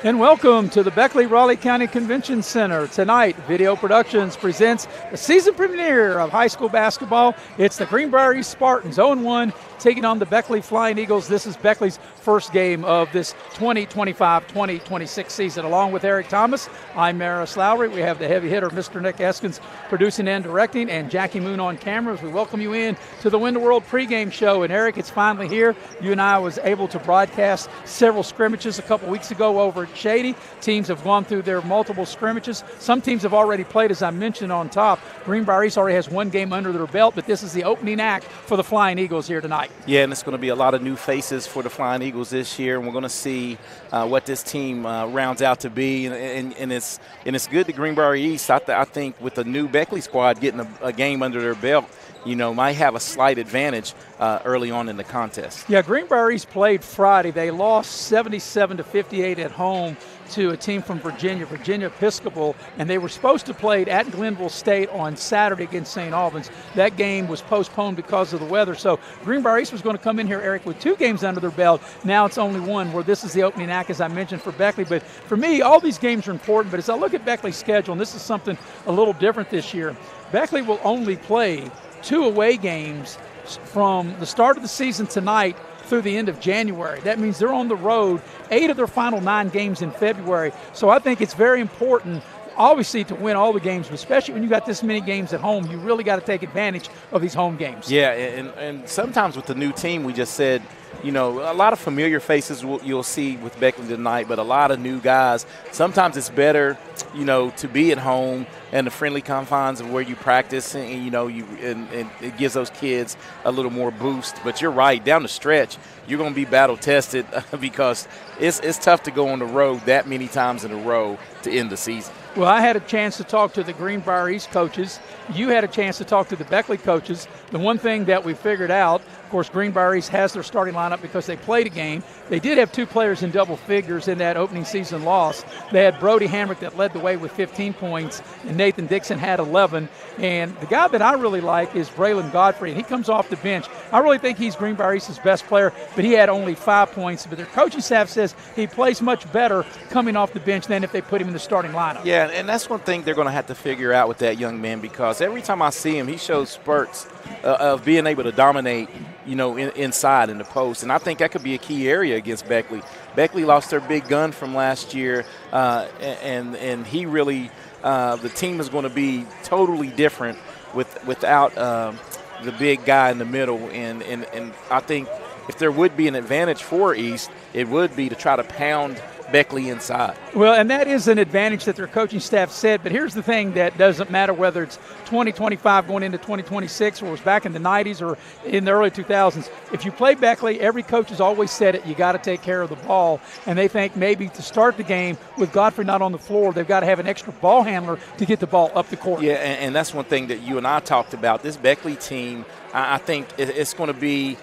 And welcome to the Beckley Raleigh County Convention Center. Tonight, Video Productions presents the season premiere of high school basketball. It's the Greenbrier Spartans, 0-1, taking on the Beckley Flying Eagles. This is Beckley's first game of this 2025-2026 season. Along with Eric Thomas, I'm Maris Lowry. We have the heavy hitter, Mr. Nick Eskins, producing and directing, and Jackie Moon on cameras. We welcome you in to the Win the World pregame show. And Eric, it's finally here. You and I was able to broadcast several scrimmages a couple weeks ago over at Shady. Teams have gone through their multiple scrimmages. Some teams have already played, as I mentioned on top. Greenbrier East already has one game under their belt, but this is the opening act for the Flying Eagles here tonight. Yeah, and it's going to be a lot of new faces for the Flying Eagles this year, and we're going to see what this team rounds out to be. And it's good that Greenbrier East, I think, with the new Beckley squad getting a game under their belt, might have a slight advantage early on in the contest. Yeah, Greenbrier East played Friday. They lost 77-58 at home to a team from Virginia Episcopal, and they were supposed to play at Glenville State on Saturday against St. Albans. That game was postponed because of the weather. So Greenbrier East was going to come in here, Eric, with two games under their belt. Now it's only one, where this is the opening act, as I mentioned, for Beckley. But for me, all these games are important. But as I look at Beckley's schedule, and this is something a little different this year, Beckley will only play 2 away games from the start of the season tonight through the end of January. That means they're on the road 8 of their final 9 games in February. So I think it's very important, obviously, to win all the games, but especially when you got this many games at home, you really got to take advantage of these home games. Yeah, and sometimes with the new team, we just said, a lot of familiar faces you'll see with Beckley tonight, but a lot of new guys. Sometimes it's better, to be at home and the friendly confines of where you practice, and it gives those kids a little more boost. But you're right, down the stretch, you're going to be battle tested because it's tough to go on the road that many times in a row to end the season. Well, I had a chance to talk to the Greenbrier East coaches. You had a chance to talk to the Beckley coaches. The one thing that we figured out, of course, Greenbrier East has their starting lineup because they played a game. They did have 2 players in double figures in that opening season loss. They had Brody Hamrick that led the way with 15 points, and Nathan Dixon had 11. And the guy that I really like is Braylon Godfrey, and he comes off the bench. I really think he's Greenbrier East's best player, but he had only 5 points. But their coaching staff says he plays much better coming off the bench than if they put him in the starting lineup. Yeah, and that's one thing they're going to have to figure out with that young man, because every time I see him, he shows spurts of being able to dominate, inside in the post. And I think that could be a key area against Beckley. Beckley lost their big gun from last year, and he really the team is going to be totally different without the big guy in the middle. And I think if there would be an advantage for East, it would be to try to pound Beckley inside. Well, and that is an advantage that their coaching staff said, but here's the thing that doesn't matter whether it's 2025 going into 2026 or it was back in the 90s or in the early 2000s. If you play Beckley, every coach has always said it, you got to take care of the ball, and they think maybe to start the game with Godfrey not on the floor, they've got to have an extra ball handler to get the ball up the court. Yeah, and that's one thing that you and I talked about. This Beckley team, I think it's going to be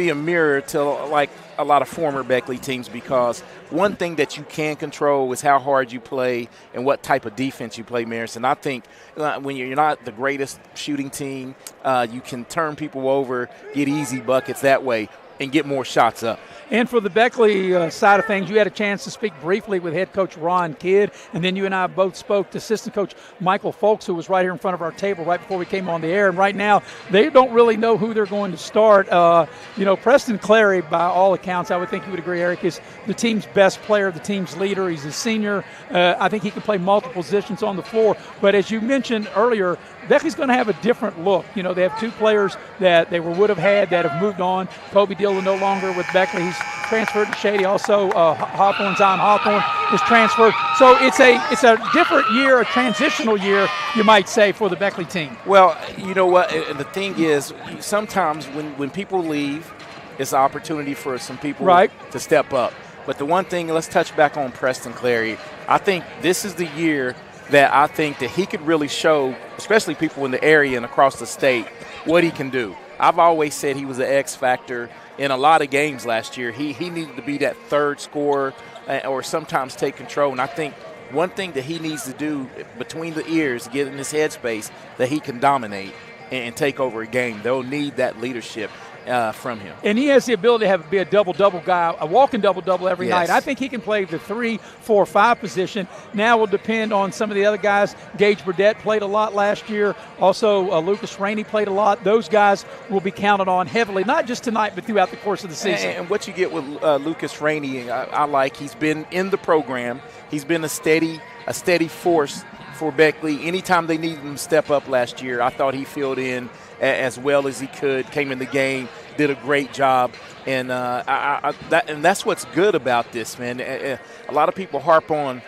a mirror to like a lot of former Beckley teams, because one thing that you can control is how hard you play and what type of defense you play, Maris. And I think when you're not the greatest shooting team, you can turn people over, get easy buckets that way, and get more shots up. And for the Beckley side of things, you had a chance to speak briefly with head coach Ron Kidd, and then you and I both spoke to assistant coach Michael Folks, who was right here in front of our table right before we came on the air. And right now, they don't really know who they're going to start. Preston Clary, by all accounts, I would think you would agree, Eric, is the team's best player, the team's leader. He's a senior. I think he can play multiple positions on the floor. But as you mentioned earlier, Beckley's going to have a different look. They have 2 players that they would have had that have moved on. Kobe Dillon no longer with Beckley. He's transferred to Shady. Also, Zion Hawthorne is transferred. So it's a different year, a transitional year, you might say, for the Beckley team. Well, you know what? The thing is, sometimes when people leave, it's an opportunity for some people to step up. But the one thing, let's touch back on Preston Clary. I think this is the year that I think that he could really show, especially people in the area and across the state, what he can do. I've always said he was an X factor in a lot of games last year. He needed to be that third scorer or sometimes take control. And I think one thing that he needs to do between the ears, get in his headspace that he can dominate and take over a game. They'll need that leadership. from him. And he has the ability to be a double-double guy, a walking double-double every night. I think he can play the 3, 4, 5 position. Now will depend on some of the other guys. Gage Burdett played a lot last year. Also, Lucas Rainey played a lot. Those guys will be counted on heavily, not just tonight, but throughout the course of the season. And what you get with Lucas Rainey, I like. He's been in the program. He's been a steady force for Beckley. Anytime they needed him to step up last year, I thought he filled in as well as he could, came in the game, did a great job. And that's what's good about this, man. A lot of people harp on,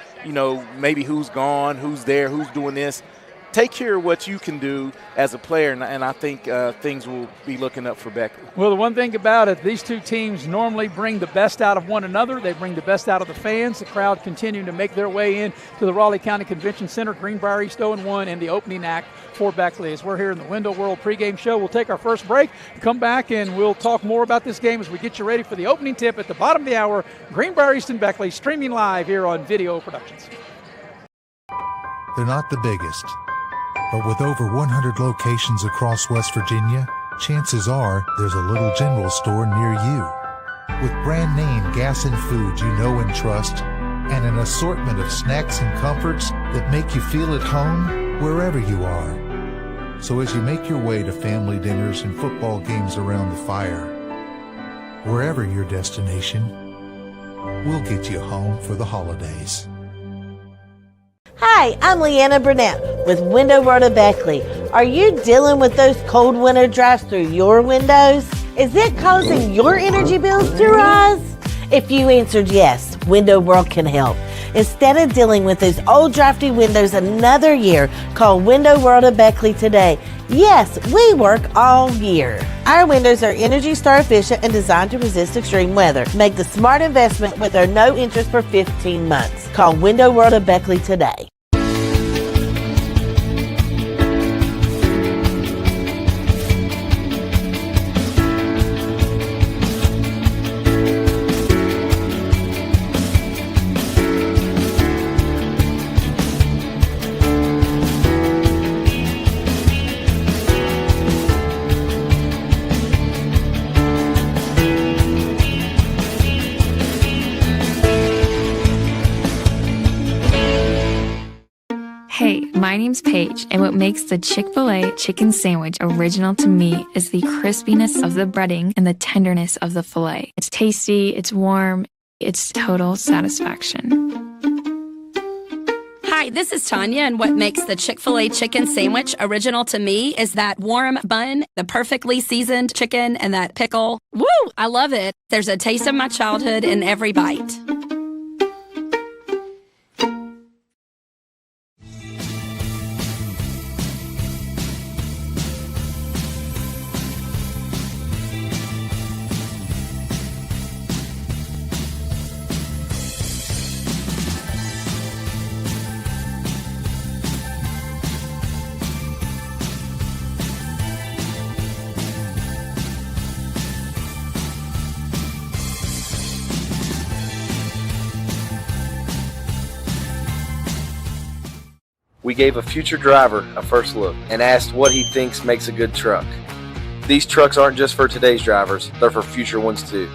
maybe who's gone, who's there, who's doing this. Take care of what you can do as a player, and I think things will be looking up for Beckley. Well, the one thing about it, these two teams normally bring the best out of one another. They bring the best out of the fans. The crowd continuing to make their way in to the Raleigh County Convention Center. Greenbrier East 0-1 in the opening act for Beckley. As we're here in the Window World pregame show, we'll take our first break, come back, and we'll talk more about this game as we get you ready for the opening tip at the bottom of the hour. Greenbrier East and Beckley streaming live here on Video Productions. They're not the biggest, but with over 100 locations across West Virginia, chances are there's a little general store near you. With brand name gas and food you know and trust, and an assortment of snacks and comforts that make you feel at home wherever you are. So as you make your way to family dinners and football games around the fire, wherever your destination, we'll get you home for the holidays. Hi, I'm Leanna Burnett with Window World of Beckley. Are you dealing with those cold winter drafts through your windows? Is it causing your energy bills to rise? If you answered yes, Window World can help. Instead of dealing with those old drafty windows another year, call Window World of Beckley today. Yes, we work all year. Our windows are Energy Star efficient and designed to resist extreme weather. Make the smart investment with our no interest for 15 months. Call Window World of Beckley today. Hey, my name's Paige, and what makes the Chick-fil-A chicken sandwich original to me is the crispiness of the breading and the tenderness of the filet. It's tasty, it's warm, it's total satisfaction. Hi, this is Tanya, and what makes the Chick-fil-A chicken sandwich original to me is that warm bun, the perfectly seasoned chicken, and that pickle. Woo! I love it. There's a taste of my childhood in every bite. We gave a future driver a first look and asked what he thinks makes a good truck. These trucks aren't just for today's drivers, they're for future ones too.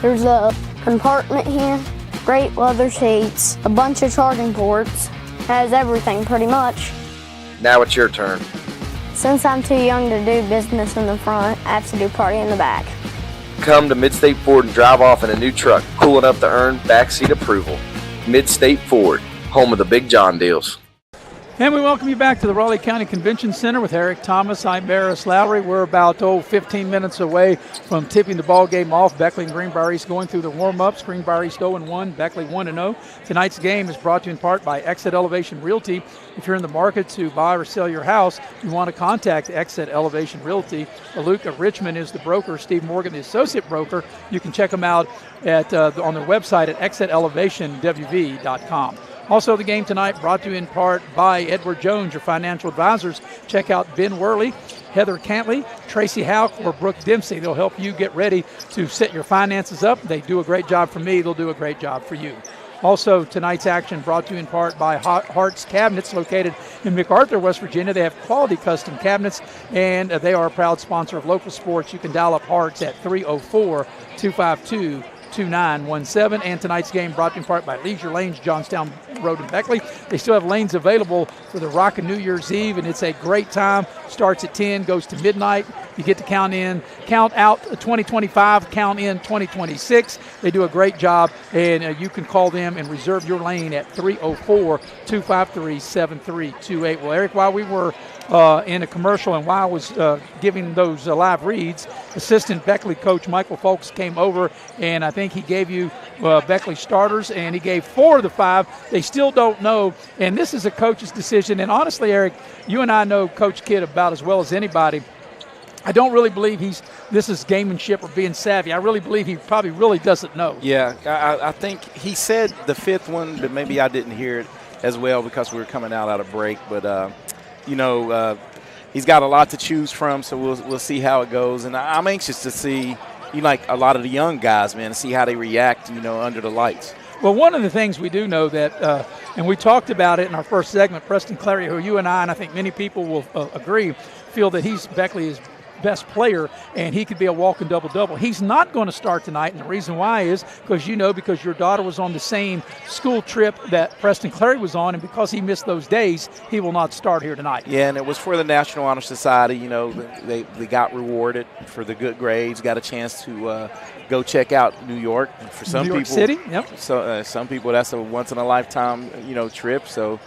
There's a compartment here, great leather seats, a bunch of charging ports, has everything pretty much. Now it's your turn. Since I'm too young to do business in the front, I have to do party in the back. Come to Midstate Ford and drive off in a new truck, cool enough to earn backseat approval. Midstate Ford, home of the Big John deals. And we welcome you back to the Raleigh County Convention Center with Eric Thomas. I'm Barris Lowry. We're about 15 minutes away from tipping the ball game off. Beckley and Greenbrier East going through the warm-ups. Greenbrier East 0-1, Beckley 1-0. Tonight's game is brought to you in part by Exit Elevation Realty. If you're in the market to buy or sell your house, you want to contact Exit Elevation Realty. Luke of Richmond is the broker. Steve Morgan, the associate broker. You can check them out at on their website at exitelevationwv.com. Also, the game tonight brought to you in part by Edward Jones, your financial advisors. Check out Ben Worley, Heather Cantley, Tracy Houck, or Brooke Dempsey. They'll help you get ready to set your finances up. They do a great job for me. They'll do a great job for you. Also, tonight's action brought to you in part by Hart's Cabinets, located in MacArthur, West Virginia. They have quality custom cabinets, and they are a proud sponsor of local sports. You can dial up Hart's at 304-252-2917. And tonight's game brought to you in part by Leisure Lanes, Johnstown Road in Beckley. They still have lanes available for the Rockin' New Year's Eve, and it's a great time. Starts at 10, goes to midnight. You get to count out 2025, count in 2026. They do a great job, and you can call them and reserve your lane at 304-253-7328. Well, Eric, while we were in a commercial and while I was giving those live reads, assistant Beckley coach Michael Folks came over, and I think he gave you Beckley starters, and he gave 4 of the 5. They still don't know, and this is a coach's decision. And honestly, Eric, you and I know Coach Kidd about as well as anybody. I don't really believe this is gamemanship or being savvy. I really believe he probably really doesn't know. Yeah, I think he said the 5th one, but maybe I didn't hear it as well because we were coming out of break. But, he's got a lot to choose from, so we'll see how it goes. And I'm anxious to see, like a lot of the young guys, man, see how they react, under the lights. Well, one of the things we do know that, and we talked about it in our first segment, Preston Clary, who you and I think many people will agree, feel that Beckley is best player, and he could be a walking double-double. He's not going to start tonight, and the reason why is because your daughter was on the same school trip that Preston Clary was on, and because he missed those days, he will not start here tonight. Yeah, and it was for the National Honor Society. They got rewarded for the good grades, got a chance to go check out New York. For some New York people, City, yep. So some people, that's a once-in-a-lifetime, trip, so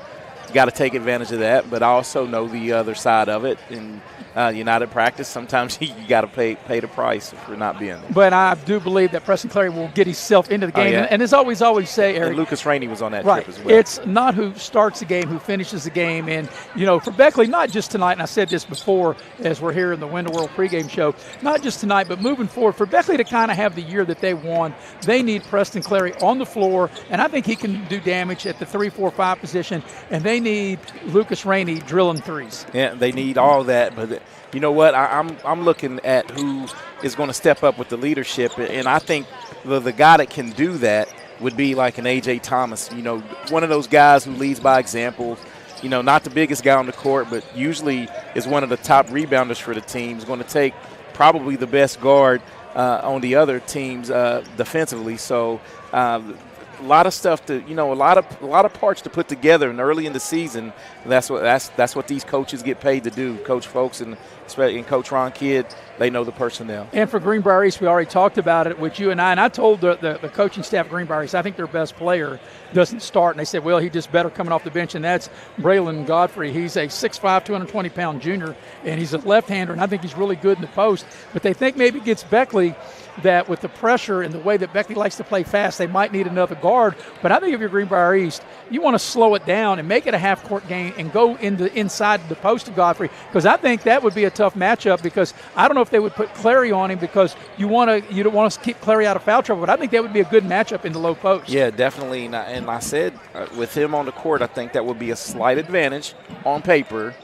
you got to take advantage of that. But I also know the other side of it, and you're not at practice. Sometimes you got to pay the price for not being there. But I do believe that Preston Clary will get himself into the game. Oh, yeah. And as always say, Eric. And Lucas Rainey was on that right, trip as well. It's not who starts the game, who finishes the game. And, for Beckley, not just tonight, and I said this before as we're here in the Window World pregame show, not just tonight, but moving forward, for Beckley to kind of have the year that they won, they need Preston Clary on the floor, and I think he can do damage at the 3, 4, 5 position, and they need Lucas Rainey drilling threes. Yeah, they need all that, but you know what? I'm looking at who is going to step up with the leadership, and I think the guy that can do that would be like an A.J. Thomas, one of those guys who leads by example, not the biggest guy on the court, but usually is one of the top rebounders for the team. Is going to take probably the best guard on the other teams defensively. So a lot of stuff to, a lot of parts to put together, and early in the season, that's what these coaches get paid to do. Coach Folks and Coach Ron Kidd, they know the personnel. And for Greenbrier East, we already talked about it with you and I told the coaching staff of Greenbrier East, I think their best player doesn't start, and they said, well, he just better coming off the bench, and that's Braylon Godfrey. He's a 6'5", 220-pound junior, and he's a left-hander, and I think he's really good in the post. But they think maybe against Beckley, that with the pressure and the way that Beckley likes to play fast, they might need another guard. But I think if you're Greenbrier East, you want to slow it down and make it a half-court game and go inside the post of Godfrey, because I think that would be a tough matchup, because I don't know if they would put Clary on him, because you don't want to keep Clary out of foul trouble, but I think that would be a good matchup in the low post. Yeah, definitely. And I said with him on the court, I think that would be a slight advantage on paper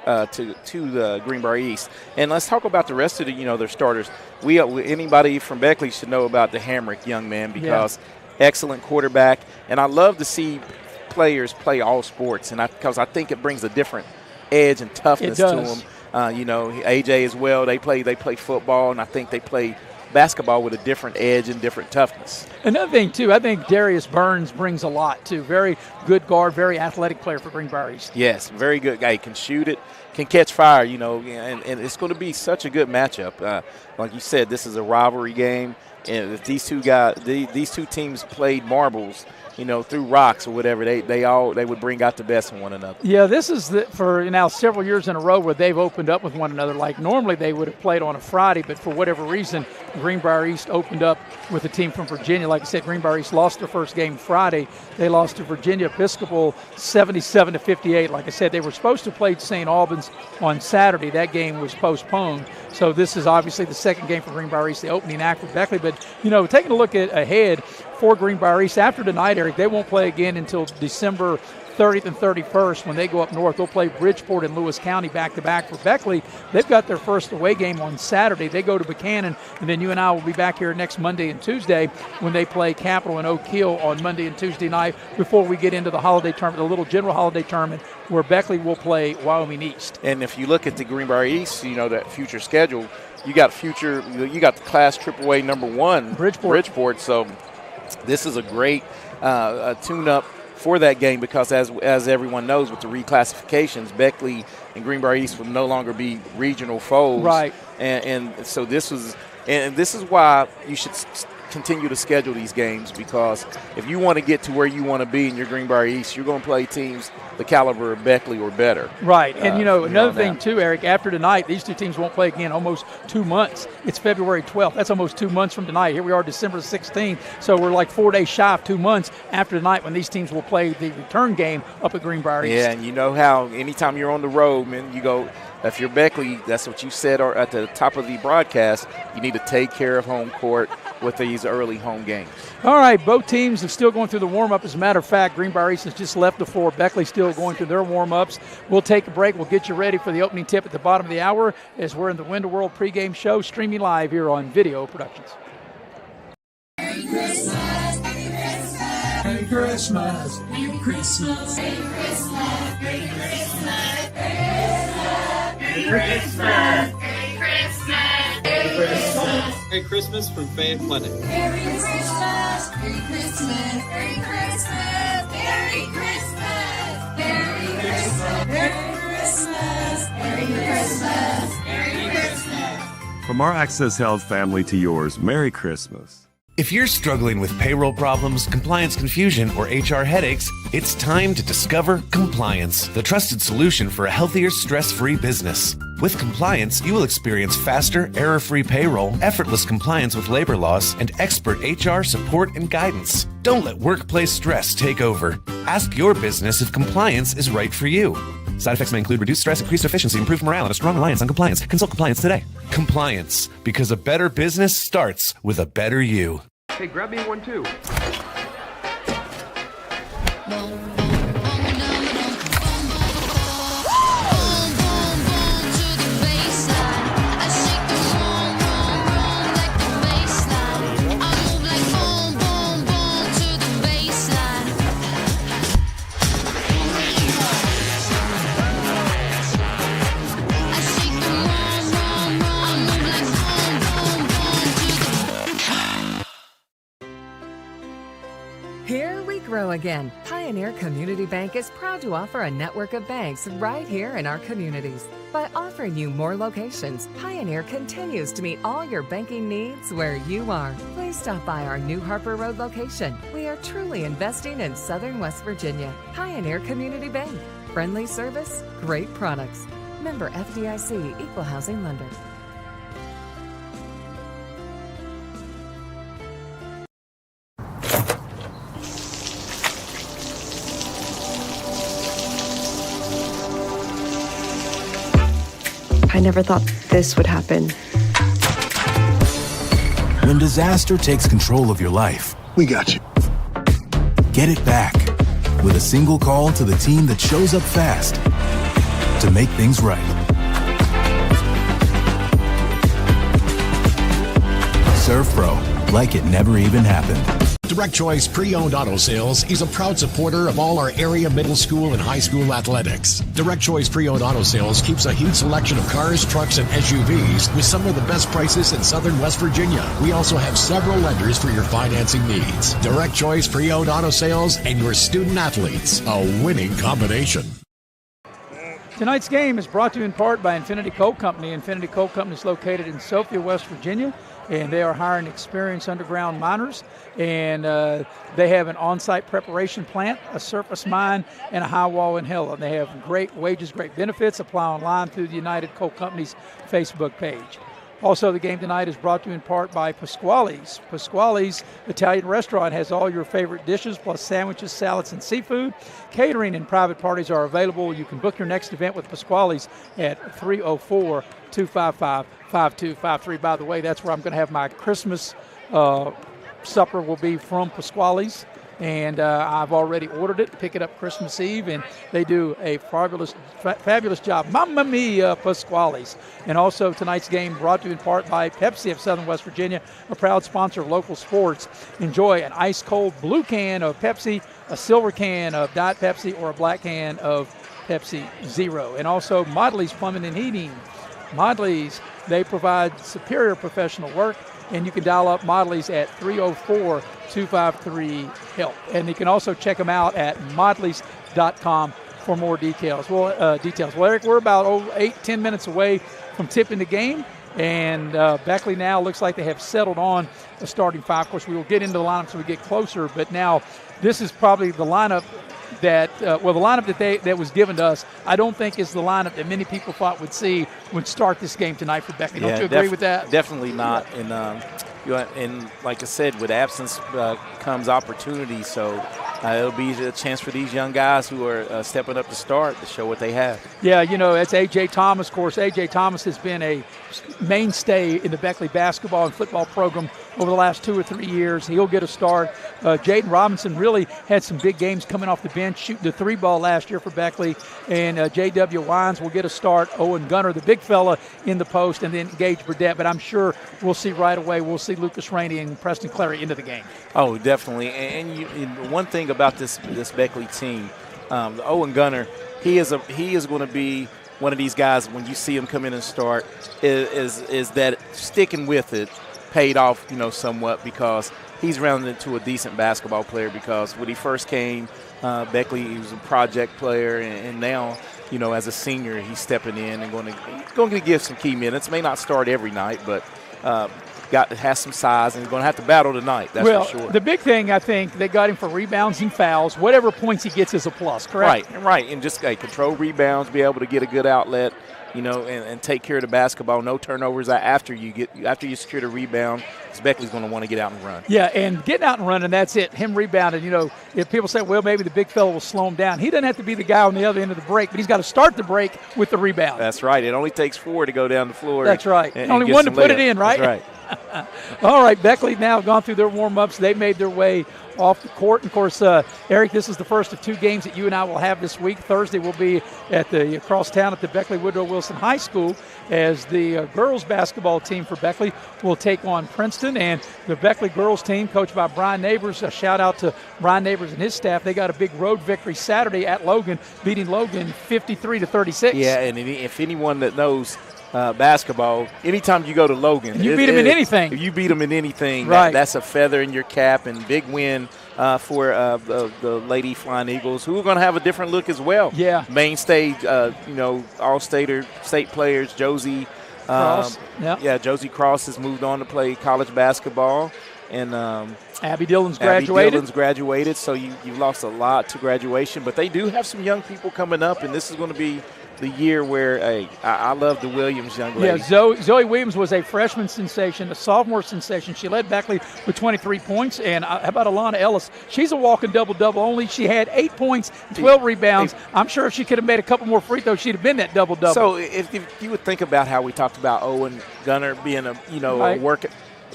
to the Greenbrier East. And let's talk about the rest of the their starters. Anybody from Beckley should know about the Hamrick young man, because excellent quarterback, and I love to see players play all sports, and because I think it brings a different edge and toughness to them. AJ as well. They play football, and I think they play basketball with a different edge and different toughness. Another thing, too, I think Darius Burns brings a lot, too. Very good guard, very athletic player for Greenbrier East. Yes, very good guy. He can shoot it, can catch fire, and it's going to be such a good matchup. Like you said, this is a rivalry game, and if these two teams played marbles, through rocks or whatever, they would bring out the best in one another. Yeah, this is for now several years in a row where they've opened up with one another. Like normally they would have played on a Friday, but for whatever reason, Greenbrier East opened up with a team from Virginia. Like I said, Greenbrier East lost their first game Friday. They lost to Virginia Episcopal 77-58. Like I said, they were supposed to play St. Albans on Saturday. That game was postponed. So this is obviously the second game for Greenbrier East, the opening act with Beckley. But, taking a look ahead, for Greenbrier East. After tonight, Eric, they won't play again until December 30th and 31st when they go up north. They'll play Bridgeport and Lewis County back-to-back. For Beckley, they've got their first away game on Saturday. They go to Buchanan, and then you and I will be back here next Monday and Tuesday when they play Capital and Oak Hill on Monday and Tuesday night before we get into the holiday tournament, the little general holiday tournament where Beckley will play Wyoming East. And if you look at the Greenbrier East, that future schedule, you got the Class AAA #1 Bridgeport. So this is a great tune-up for that game because as everyone knows with the reclassifications, Beckley and Greenbrier East will no longer be regional foes. Right. And so this is why you should continue to schedule these games, because if you want to get to where you want to be in your Greenbrier East, you're going to play teams the caliber of Beckley or better. Right. And, another thing, too, Eric, after tonight, these two teams won't play again almost 2 months. It's February 12th. That's almost 2 months from tonight. Here we are, December 16th. So we're like 4 days shy of 2 months after tonight when these teams will play the return game up at Greenbrier East. Yeah, and you know how anytime you're on the road, man, you go, if you're Beckley, that's what you said at the top of the broadcast, you need to take care of home court with these early home games. All right, both teams are still going through the warm-up. As a matter of fact, Greenbrier East has just left the floor. Beckley's still going through their warm-ups. We'll take a break. We'll get you ready for the opening tip at the bottom of the hour as we're in the Window World pregame show, streaming live here on Video Productions. Merry Christmas, Merry Christmas, Merry Christmas, Merry Christmas, Merry Christmas, Merry Christmas, Merry Christmas, Merry Christmas, Merry Christmas. Merry Christmas from Fayette Clinic. Merry Christmas, Merry Christmas, Merry Christmas, Merry Christmas, Merry Christmas, Merry Christmas, Merry Christmas, Merry Christmas. From our Access Health family to yours, Merry Christmas. If you're struggling with payroll problems, compliance confusion, or HR headaches, it's time to discover Compliance, the trusted solution for a healthier, stress-free business. With Compliance, you will experience faster, error-free payroll, effortless compliance with labor laws, and expert HR support and guidance. Don't let workplace stress take over. Ask your business if Compliance is right for you. Side effects may include reduced stress, increased efficiency, improved morale, and a strong reliance on compliance. Consult Compliance today. Compliance, because a better business starts with a better you. Hey, grab me one too. Here we grow again. Pioneer Community Bank is proud to offer a network of banks right here in our communities. By offering you more locations, Pioneer continues to meet all your banking needs where you are. Please stop by our New Harper Road location. We are truly investing in Southern West Virginia. Pioneer Community Bank. Friendly service, great products. Member FDIC, Equal Housing Lender. I never thought this would happen. When disaster takes control of your life, we got you. Get it back with a single call to the team that shows up fast to make things right. Serve Pro, like it never even happened. Direct Choice Pre-Owned Auto Sales is a proud supporter of all our area middle school and high school athletics. Direct Choice Pre-Owned Auto Sales keeps a huge selection of cars, trucks, and SUVs with some of the best prices in Southern West Virginia. We also have several lenders for your financing needs. Direct Choice Pre-Owned Auto Sales and your student athletes, a winning combination. Tonight's game is brought to you in part by Infinity Coal Company. Infinity Coal Company is located in Sophia, West Virginia, and they are hiring experienced underground miners. And they have an on-site preparation plant, a surface mine, and a high wall in Helen. They have great wages, great benefits. Apply online through the United Coal Company's Facebook page. Also, the game tonight is brought to you in part by Pasquale's. Pasquale's Italian restaurant has all your favorite dishes, plus sandwiches, salads, and seafood. Catering and private parties are available. You can book your next event with Pasquale's at 304-255-5253. By the way, that's where I'm going to have my Christmas supper will be from Pasquale's. And I've already ordered it, pick it up Christmas Eve, and they do a fabulous job. Mamma mia, Pasquale's. And also tonight's game brought to you in part by Pepsi of Southern West Virginia, a proud sponsor of local sports. Enjoy an ice-cold blue can of Pepsi, a silver can of Diet Pepsi, or a black can of Pepsi Zero. And also Modley's Plumbing and Heating. Modley's, they provide superior professional work, and you can dial up Modley's at 304-253-HELP. And you can also check them out at modleys.com for more details. Well, Eric, we're about 8-10 minutes away from tipping the game, and Beckley now looks like they have settled on a starting five. Of course, we will get into the lineup as we get closer, but now this is probably the lineup that the lineup that was given to us, I don't think is the lineup that many people thought would start this game tonight for Beckley. Don't you agree with that? Definitely not. And and like I said, with absence comes opportunity. So it'll be a chance for these young guys who are stepping up to start to show what they have. Yeah, it's A.J. Thomas. Of course, A.J. Thomas has been a mainstay in the Beckley basketball and football program over the last 2 or 3 years. He'll get a start. Jaden Robinson really had some big games coming off the bench, shooting the 3-ball last year for Beckley. And J.W. Wines will get a start. Owen Gunner, the big fella, in the post, and then Gage Burdett. But I'm sure we'll see right away, we'll see Lucas Rainey and Preston Clary into the game. Oh, definitely. And one thing about this Beckley team, Owen Gunner, he is going to be one of these guys when you see him come in and start is that sticking with it paid off, somewhat, because he's rounded into a decent basketball player. Because when he first came, Beckley, he was a project player, and now, as a senior, he's stepping in and going to give some key minutes. May not start every night, but has some size, and he's going to have to battle tonight. That's for sure. The big thing, I think, they got him for rebounds and fouls. Whatever points he gets is a plus, correct? Right, and just control rebounds, be able to get a good outlet, and take care of the basketball. No turnovers after you secure the rebound, because Beckley's going to want to get out and run. Yeah, and getting out and running, that's it. Him rebounding, if people say, well, maybe the big fella will slow him down, he doesn't have to be the guy on the other end of the break, but he's got to start the break with the rebound. That's right. It only takes 4 to go down the floor. That's right. And only one to put it in, right? That's right. All right, Beckley now have gone through their warm-ups. They made their way off the court. And, of course, Eric, this is the first of 2 games that you and I will have this week. Thursday will be across town at the Beckley Woodrow Wilson High School as the girls basketball team for Beckley will take on Princeton. And the Beckley girls team, coached by Brian Neighbors, a shout-out to Brian Neighbors and his staff. They got a big road victory Saturday at Logan, beating Logan 53-36. Yeah, and if anyone that knows basketball, anytime you go to Logan, you beat them in anything. You beat them in anything. Right. That's a feather in your cap, and big win for the Lady Flying Eagles, who are going to have a different look as well. Yeah. Main stage, all-state players, Josie Cross. Josie Cross has moved on to play college basketball. And Abby Dillon's graduated. So you've lost a lot to graduation. But they do have some young people coming up, and this is going to be the year where, I love the Williams young lady. Yeah, Zoe Williams was a freshman sensation, a sophomore sensation. She led Beckley with 23 points. And how about Alana Ellis? She's a walking double-double. Only she had 8 points, 12 rebounds. I'm sure if she could have made a couple more free throws, she'd have been that double-double. So if you would think about how we talked about Owen Gunner being a work,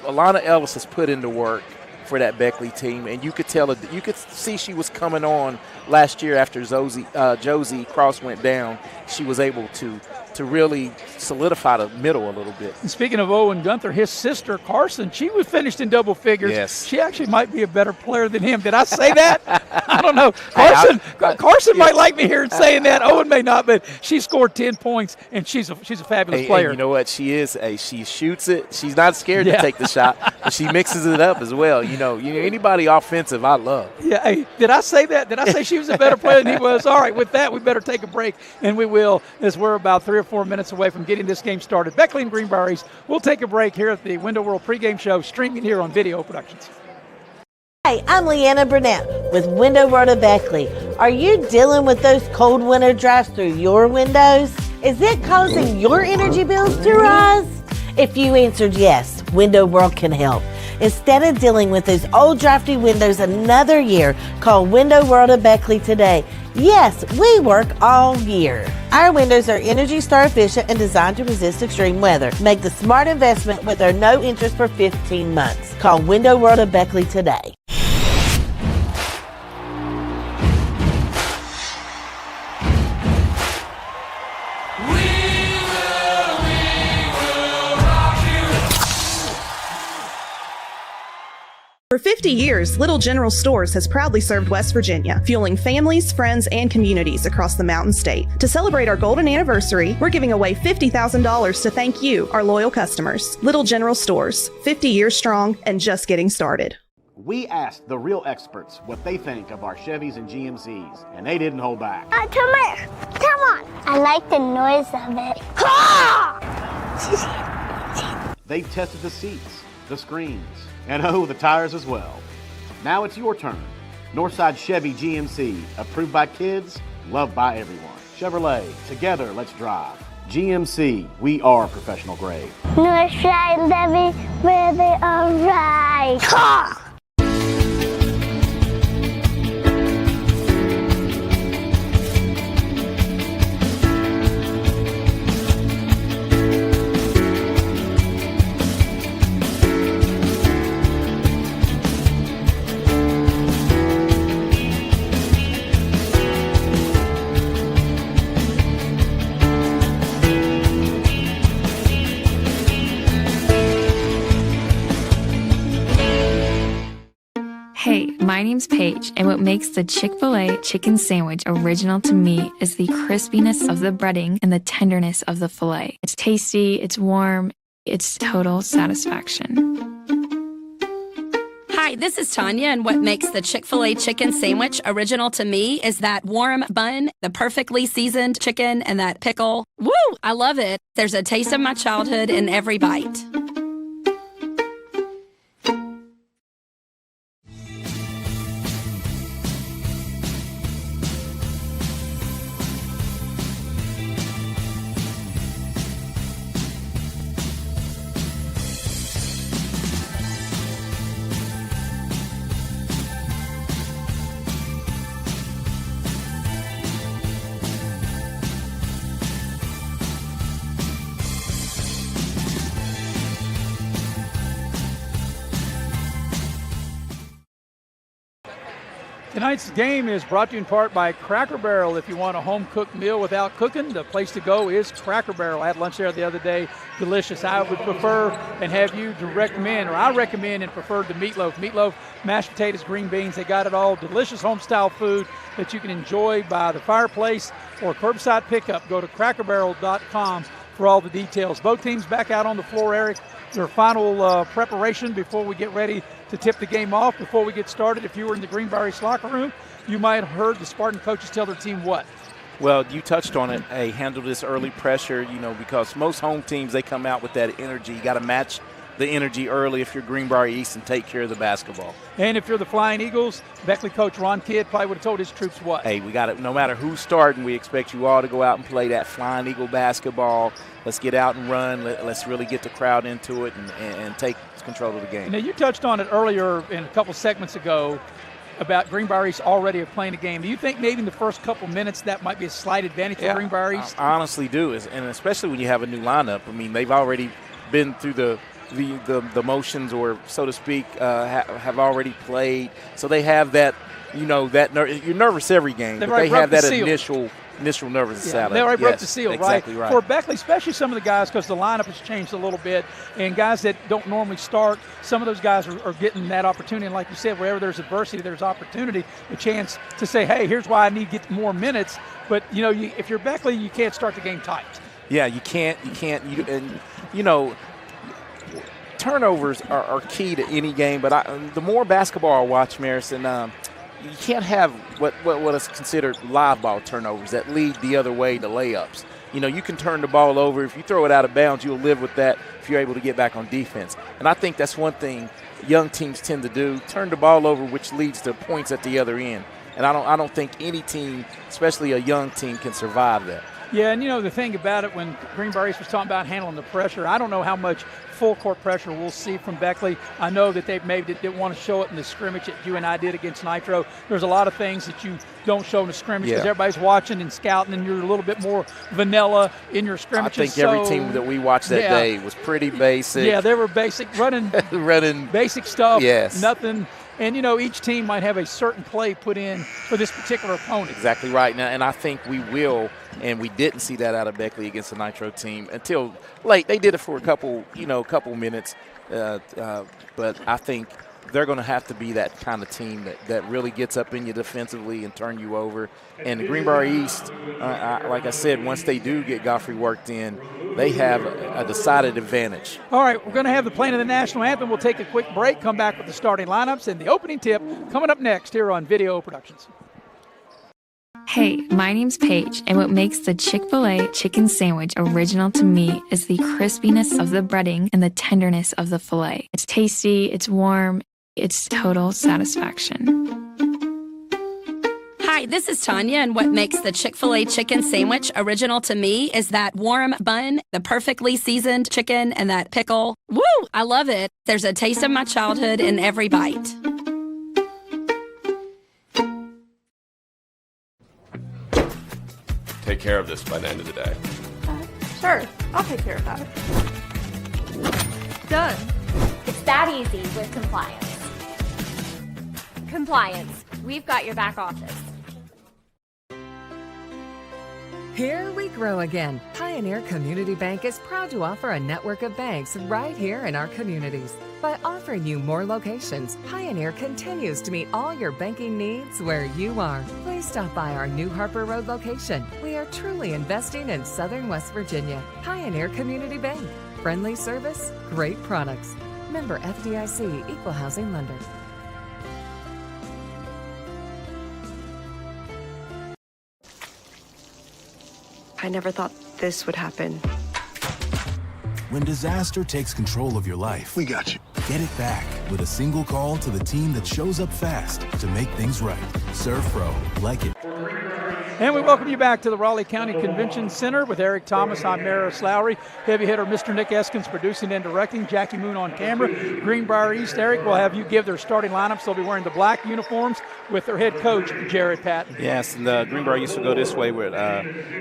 Alana Ellis has put into work for that Beckley team, and you could see she was coming on last year after Josie Cross went down. She was able to really solidify the middle a little bit. And speaking of Owen Gunther, his sister Carson, she was finished in double figures. Yes. She actually might be a better player than him. Did I say that? I don't know. Carson might like me here in saying that. Owen may not, but she scored 10 points, and she's a fabulous player. And you know what? She is. She shoots it. She's not scared to take the shot, but she mixes it up as well. Anybody offensive, I love. Yeah. Hey, did I say that? Did I say she was a better player than he was? All right. With that, we better take a break, and we will, as we're about 3 or 4 minutes away from getting this game started. Beckley and Greenbrier, we'll take a break here at the Window World pregame show, streaming here on Video Productions. Hey, I'm Leanna Burnett with Window World of Beckley. Are you dealing with those cold winter drafts through your windows? Is it causing your energy bills to rise? If you answered yes, Window World can help. Instead of dealing with those old drafty windows another year, call Window World of Beckley today. Yes, we work all year. Our windows are Energy Star efficient and designed to resist extreme weather. Make the smart investment with our no interest for 15 months. Call Window World of Beckley today. For 50 years, Little General Stores has proudly served West Virginia, fueling families, friends, and communities across the Mountain State. To celebrate our golden anniversary, we're giving away $50,000 to thank you, our loyal customers. Little General Stores, 50 years strong and just getting started. We asked the real experts what they think of our Chevys and GMCs, and they didn't hold back. Come here. Come on. I like the noise of it. They've tested the seats, the screens, and the tires as well. Now it's your turn. Northside Chevy GMC, approved by kids, loved by everyone. Chevrolet, together let's drive. GMC, we are professional grade. Northside Chevy, where they are right. Hey, my name's Paige, and what makes the Chick-fil-A chicken sandwich original to me is the crispiness of the breading and the tenderness of the filet. It's tasty, it's warm, it's total satisfaction. Hi, this is Tanya, and what makes the Chick-fil-A chicken sandwich original to me is that warm bun, the perfectly seasoned chicken, and that pickle. Woo! I love it. There's a taste of my childhood in every bite. Tonight's game is brought to you in part by Cracker Barrel. If you want a home-cooked meal without cooking, the place to go is Cracker Barrel. I had lunch there the other day. Delicious. I would prefer and have you to recommend, or I recommend and prefer the meatloaf. Meatloaf, mashed potatoes, green beans, they got it all. Delicious home-style food that you can enjoy by the fireplace or curbside pickup. Go to crackerbarrel.com for all the details. Both teams back out on the floor, Eric. Their final preparation before we get ready to tip the game off. Before we get started, if you were in the Greenbrier locker room, you might have heard the Spartan coaches tell their team what? Well, you touched on it. Hey, handle this early pressure, because most home teams, they come out with that energy. You got to match the energy early if you're Greenbrier East and take care of the basketball. And if you're the Flying Eagles, Beckley coach Ron Kidd probably would have told his troops what? Hey, we got it. No matter who's starting, we expect you all to go out and play that Flying Eagle basketball. Let's get out and run. Let's really get the crowd into it and take control of the game. Now, you touched on it earlier in a couple segments ago about Greenbrier East already playing a game. Do you think maybe in the first couple minutes that might be a slight advantage for Greenbrier East? I honestly do, and especially when you have a new lineup. I mean, they've already been through the motions, or so to speak, have already played. So they have that, you're nervous every game, but they have that initial nervous setup. They already broke the seal, exactly right? For Beckley, especially some of the guys, because the lineup has changed a little bit, and guys that don't normally start, some of those guys are getting that opportunity. And like you said, wherever there's adversity, there's opportunity, a chance to say, hey, here's why I need to get more minutes. But, if you're Beckley, you can't start the game tight. Yeah, you can't. Turnovers are key to any game, but the more basketball I watch, Marison, you can't have what is considered live ball turnovers that lead the other way to layups. You can turn the ball over. If you throw it out of bounds, you'll live with that if you're able to get back on defense. And I think that's one thing young teams tend to do, turn the ball over, which leads to points at the other end. And I don't think any team, especially a young team, can survive that. Yeah, and the thing about it, when Greenbrier was talking about handling the pressure, I don't know how much full court pressure we'll see from Beckley. I know that they maybe didn't want to show it in the scrimmage that you and I did against Nitro. There's a lot of things that you don't show in the scrimmage because everybody's watching and scouting, and you're a little bit more vanilla in your scrimmage. I think every team that we watched that day was pretty basic. Yeah, they were basic, running basic stuff, nothing. And, each team might have a certain play put in for this particular opponent. Exactly right. Now, and I think we will, and we didn't see that out of Beckley against the Nitro team until late. They did it for a couple minutes, but I think they're going to have to be that kind of team that really gets up in you defensively and turn you over. And the Greenbrier East, like I said, once they do get Godfrey worked in, they have a decided advantage. All right, we're going to have the playing of the national anthem. We'll take a quick break, come back with the starting lineups and the opening tip coming up next here on Video Productions. Hey, my name's Paige, and what makes the Chick-fil-A chicken sandwich original to me is the crispiness of the breading and the tenderness of the filet. It's tasty, it's warm, it's total satisfaction. Hi, this is Tanya, and what makes the Chick-fil-A chicken sandwich original to me is that warm bun, the perfectly seasoned chicken, and that pickle. Woo! I love it. There's a taste of my childhood in every bite. Take care of this by the end of the day. Sure, I'll take care of that. Done. It's that easy with compliance. Compliance, we've got your back office. Here we grow again. Pioneer Community Bank is proud to offer a network of banks right here in our communities. By offering you more locations, Pioneer continues to meet all your banking needs where you are. Please stop by our new Harper Road location. We are truly investing in Southern West Virginia. Pioneer Community Bank. Friendly service, great products. Member FDIC, Equal Housing Lender. I never thought this would happen. When disaster takes control of your life, we got you. Get it back with a single call to the team that shows up fast to make things right. ServPro, like it. And we welcome you back to the Raleigh County Convention Center with Eric Thomas. I'm Maris Lowry. Heavy hitter Mr. Nick Eskins producing and directing. Jackie Moon on camera. Greenbrier East, Eric, will have you give their starting lineups. They'll be wearing the black uniforms with their head coach, Jared Patton. Yes, and the Greenbrier East will go this way with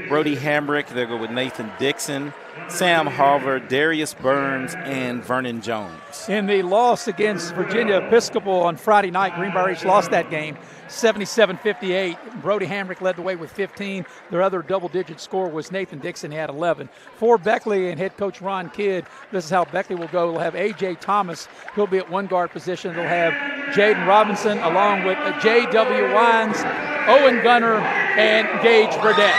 Brody Hambrick. They'll go with Nathan Dixon, Sam Harver, Darius Burns, and Vernon Jones. In the loss against Virginia Episcopal on Friday night, Greenbrier East lost that game 77-58. Brody Hambrick led the way with 15. Their other double-digit scorer was Nathan Dixon. He had 11. For Beckley and head coach Ron Kidd, this is how Beckley will go. They'll have A.J. Thomas. He'll be at one guard position. They'll have Jaden Robinson along with J.W. Wines, Owen Gunner, and Gage Burdett.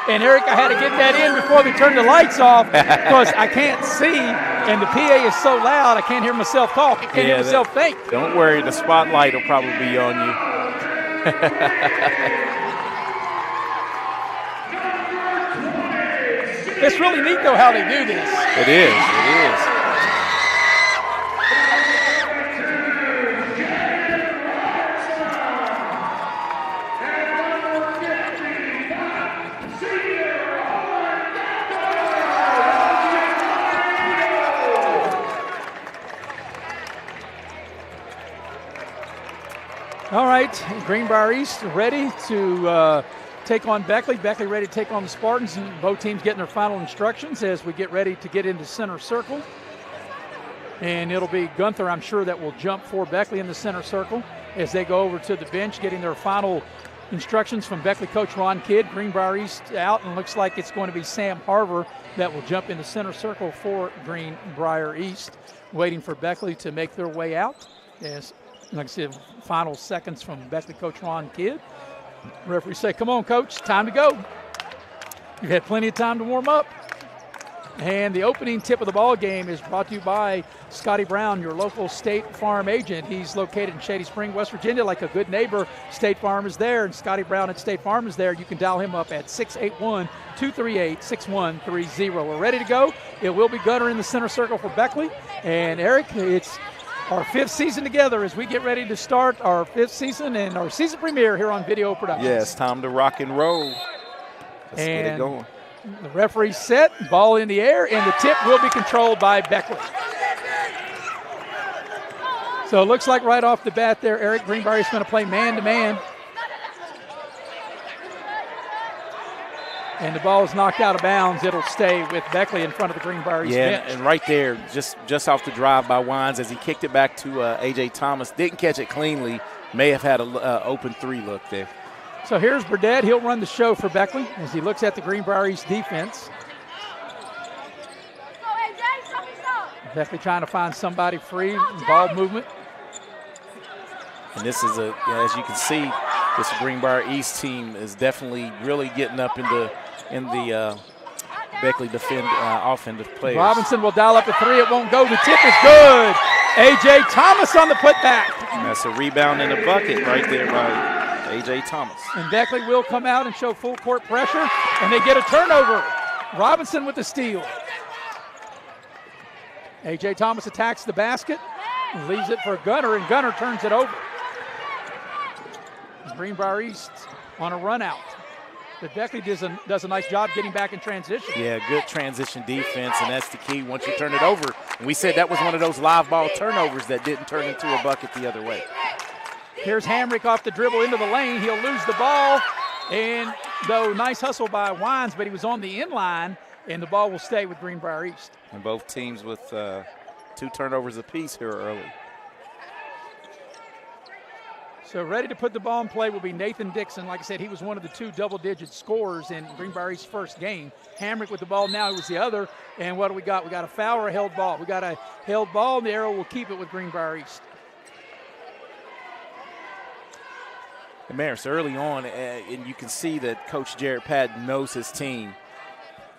And, Eric, I had to get that in before we turn the lights off because I can't see, and the PA is so loud I can't hear myself talk. I can't hear myself think. Don't worry, the spotlight will probably be on you. It's really neat, though, how they do this. It is. All right, Greenbrier East ready to take on Beckley. Beckley ready to take on the Spartans. And both teams getting their final instructions as we get ready to get into center circle. And it'll be Gunther, I'm sure, that will jump for Beckley in the center circle as they go over to the bench getting their final instructions from Beckley coach Ron Kidd. Greenbrier East out, and looks like it's going to be Sam Harver that will jump in the center circle for Greenbrier East, waiting for Beckley to make their way out. As, like I said, final seconds from Beckley coach Ron Kidd. Referee say, come on, coach, time to go. You've had plenty of time to warm up. And the opening tip of the ball game is brought to you by Scotty Brown, your local State Farm agent. He's located in Shady Spring, West Virginia. Like a good neighbor, State Farm is there, and Scotty Brown at State Farm is there. You can dial him up at 681-238-6130. We're ready to go. It will be Gunner in the center circle for Beckley. And, Eric, it's our fifth season together as we get ready to start our fifth season and our season premiere here on Video Productions. Yes, time to rock and roll. Let's get it going. The referee set, ball in the air, and the tip will be controlled by Beckley. So it looks like right off the bat there, Eric, Greenbrier is going to play man-to-man. And the ball is knocked out of bounds. It'll stay with Beckley in front of the Greenbrier East bench. And right there, just off the drive by Wines as he kicked it back to A.J. Thomas. Didn't catch it cleanly. May have had an open 3 look there. So here's Burdett. He'll run the show for Beckley as he looks at the Greenbrier East defense. Beckley trying to find somebody free, ball movement. And this is as you can see, this Greenbrier East team is definitely really getting up in the Beckley offensive players. Robinson will dial up a 3. It won't go. The tip is good. A.J. Thomas on the putback. And that's a rebound in the bucket right there by A.J. Thomas. And Beckley will come out and show full court pressure, and they get a turnover. Robinson with the steal. A.J. Thomas attacks the basket, leaves it for Gunner, and Gunner turns it over. Greenbrier East on a run out. But Beckley does a nice job getting back in transition. Yeah, good transition defense, and that's the key once you turn it over. And we said that was one of those live ball turnovers that didn't turn into a bucket the other way. Here's Hamrick off the dribble into the lane. He'll lose the ball. And though nice hustle by Wines, but he was on the inline, and the ball will stay with Greenbrier East. And both teams with 2 turnovers apiece here early. So ready to put the ball in play will be Nathan Dixon. Like I said, he was one of the 2 double-digit scorers in Greenbrier East's first game. Hamrick with the ball now, he was the other. And what do we got? We got a foul or a held ball. We got a held ball, and the arrow will keep it with Greenbrier East. And Maris, early on, and you can see that Coach Jared Patton knows his team.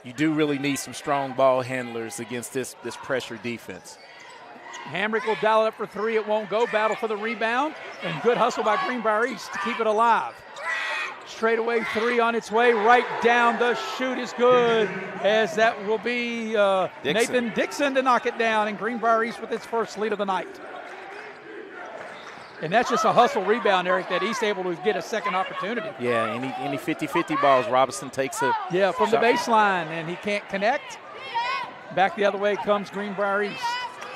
You do really need some strong ball handlers against this pressure defense. Hamrick will dial it up for 3. It won't go. Battle for the rebound. And good hustle by Greenbrier East to keep it alive. Straightaway 3 on its way. Right down. The shoot is good. As that will be Nathan Dixon to knock it down. And Greenbrier East with its first lead of the night. And that's just a hustle rebound, Eric, that East able to get a second opportunity. Yeah, any 50-50 balls, Robinson takes it. Yeah, from the baseline, and he can't connect. Back the other way comes Greenbrier East.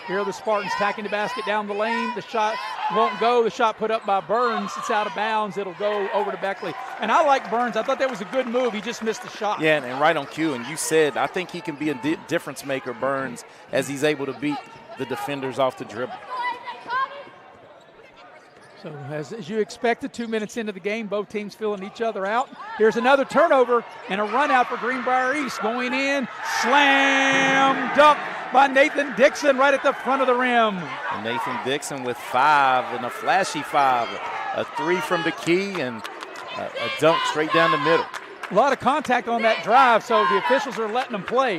Here are the Spartans tacking the basket down the lane. The shot won't go. The shot put up by Burns. It's out of bounds. It'll go over to Beckley. And I like Burns. I thought that was a good move. He just missed the shot. Yeah, and right on cue. And you said, I think he can be a difference maker, Burns, as he's able to beat the defenders off the dribble. So as you expected, 2 minutes into the game, both teams filling each other out. Here's another turnover and a run out for Greenbrier East. Going in, slam dunk by Nathan Dixon right at the front of the rim. And Nathan Dixon with 5 and a flashy 5. A 3 from the key and a dunk straight down the middle. A lot of contact on that drive, so the officials are letting them play,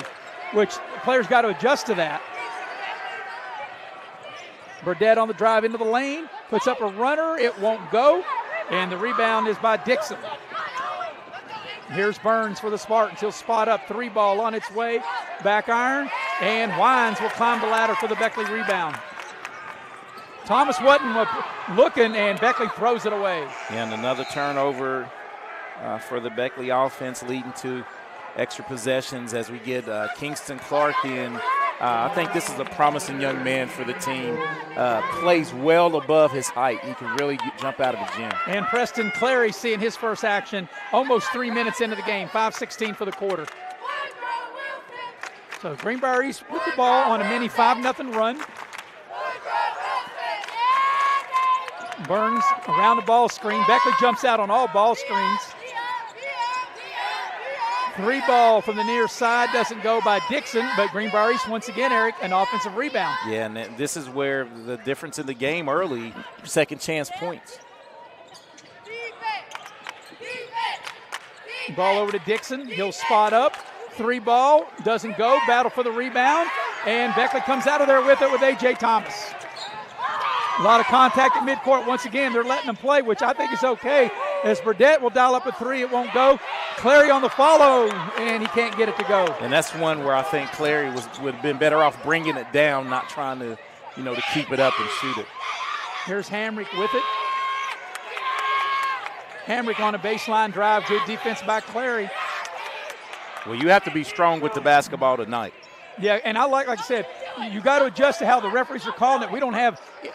which the players got to adjust to that. Burdett on the drive into the lane, puts up a runner, it won't go, and the rebound is by Dixon. Here's Burns for the Spartans. He'll spot up, 3 ball on its way, back iron, and Wines will climb the ladder for the Beckley rebound. Thomas wasn't looking, and Beckley throws it away. And another turnover for the Beckley offense, leading to extra possessions as we get Kingston Clark in. I think this is a promising young man for the team. Plays well above his height. He can really jump out of the gym. And Preston Clary seeing his first action almost 3 minutes into the game, 5:16 for the quarter. So Greenbrier East with the ball on a mini 5-0 run. Burns around the ball screen. Beckley jumps out on all ball screens. 3 ball from the near side doesn't go by Dixon, but Greenbrier East once again, Eric, an offensive rebound. Yeah, and this is where the difference in the game early, second chance points. Ball over to Dixon. He'll spot up. 3 ball doesn't go. Battle for the rebound, and Beckley comes out of there with it with A.J. Thomas. A lot of contact at midcourt. Once again, they're letting them play, which I think is okay, as Burdett will dial up a 3. It won't go. Clary on the follow, and he can't get it to go. And that's one where I think Clary would have been better off bringing it down, not trying to, to keep it up and shoot it. Here's Hamrick with it. Hamrick on a baseline drive. Good defense by Clary. Well, you have to be strong with the basketball tonight. Yeah, and like I said, you got to adjust to how the referees are calling it.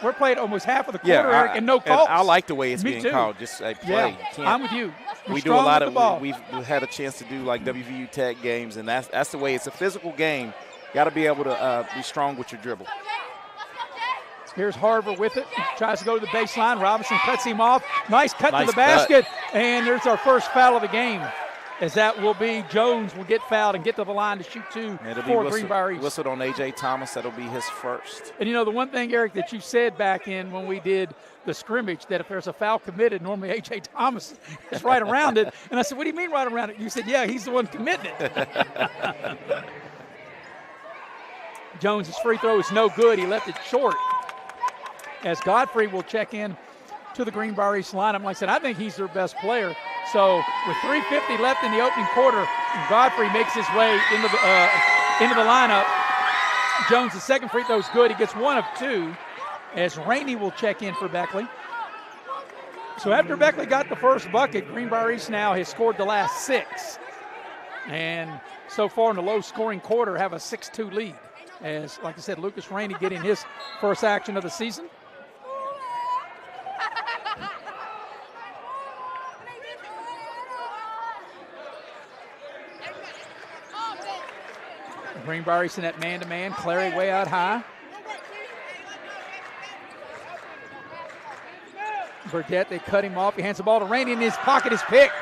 We're playing almost half of the quarter, Eric, and no calls. And I like the way it's Me being too. called. Just play. Yeah, I'm with you. We do a lot of. We've had a chance to do like WVU Tech games, and that's the way. It's a physical game. Got to be able to be strong with your dribble. Here's Harbour with it. Tries to go to the baseline. Robinson cuts him off. Nice cut to the basket. And there's our first foul of the game. As that will be Jones will get fouled and get to the line to shoot two for Greenbrier East. Whistled on A.J. Thomas. That'll be his first. And, the one thing, Eric, that you said back in when we did the scrimmage, that if there's a foul committed, normally A.J. Thomas is right around it. And I said, what do you mean right around it? You said, yeah, he's the one committing it. Jones' free throw is no good. He left it short. As Godfrey will check in to the Greenbrier East lineup. Like I said, I think he's their best player. So with 3:50 left in the opening quarter, Godfrey makes his way into the lineup. Jones' second free throw is good. He gets one of two as Rainey will check in for Beckley. So after Beckley got the first bucket, Greenbrier East now has scored the last 6. And so far in the low-scoring quarter have a 6-2 lead. As, like I said, Lucas Rainey getting his first action of the season. Greenbrier East in that man-to-man. Clary way out high. Burdette, they cut him off. He hands the ball to Rainey, and his pocket is picked.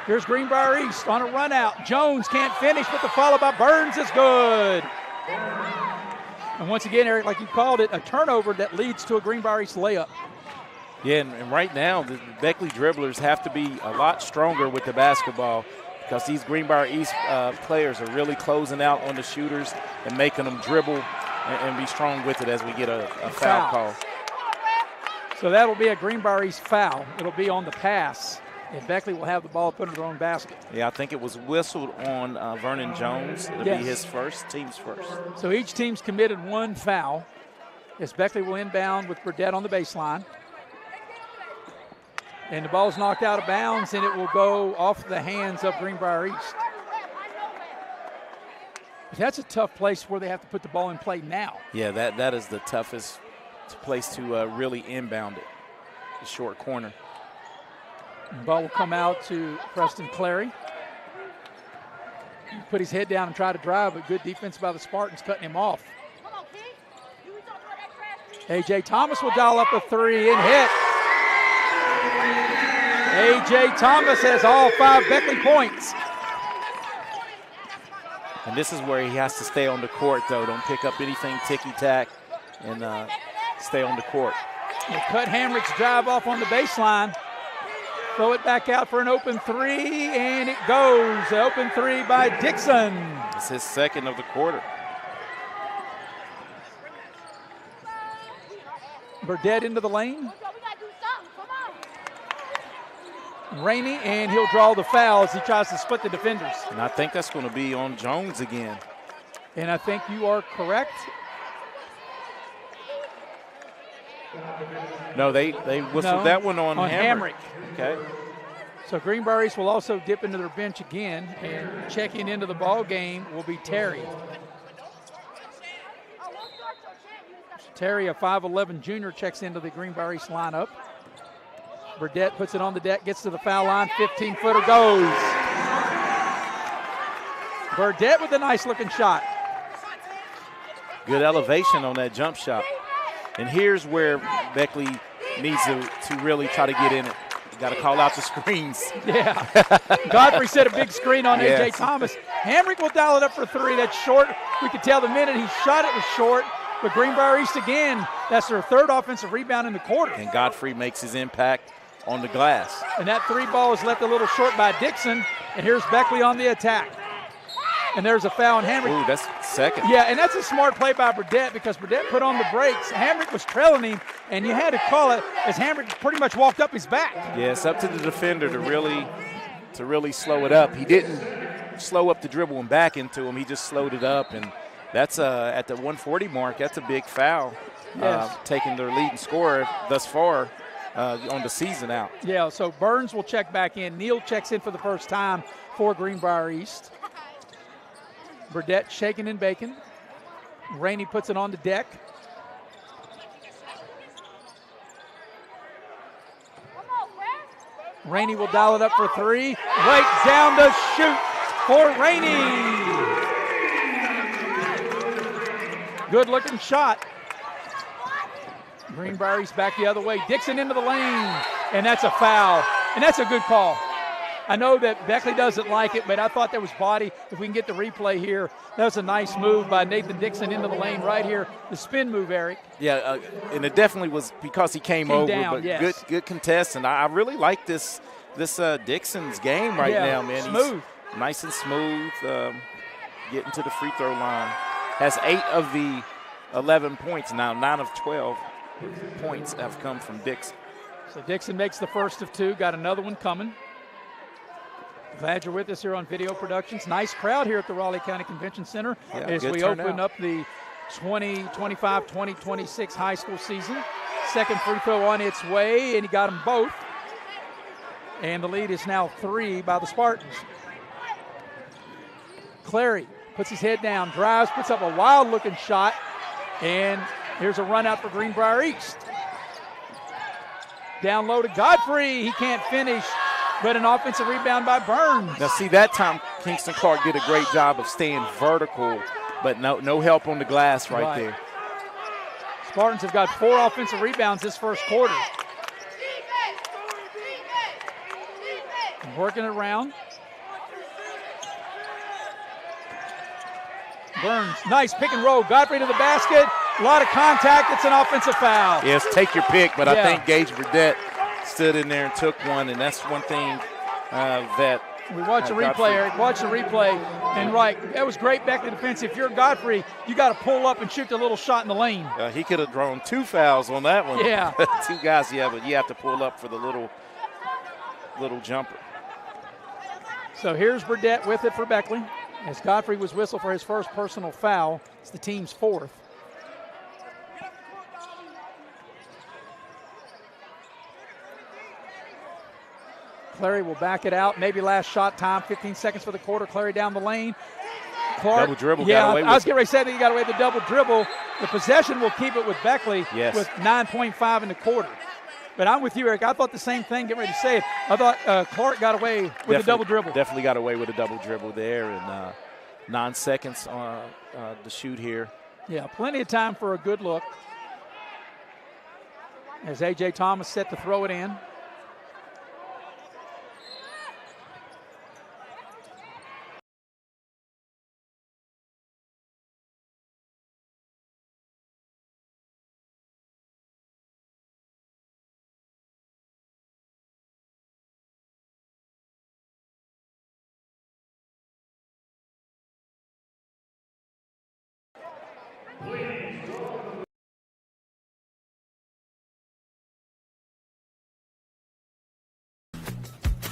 Here's Greenbrier East on a run out. Jones can't finish, but the follow by Burns is good. And once again, Eric, like you called it, a turnover that leads to a Greenbrier East layup. Yeah, and right now the Beckley dribblers have to be a lot stronger with the basketball because these Greenbrier East players are really closing out on the shooters and making them dribble and be strong with it as we get a foul call. So that'll be a Greenbrier East foul. It'll be on the pass. And Beckley will have the ball put in their own basket. Yeah, I think it was whistled on Vernon Jones. It'll be his team's first. So each team's committed one foul as Beckley will inbound with Burdette on the baseline. And the ball's knocked out of bounds, and it will go off the hands of Greenbrier East. That's a tough place where they have to put the ball in play now. Yeah, that is the toughest place to really inbound it, the short corner. The ball will come out to Preston Clary. Put his head down and try to drive, but good defense by the Spartans cutting him off. A.J. Thomas will dial up a three and hit. A.J. Thomas has all 5 Beckley points. And this is where he has to stay on the court, though. Don't pick up anything ticky-tack and stay on the court. They cut Hamrick's drive off on the baseline. Throw it back out for an open three, and it goes. Open three by Dixon. It's his second of the quarter. Burdette into the lane. Rainey, and he'll draw the foul as he tries to split the defenders. And I think that's going to be on Jones again. And I think you are correct. No, they whistled that one on Hamrick. Okay. So Greenbrier East will also dip into their bench again, and checking into the ball game will be Terry. Terry, a 5'11 junior, checks into the Greenbrier East lineup. Burdette puts it on the deck, gets to the foul line, 15-footer goes. Burdette with a nice-looking shot. Good elevation on that jump shot. And here's where Beckley needs to really try to get in it. You got to call out the screens. Yeah. Godfrey set a big screen on A.J. Thomas. Hamrick will dial it up for three. That's short. We could tell the minute he shot it was short. But Greenbrier East again, that's their third offensive rebound in the quarter. And Godfrey makes his impact on the glass. And that three ball is left a little short by Dixon. And here's Beckley on the attack. And there's a foul on Hamrick. Ooh, that's second. Yeah, and that's a smart play by Burdette because Burdette put on the brakes. Hamrick was trailing him, and you had to call it as Hamrick pretty much walked up his back. Yeah, it's up to the defender to really slow it up. He didn't slow up the dribble and back into him. He just slowed it up, and that's at the 140 mark. That's a big foul, taking their leading scorer thus far on the season out. Yeah, so Burns will check back in. Neal checks in for the first time for Greenbrier East. Burdette shaking and baking. Rainey puts it on the deck. Rainey will dial it up for three. Right down the chute for Rainey. Good looking shot. Greenbrier's back the other way. Dixon into the lane, and that's a foul. And that's a good call. I know that Beckley doesn't like it, but I thought there was body. If we can get the replay here, that was a nice move by Nathan Dixon into the lane right here. The spin move, Eric. Yeah, and it definitely was because he came over, down, but yes. good contest. And I really like this Dixon's game right now, man. Smooth. He's nice and smooth, getting to the free throw line. Has 8 of the 11 points now. 9 of 12 points have come from Dixon. So Dixon makes the first of 2. Got another one coming. Glad you're with us here on Video Productions. Nice crowd here at the Raleigh County Convention Center as we open up the 2025-2026 high school season. Second free throw on its way, and he got them both. And the lead is now 3 by the Spartans. Clary puts his head down, drives, puts up a wild-looking shot, and here's a run out for Greenbrier East. Down low to Godfrey. He can't finish, but an offensive rebound by Burns. Now, see, that time Kingston Clark did a great job of staying vertical, but no help on the glass right there. Spartans have got 4 offensive rebounds this first quarter. Working it around. Burns, nice pick and roll. Godfrey to the basket. A lot of contact. It's an offensive foul. Yes, take your pick, but I think Gage Burdette stood in there and took one, and that's one thing that we watch the replay, Eric. Watch the replay. And that was great Beckley defense. If you're Godfrey, you got to pull up and shoot the little shot in the lane. He could have drawn 2 fouls on that one. Yeah. 2 guys, but you have to pull up for the little jumper. So here's Burdette with it for Beckley, as Godfrey was whistled for his first personal foul. It's the team's 4th. Clary will back it out. Maybe last shot time, 15 seconds for the quarter. Clary down the lane. Clark, double dribble, got away with I was getting ready to say that he got away with the double dribble. The possession will keep it with Beckley with 9.5 in the quarter. But I'm with you, Eric. I thought the same thing, getting ready to say it. I thought Clark got away with a double dribble. Definitely got away with a double dribble there, and 9 seconds to shoot here. Yeah, plenty of time for a good look. As A.J. Thomas set to throw it in.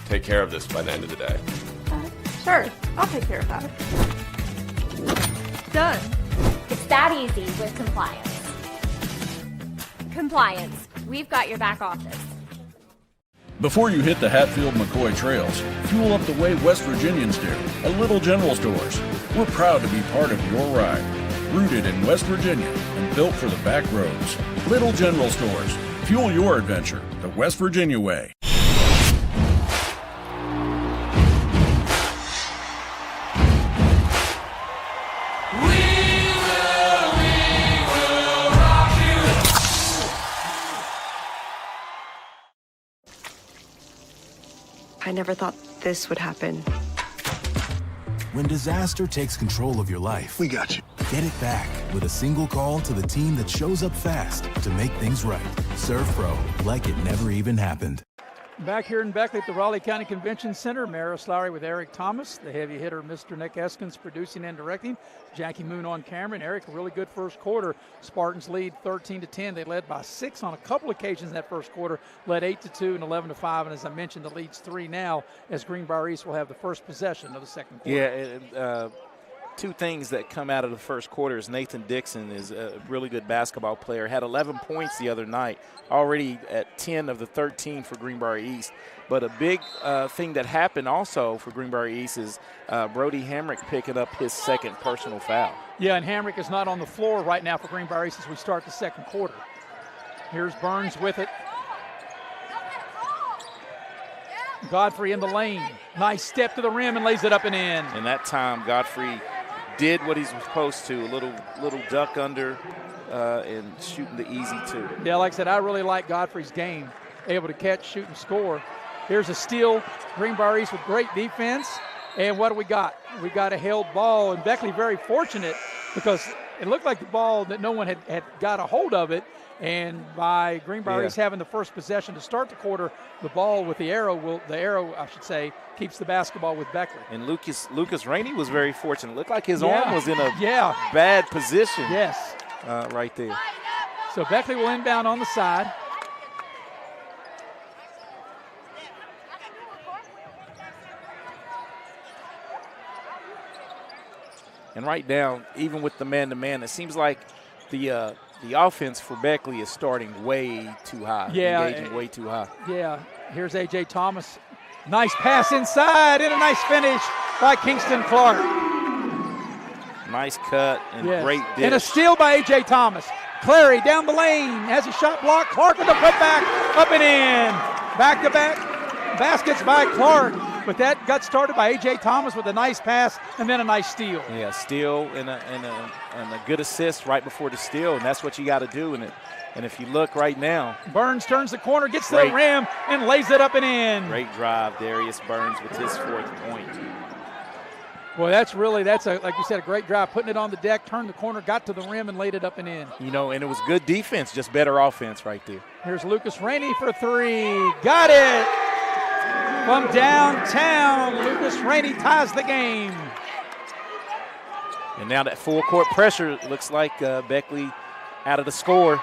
Take care of this by the end of the day. Sure, I'll take care of that. Done. It's that easy with compliance. Compliance. We've got your back office. Before you hit the Hatfield-McCoy trails, fuel up the way West Virginians do at Little General Stores. We're proud to be part of your ride. Rooted in West Virginia and built for the back roads. Little General Stores. Fuel your adventure the West Virginia way. I never thought this would happen. When disaster takes control of your life, we got you. Get it back with a single call to the team that shows up fast to make things right. Serve Pro, like it never even happened. Back here in Beckley at the Raleigh County Convention Center, Maris Lowry with Eric Thomas, the heavy hitter, Mr. Nick Eskins producing and directing, Jackie Moon on camera, and Eric, a really good first quarter. Spartans lead 13-10. They led by 6 on a couple occasions in that first quarter, led 8-2 and 11-5, and as I mentioned, the lead's 3 now as Greenbrier East will have the first possession of the second quarter. Yeah, two things that come out of the first quarter is Nathan Dixon is a really good basketball player. Had 11 points the other night, already at 10 of the 13 for Greenbrier East. But a big thing that happened also for Greenbrier East is Brody Hamrick picking up his second personal foul. Yeah, and Hamrick is not on the floor right now for Greenbrier East as we start the second quarter. Here's Burns with it. Godfrey in the lane. Nice step to the rim and lays it up and in. And that time, Godfrey did what he's supposed to, a little duck under and shooting the easy two. Yeah, like I said, I really like Godfrey's game, able to catch, shoot, and score. Here's a steal. Greenbrier East with great defense. And what do we got? We got a held ball, and Beckley very fortunate because it looked like the ball that no one had got a hold of it. And by Greenbrier East having the first possession to start the quarter, the ball with the arrow keeps the basketball with Beckley. And Lucas Rainey was very fortunate. Looked like his arm was in a bad position. Yes. Right there. So Beckley will inbound on the side. And right now, even with the man-to-man, it seems like the offense for Beckley is starting way too high. Engaging way too high. Yeah. Here's A.J. Thomas. Nice pass inside and a nice finish by Kingston Clark. Nice cut and great dish. And a steal by A.J. Thomas. Clary down the lane has a shot block. Clark with a putback, up and in. Back-to-back baskets by Clark. But that got started by A.J. Thomas with a nice pass and then a nice steal. Yeah, steal and a good assist right before the steal, and that's what you got to do. And if you look right now. Burns turns the corner, gets to the rim, and lays it up and in. Great drive, Darius Burns with his fourth point. Well, that's like you said, a great drive. Putting it on the deck, turned the corner, got to the rim, and laid it up and in. You know, and it was good defense, just better offense right there. Here's Lucas Rainey for three. Got it! From downtown, Lucas Rainey ties the game. And now that full court pressure, looks like Beckley out of the score.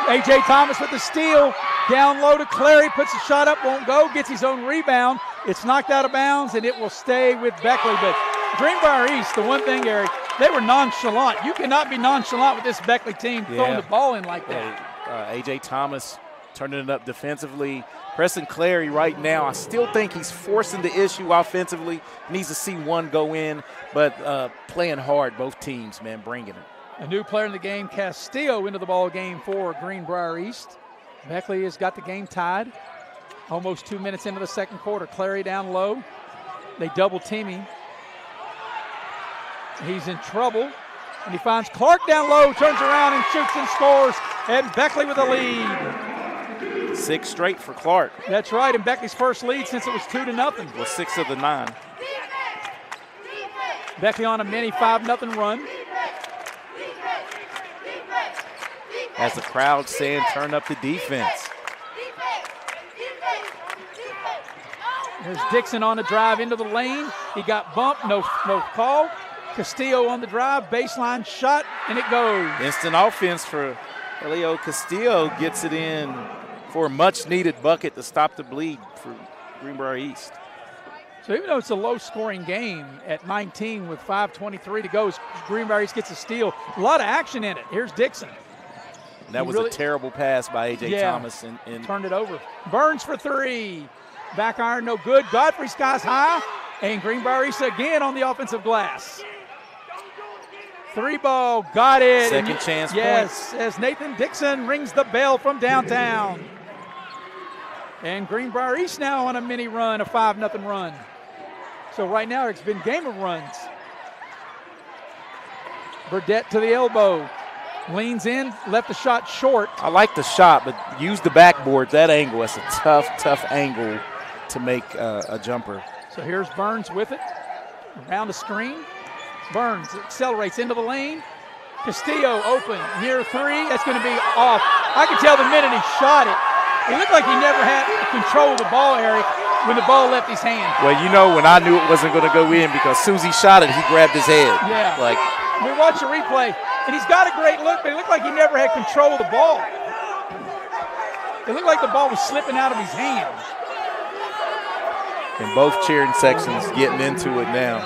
A.J. Thomas with the steal. Down low to Clary, puts the shot up, won't go, gets his own rebound. It's knocked out of bounds, and it will stay with Beckley. But Greenbrier East, the one thing, Eric, they were nonchalant. You cannot be nonchalant with this Beckley team throwing the ball in like that. A.J. Thomas turning it up defensively. Preston Clary right now, I still think he's forcing the issue offensively. Needs to see one go in, but playing hard, both teams, man, bringing it. A new player in the game, Castillo, into the ball game for Greenbrier East. Beckley has got the game tied. Almost 2 minutes into the second quarter. Clary down low. They double team him. He's in trouble. And he finds Clark down low, turns around and shoots and scores. And Beckley with the lead. 6 straight for Clark. That's right, and Beckley's first lead since it was 2-0. Was 6 of the 9. Beckley on a mini 5-0 run. As the crowd saying, turn up the defense. There's Dixon on the drive into the lane. He got bumped, no call. Castillo on the drive, baseline shot, and it goes. Instant offense for Elio Castillo, gets it in for a much-needed bucket to stop the bleed for Greenbrier East. So even though it's a low-scoring game at 19 with 5:23 to go, Greenbrier East gets a steal. A lot of action in it. Here's Dixon. That was a terrible pass by A.J. Thomas. And turned it over. Burns for three. Back iron, no good. Godfrey skies high. And Greenbrier East again on the offensive glass. 3 ball, got it. Second chance yes, point. As Nathan Dixon rings the bell from downtown. And Greenbrier East now on a mini run, a 5-0 run. So right now it's been game of runs. Burdette to the elbow. Leans in, left the shot short. I like the shot, but use the backboard. That angle, it's a tough angle to make a jumper. So here's Burns with it. Around the screen. Burns accelerates into the lane. Castillo open, near 3. That's going to be off. I could tell the minute he shot it. It looked like he never had control of the ball, Eric, when the ball left his hand. Well, you know when I knew it wasn't going to go in because Susie shot it, he grabbed his head. Yeah. We watched the replay, and he's got a great look, but it looked like he never had control of the ball. It looked like the ball was slipping out of his hand. And both cheering sections getting into it now.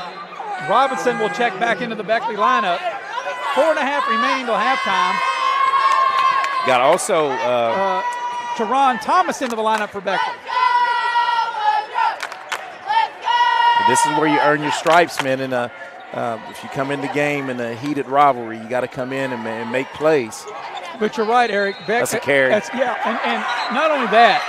Robinson will check back into the Beckley lineup. 4.5 remaining till halftime. Got also Teron Thomas into the lineup for Beckley. This is where you earn your stripes, man. And if you come in the game in a heated rivalry, you got to come in and make plays. But you're right, Eric. That's a carry. And not only that,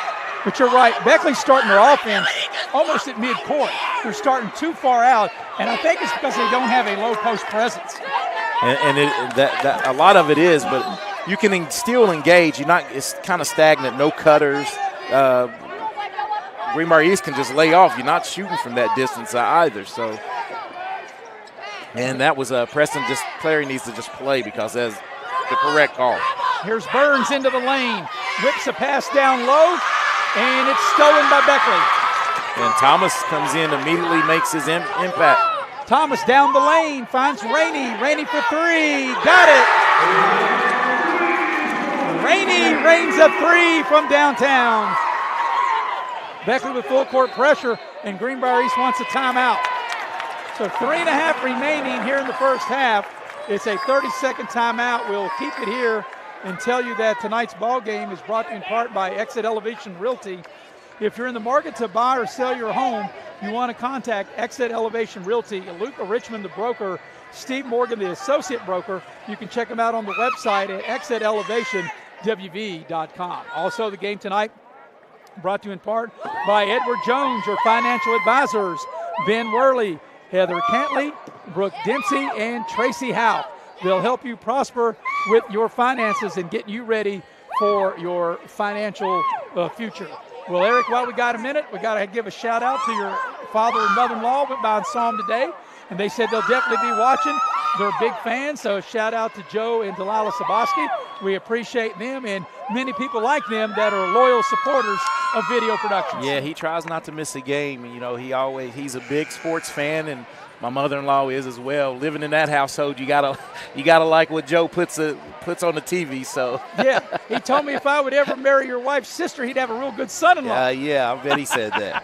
but you're right. Beckley's starting their offense almost at midcourt. They're starting too far out, and I think it's because they don't have a low post presence. And that a lot of it is, but you can still engage. It's kind of stagnant. No cutters. Greenbrier East can just lay off. You're not shooting from that distance either. So, and that was Preston. Clary needs to just play because that's the correct call. Here's Burns into the lane, whips a pass down low, and it's stolen by Beckley. And Thomas comes in, immediately makes his impact. Thomas down the lane, finds Rainey. Rainey for three, got it. Rainey rains a three from downtown. Beckley with full court pressure, and Greenbrier East wants a timeout. So 3.5 remaining here in the first half. It's a 30-second timeout. We'll keep it here and tell you that tonight's ball game is brought to you in part by Exit Elevation Realty. If you're in the market to buy or sell your home, you want to contact Exit Elevation Realty. Luke Richmond, the broker, Steve Morgan, the associate broker. You can check them out on the website at exitelevationwv.com. Also, the game tonight brought to you in part by Edward Jones, your financial advisors, Ben Worley, Heather Cantley, Brooke Dempsey, and Tracy Howe. They'll help you prosper with your finances and get you ready for your financial future. Well, Eric, while we got a minute, we got to give a shout out to your father and mother-in-law. Went by and saw them today, and they said they'll definitely be watching. They're big fans, so shout out to Joe and Delilah Saboski. We appreciate them and many people like them that are loyal supporters of video productions. Yeah, he tries not to miss a game. You know, he's a big sports fan, and my mother-in-law is as well. Living in that household, you gotta like what Joe puts on the TV. So yeah, he told me if I would ever marry your wife's sister, he'd have a real good son-in-law. Yeah, I bet he said that.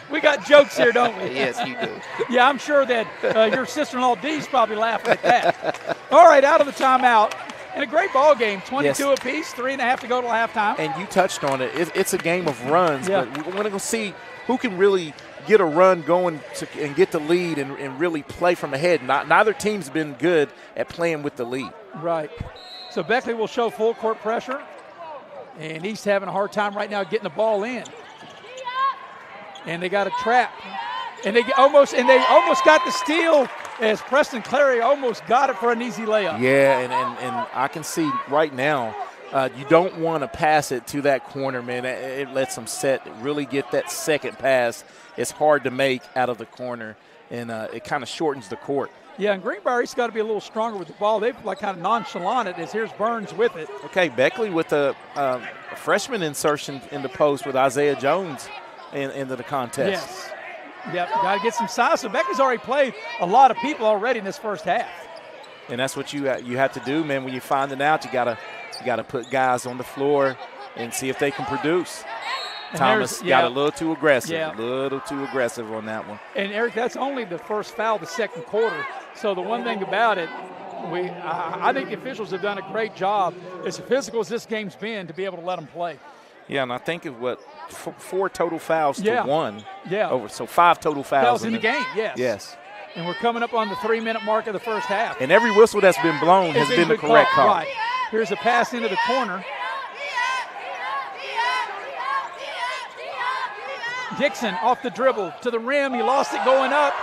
We got jokes here, don't we? Yes, you do. Yeah, I'm sure that your sister-in-law Dee's probably laughing at that. All right, out of the timeout. And a great ball game, 22 apiece, 3.5 to go till halftime. And you touched on it. It's a game of runs, yeah. But we're going to see who can really get a run going and get the lead and really play from ahead. Neither team's been good at playing with the lead. Right. So Beckley will show full court pressure, and East having a hard time right now getting the ball in. And they got a trap. And they almost got the steal as Preston Clary almost got it for an easy layup. Yeah, and I can see right now you don't want to pass it to that corner, man. It lets them really get that second pass. It's hard to make out of the corner, and it kind of shortens the court. Yeah, and Greenbrier's got to be a little stronger with the ball. They've kind of nonchalant it as here's Burns with it. Okay, Beckley with a freshman insertion in the post with Isaiah Jones into the contest. Yes. Yep, got to get some size. So Beckley's already played a lot of people already in this first half. And that's what you have to do, man. When you find it out, you gotta put guys on the floor and see if they can produce. And Thomas got a little too aggressive, on that one. And Eric, that's only the first foul of the second quarter. So the one thing about it, I think the officials have done a great job, as physical as this game's been, to be able to let them play. Yeah, and I think of 4 total fouls to 1. Yeah. So 5 total fouls in the game, yes. Yes. And we're coming up on the 3-minute mark of the first half. And every whistle that's been blown has been the correct call. Right. Here's a pass into the corner. Dixon off the dribble to the rim. He lost it going up,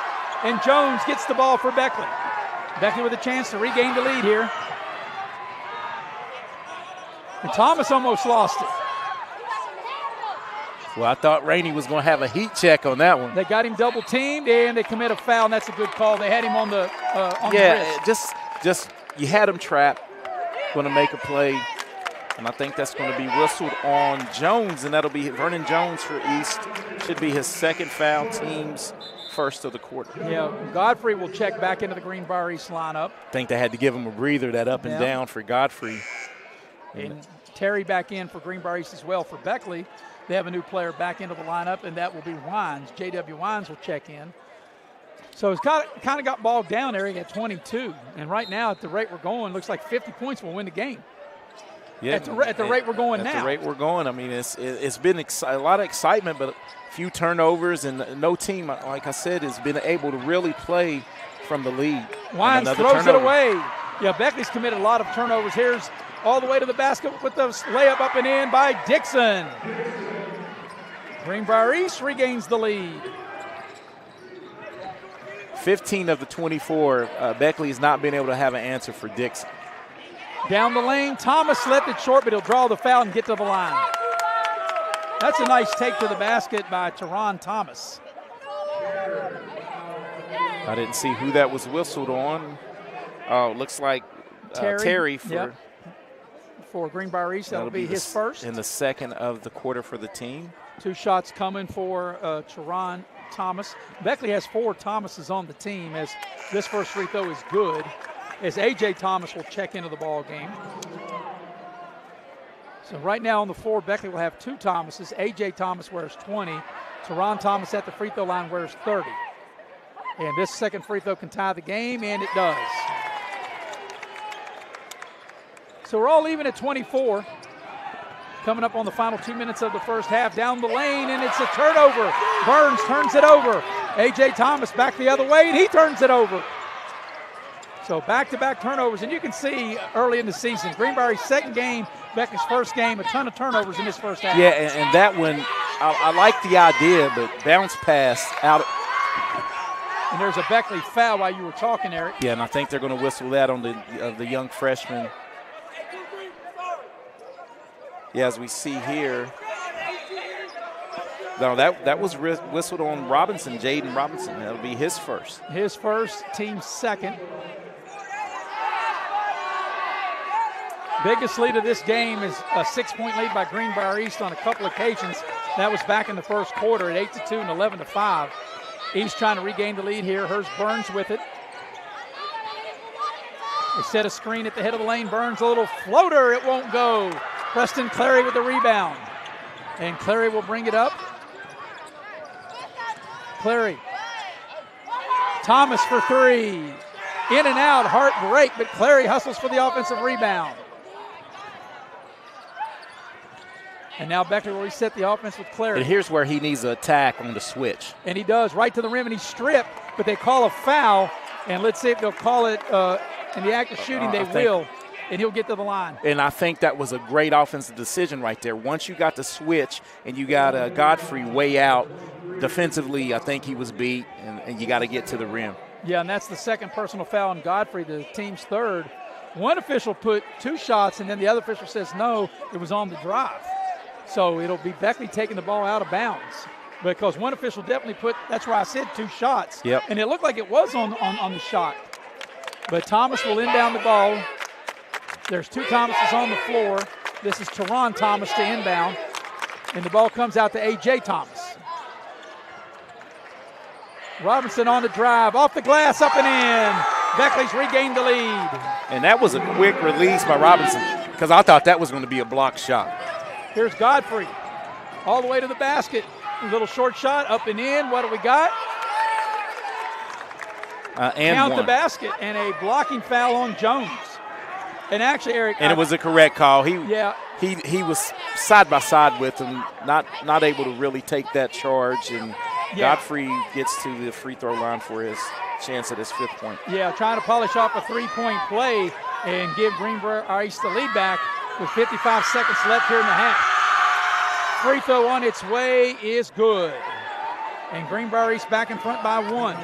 and Jones gets the ball for Beckley. Beckley with a chance to regain the lead here. And Thomas almost lost it. Well, I thought Rainey was going to have a heat check on that one. They got him double teamed, and they commit a foul, and that's a good call. They had him on the wrist. just you had him trapped, going to make a play, and I think that's going to be whistled on Jones, and that'll be Vernon Jones for East. Should be his second foul, team's first of the quarter. Yeah, Godfrey will check back into the Greenbrier East lineup. I think they had to give him a breather, that up and down for Godfrey. And Terry back in for Greenbrier East as well for Beckley. They have a new player back into the lineup, and that will be Wines. J.W. Wines will check in. So it's kind of got bogged down there at 22. And right now, at the rate we're going, looks like 50 points will win the game. Yeah, at the rate we're going now. At the rate we're going, I mean, it's been a lot of excitement, but a few turnovers, and no team, like I said, has been able to really play from the lead. Wines throws it away. Yeah, Beckley's committed a lot of turnovers. Here's all the way to the basket with the layup up and in by Dixon. Greenbrier East regains the lead. 15 of the 24, Beckley has not been able to have an answer for Dixon. Down the lane, Thomas left it short, but he'll draw the foul and get to the line. That's a nice take to the basket by Teron Thomas. I didn't see who that was whistled on. Oh, looks like Terry for Greenbrier East. That'll be his first. In the second of the quarter for the team. 2 shots coming for Teron Thomas. Beckley has 4 Thomases on the team, as this first free throw is good, as A.J. Thomas will check into the ball game. So right now on the floor, Beckley will have 2 Thomases. A.J. Thomas wears 20. Teron Thomas at the free throw line wears 30. And this second free throw can tie the game, and it does. So we're all even at 24. Coming up on the final 2 minutes of the first half, down the lane, and it's a turnover. Burns turns it over. A.J. Thomas back the other way, and he turns it over. So back-to-back turnovers, and you can see early in the season, Greenbrier's second game, Beckley's first game, a ton of turnovers in this first half. Yeah, and that one, I like the idea, but bounce pass out. And there's a Beckley foul while you were talking, Eric. Yeah, and I think they're going to whistle that on the young freshman. Yeah, as we see here. No, that was whistled on Robinson, Jaden Robinson. That'll be his first. His first, team's second. Biggest lead of this game is a 6-point lead by Greenbrier East on a couple occasions. That was back in the first quarter at 8-2 and 11-5. East trying to regain the lead here. Here's Burns with it. They set a screen at the head of the lane. Burns a little floater. It won't go. Preston Clary with the rebound. And Clary will bring it up. Clary. Thomas for 3. In and out, heartbreak, but Clary hustles for the offensive rebound. And now Beckley will reset the offense with Clary. And here's where he needs to attack on the switch. And he does, right to the rim, and he's stripped, but they call a foul. And let's see if they'll call it in the act of shooting. They will, and he'll get to the line. And I think that was a great offensive decision right there. Once you got the switch and you got Godfrey way out, defensively, I think he was beat, and you got to get to the rim. Yeah, and that's the second personal foul on Godfrey, the team's third. One official put 2 shots, and then the other official says no, it was on the drive. So it'll be Beckley taking the ball out of bounds, because one official definitely put, that's why I said 2 shots. Yep. And it looked like it was on the shot. But Thomas will inbound the ball. There's 2 Thomases on the floor. This is Teron Thomas to inbound. And the ball comes out to A.J. Thomas. Robinson on the drive, off the glass, up and in. Beckley's regained the lead. And that was a quick release by Robinson, because I thought that was going to be a block shot. Here's Godfrey, all the way to the basket. A little short shot, up and in. What do we got? Count the basket, and a blocking foul on Jones. And actually, Eric. And it was a correct call. He was side by side with him, not able to really take that charge. And Godfrey gets to the free throw line for his chance at his 5th point. Yeah, trying to polish off a 3-point play and give Greenbrier Ice the lead back with 55 seconds left here in the half. Free throw on its way is good. And Greenbrier East back in front by 1.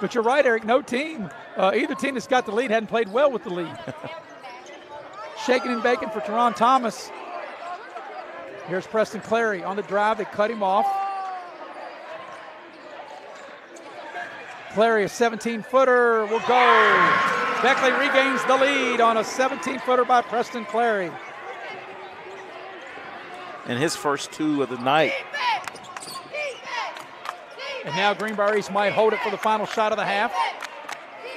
But you're right, Eric, no team, either team that's got the lead hadn't played well with the lead. Shaking and baking for Teron Thomas. Here's Preston Clary on the drive. They cut him off. Clary, a 17-footer, will go. Beckley regains the lead on a 17-footer by Preston Clary. And his first 2 of the night. And now Greenbrier East might hold it for the final shot of the half.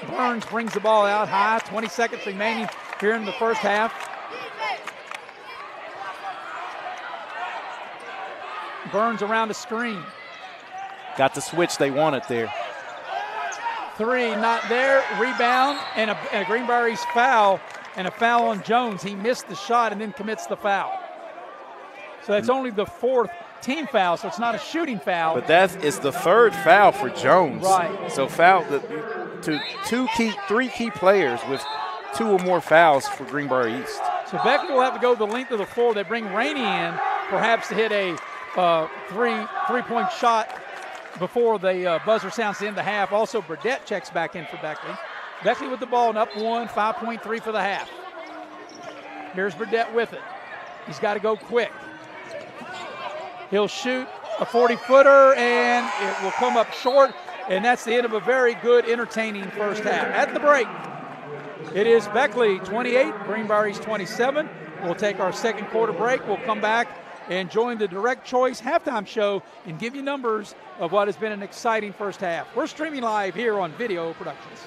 Burns brings the ball out high. 20 seconds remaining here in the first half. Burns around the screen. Got the switch they wanted there. 3, not there. Rebound and a Greenbrier East foul, and a foul on Jones. He missed the shot and then commits the foul. So that's only the 4th team foul, so it's not a shooting foul. But that is the 3rd foul for Jones. Right. So foul to 3 key players with 2 or more fouls for Greenbrier East. So Beckley will have to go the length of the floor. They bring Rainey in, perhaps to hit a three-point shot before the buzzer sounds to end the half. Also, Burdett checks back in for Beckley. Beckley with the ball and up 1, 5.3 for the half. Here's Burdett with it. He's got to go quick. He'll shoot a 40-footer, and it will come up short, and that's the end of a very good, entertaining first half. At the break, it is Beckley 28, Greenbrier East 27. We'll take our second quarter break. We'll come back and join the Direct Choice halftime show and give you numbers of what has been an exciting first half. We're streaming live here on Video Productions.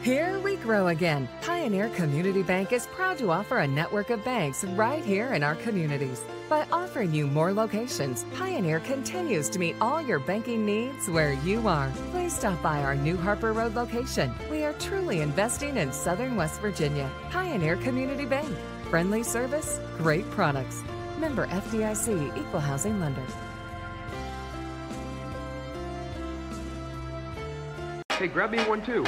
Here we grow again. Pioneer Community Bank is proud to offer a network of banks right here in our communities. By offering you more locations, Pioneer continues to meet all your banking needs where you are. Please stop by our New Harper Road location. We are truly investing in Southern West Virginia. Pioneer Community Bank. Friendly service, great products. Member FDIC, Equal Housing Lender. Hey, grab me 1 too.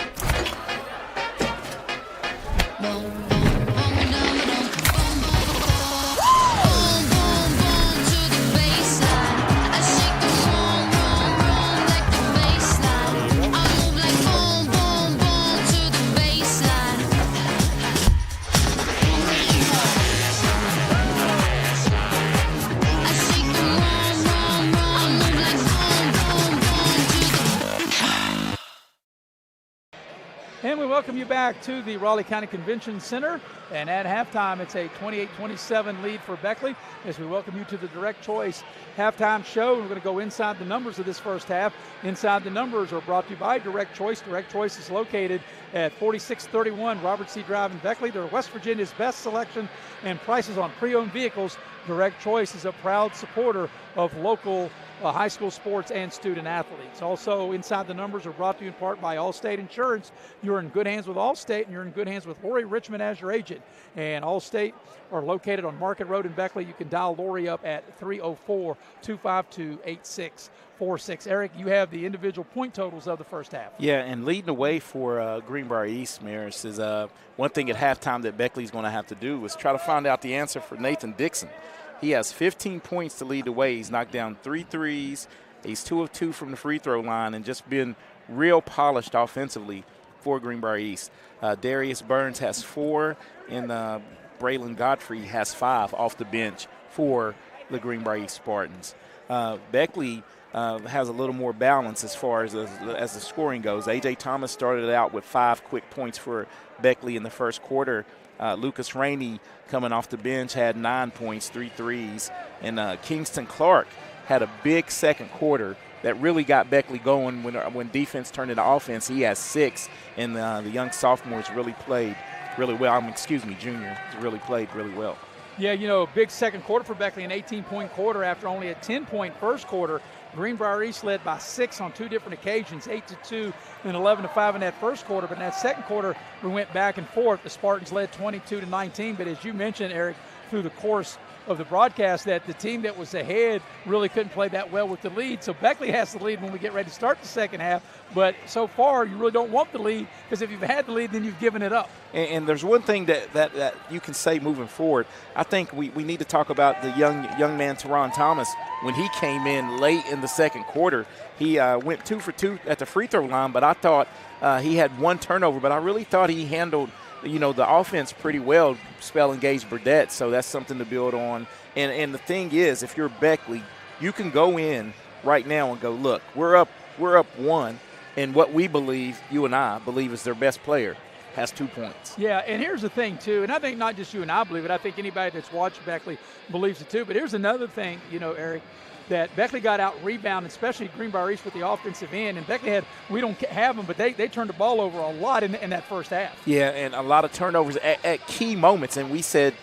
And we welcome you back to the Raleigh County Convention Center. And at halftime, it's a 28-27 lead for Beckley as we welcome you to the Direct Choice halftime show. We're going to go inside the numbers of this first half. Inside the numbers are brought to you by Direct Choice. Direct Choice is located at 4631 Robert C. Drive in Beckley. They're West Virginia's best selection and prices on pre-owned vehicles. Direct Choice is a proud supporter of local high school sports and student athletes. Also, inside the numbers are brought to you in part by Allstate Insurance. You're in good hands with Allstate, and you're in good hands with Lori Richmond as your agent. And Allstate are located on Market Road in Beckley. You can dial Lori up at 304-252-8646. Eric, you have the individual point totals of the first half. Yeah, and leading the way for Greenbrier East, Maris, is one thing at halftime that Beckley's going to have to do is try to find out the answer for Nathan Dixon. He has 15 points to lead the way. He's knocked down 3 threes. He's 2 of 2 from the free throw line and just been real polished offensively for Greenbrier East. Darius Burns has 4, and Braylon Godfrey has 5 off the bench for the Greenbrier East Spartans. Beckley has a little more balance as far as the scoring goes. A.J. Thomas started out with 5 quick points for Beckley in the first quarter. Lucas Rainey coming off the bench had 9 points, 3 threes. And Kingston Clark had a big second quarter that really got Beckley going when defense turned into offense. He has 6, and the young sophomores really played really well. Junior really played really well. Yeah, a big second quarter for Beckley, an 18-point quarter after only a 10-point first quarter. Greenbrier East led by 6 on 2 different occasions, 8-2 and 11-5 in that first quarter. But in that second quarter, we went back and forth. The Spartans led 22-19. But as you mentioned, Eric, through the course of the broadcast, that the team that was ahead really couldn't play that well with the lead. So Beckley has the lead when we get ready to start the second half. But so far, you really don't want the lead, because if you've had the lead, then you've given it up. And there's one thing that you can say moving forward. I think we need to talk about the young man, Teron Thomas. When he came in late in the second quarter, he went 2 for 2 at the free throw line, but I thought he had 1 turnover. But I really thought he handled the offense pretty well, spell engaged Burdett, so that's something to build on. And the thing is, if you're Beckley, you can go in right now and go, look, we're up 1, and what we believe, you and I believe, is their best player has 2 points. Yeah, and here's the thing, too, and I think not just you and I believe it, I think anybody that's watched Beckley believes it, too. But here's another thing, Eric, that Beckley got out rebounded, especially Greenbrier East with the offensive end. And Beckley we don't have them, but they turned the ball over a lot in that first half. Yeah, and a lot of turnovers at key moments. And we said,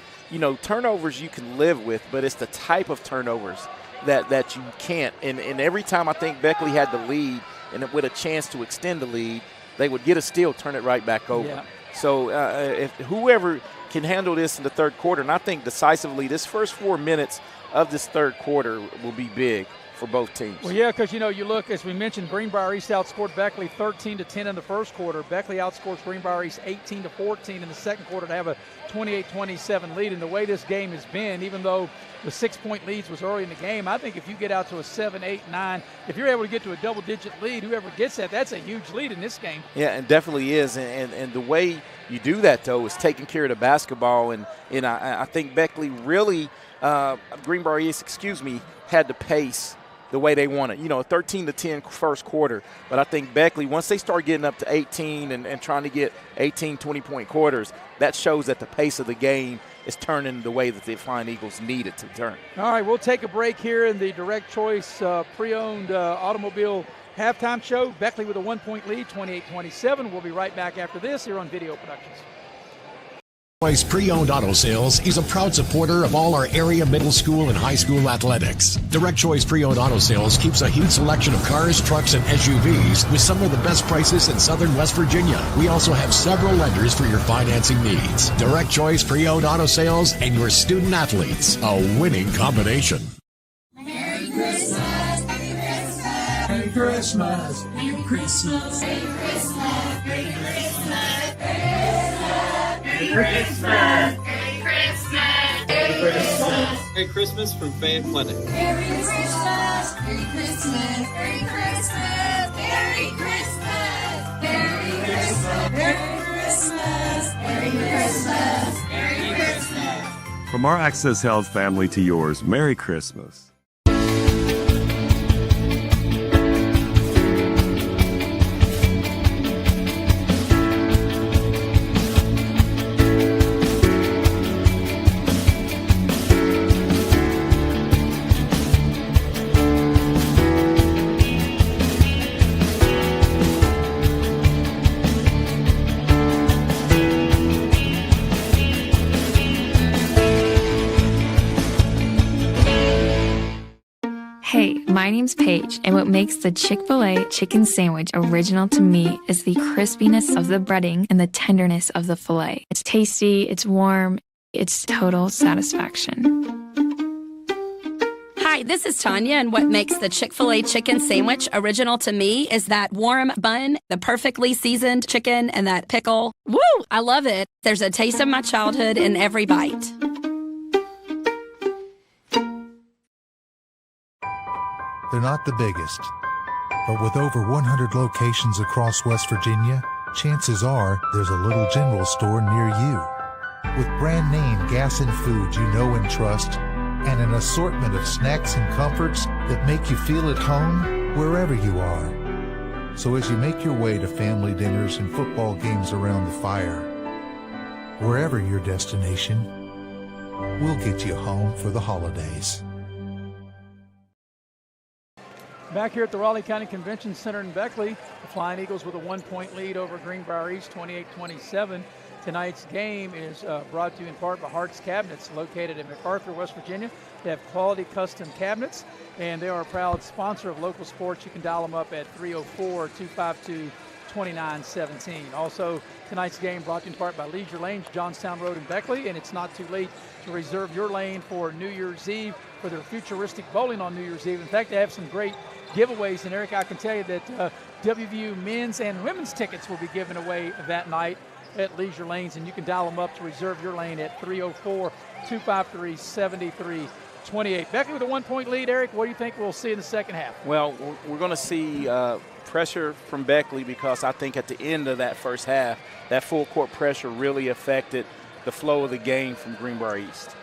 turnovers you can live with, but it's the type of turnovers that you can't. And every time I think Beckley had the lead and with a chance to extend the lead, they would get a steal, turn it right back over. Yeah. So if whoever can handle this in the third quarter, and I think decisively this first 4 minutes of this third quarter will be big for both teams. Well, yeah, because, you look, as we mentioned, Greenbrier East outscored Beckley 13-10 in the first quarter. Beckley outscores Greenbrier East 18-14 in the second quarter to have a 28-27 lead. And the way this game has been, even though the 6-point leads was early in the game, I think if you get out to a 7, 8, 9, if you're able to get to a double-digit lead, whoever gets that, that's a huge lead in this game. Yeah, and definitely is. And the way you do that, though, is taking care of the basketball. And I think Beckley really, Greenbrier East, had the pace the way they want it. 13-10 first quarter. But I think Beckley, once they start getting up to 18 and trying to get 18, 20-point quarters, that shows that the pace of the game is turning the way that the Flying Eagles need it to turn. All right, we'll take a break here in the Direct Choice pre-owned automobile halftime show. Beckley with a 1-point lead, 28-27. We'll be right back after this here on Video Productions. Choice Pre-Owned Auto Sales is a proud supporter of all our area middle school and high school athletics. Direct Choice Pre-Owned Auto Sales keeps a huge selection of cars, trucks, and SUVs with some of the best prices in southern West Virginia. We also have several lenders for your financing needs. Direct Choice Pre-Owned Auto Sales and your student athletes, a winning combination. Merry Christmas, Merry Christmas, Merry Christmas, Merry Christmas, Merry Christmas, Merry Christmas, Merry Christmas, Merry Christmas, Merry Christmas from Fan Clinic. Merry Christmas, Merry Christmas, Merry Christmas, Merry Christmas, Merry Christmas, Merry Christmas, Merry Christmas, Merry Christmas. From our Access Health family to yours, Merry Christmas. Hey, my name's Paige, and what makes the Chick-fil-A chicken sandwich original to me is the crispiness of the breading and the tenderness of the filet. It's tasty, it's warm, it's total satisfaction. Hi, this is Tanya, and what makes the Chick-fil-A chicken sandwich original to me is that warm bun, the perfectly seasoned chicken, and that pickle. Woo! I love it. There's a taste of my childhood in every bite. They're not the biggest, but with over 100 locations across West Virginia, chances are there's a little general store near you. With brand name gas and food you know and trust, and an assortment of snacks and comforts that make you feel at home wherever you are. So as you make your way to family dinners and football games around the fire, wherever your destination, we'll get you home for the holidays. Back here at the Raleigh County Convention Center in Beckley, the Flying Eagles with a 1-point lead over Greenbrier East, 28-27. Tonight's game is brought to you in part by Hart's Cabinets, located in MacArthur, West Virginia. They have quality custom cabinets, and they are a proud sponsor of local sports. You can dial them up at 304-252-2917. Also, tonight's game brought to you in part by Leisure Lanes, Johnstown Road in Beckley, and it's not too late to reserve your lane for New Year's Eve for their futuristic bowling on New Year's Eve. In fact, they have some great giveaways, and Eric, I can tell you that WVU men's and women's tickets will be given away that night at Leisure Lanes, and you can dial them up to reserve your lane at 304-253-7328. Beckley with a 1-point lead. Eric, what do you think we'll see in the second half? Well, we're going to see pressure from Beckley because I think at the end of that first half, that full court pressure really affected the flow of the game from Greenbrier East.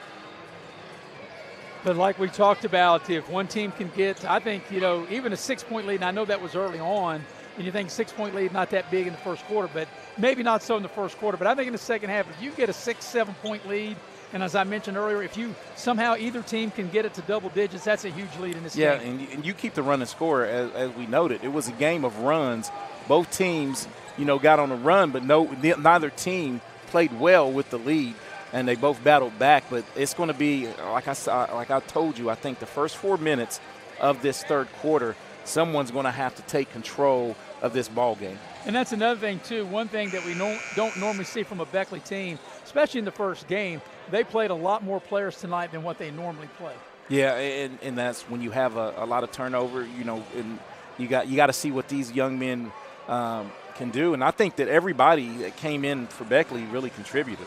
But like we talked about, if one team can get, I think, even a 6-point lead, and I know that was early on, and you think 6-point lead not that big in the first quarter, but maybe not so in the first quarter. But I think in the second half, if you get a 6-7-point lead, and as I mentioned earlier, if you somehow either team can get it to double digits, that's a huge lead in this game. Yeah, and you keep the running score, as we noted. It was a game of runs. Both teams, got on a run, but neither team played well with the lead. and they both battled back. But it's going to be, like I told you, I think the first 4 minutes of this third quarter, someone's going to have to take control of this ball game. And that's another thing, too. One thing that we don't normally see from a Beckley team, especially in the first game, they played a lot more players tonight than what they normally play. Yeah, and that's when you have a lot of turnover, and you got to see what these young men can do. And I think that everybody that came in for Beckley really contributed.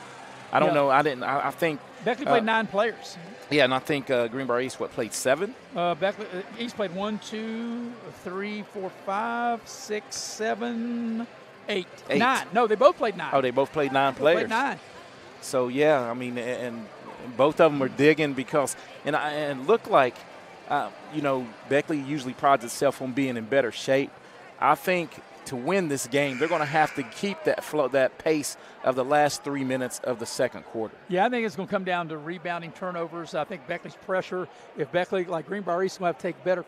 I don't know. I think Beckley played 9 players. Yeah, and I think Greenbrier East played 7. Beckley East played 1, 2, 3, 4, 5, 6, 7, 8, 9. No, they both played 9. Oh, they both played 9 players. Played 9. So yeah, I mean, and both of them are digging because and look like Beckley usually prides itself on being in better shape. I think to win this game, they're going to have to keep that flow, that pace of the last 3 minutes of the second quarter. Yeah, I think it's going to come down to rebounding, turnovers. I think Beckley's pressure. If Beckley, like Greenbrier East, will have to take better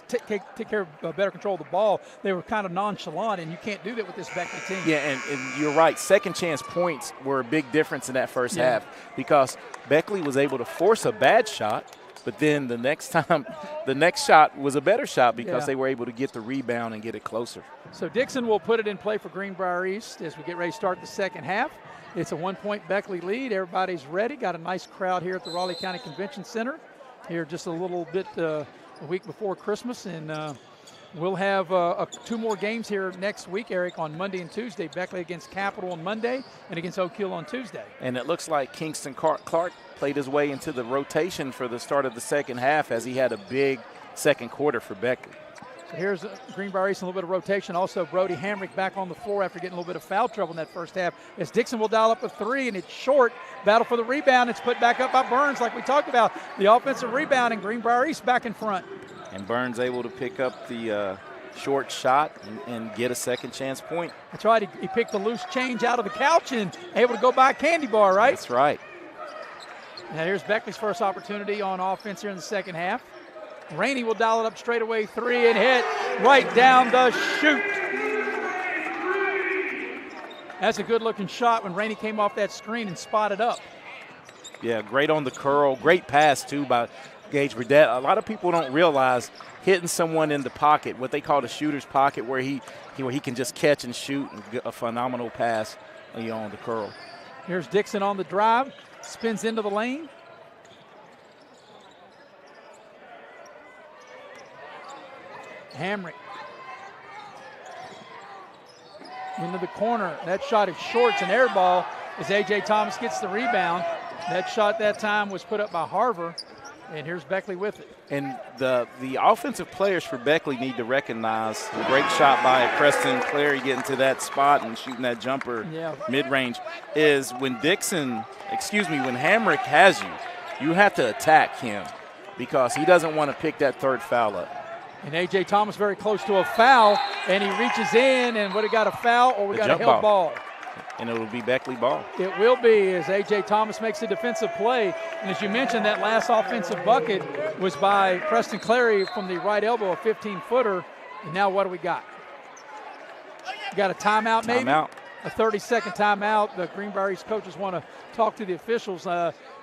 take care of better control of the ball. They were kind of nonchalant, and you can't do that with this Beckley team. Yeah, and you're right. Second chance points were a big difference in that first half because Beckley was able to force a bad shot. But then the next time, the next shot was a better shot because they were able to get the rebound and get it closer. So Dixon will put it in play for Greenbrier East as we get ready to start the second half. It's a 1-point Beckley lead. Everybody's ready. Got a nice crowd here at the Raleigh County Convention Center here just a little bit a week before Christmas. And we'll have 2 more games here next week, Eric, on Monday and Tuesday. Beckley against Capital on Monday and against Oak Hill on Tuesday. And it looks like Kingston Clark played his way into the rotation for the start of the second half as he had a big second quarter for Beckley. So here's Greenbrier East, a little bit of rotation. Also, Brody Hamrick back on the floor after getting a little bit of foul trouble in that first half. As Dixon will dial up a 3, and it's short. Battle for the rebound. It's put back up by Burns like we talked about. The offensive rebound, and Greenbrier East back in front. And Burns able to pick up the short shot and get a second chance point. That's right. He picked the loose change out of the couch and able to go by a candy bar, right? That's right. Now here's Beckley's first opportunity on offense here in the second half. Rainey will dial it up straight away, 3 and hit right down the chute. That's a good-looking shot when Rainey came off that screen and spotted up. Yeah, great on the curl. Great pass, too, by Gage Burdett. A lot of people don't realize hitting someone in the pocket, what they call the shooter's pocket, where he can just catch and shoot, and get a phenomenal pass on the curl. Here's Dixon on the drive, spins into the lane. Hamrick into the corner. That shot is short. It's an air ball as A.J. Thomas gets the rebound. That shot that time was put up by Harver, and here's Beckley with it. And the offensive players for Beckley need to recognize the great shot by Preston Clary getting to that spot and shooting that jumper mid-range is when Hamrick has you have to attack him because he doesn't want to pick that third foul up. And A.J. Thomas very close to a foul, and he reaches in, and we got a foul or we got a held ball. And it will be Beckley ball. It will be as A.J. Thomas makes a defensive play. And as you mentioned, that last offensive bucket was by Preston Clary from the right elbow, a 15-footer. And now what do we got? We got a timeout maybe? Timeout. A 30-second timeout. The Greenbrier East coaches want to talk to the officials.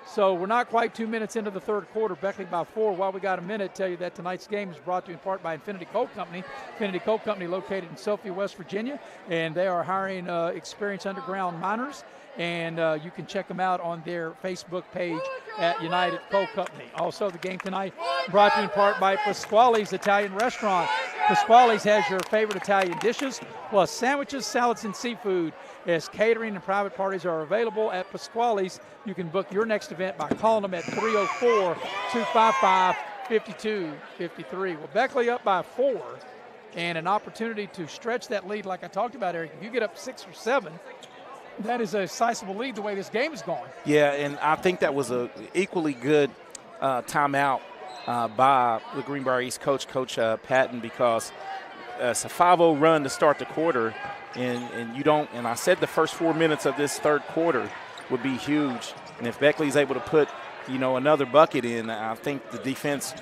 So we're not quite 2 minutes into the third quarter. Beckley by 4. While we got a minute, tell you that tonight's game is brought to you in part by Infinity Coal Company. Infinity Coal Company located in Sophia, West Virginia, and they are hiring experienced underground miners. And you can check them out on their Facebook page at United Coal Company. Also, the game tonight brought to you in part by Pasquale's Italian Restaurant. Pasquale's has your favorite Italian dishes, plus sandwiches, salads, and seafood. As catering and private parties are available at Pasquale's, you can book your next event by calling them at 304-255-5253. Well, Beckley up by 4, and an opportunity to stretch that lead like I talked about, Eric. If you get up 6 or 7, that is a sizable lead the way this game is going. Yeah, and I think that was a equally good timeout by the Greenbrier East coach, Coach Patton, because it's a 5-0 run to start the quarter, and you don't. And I said the first 4 minutes of this third quarter would be huge. And if Beckley's able to put, another bucket in, I think the defense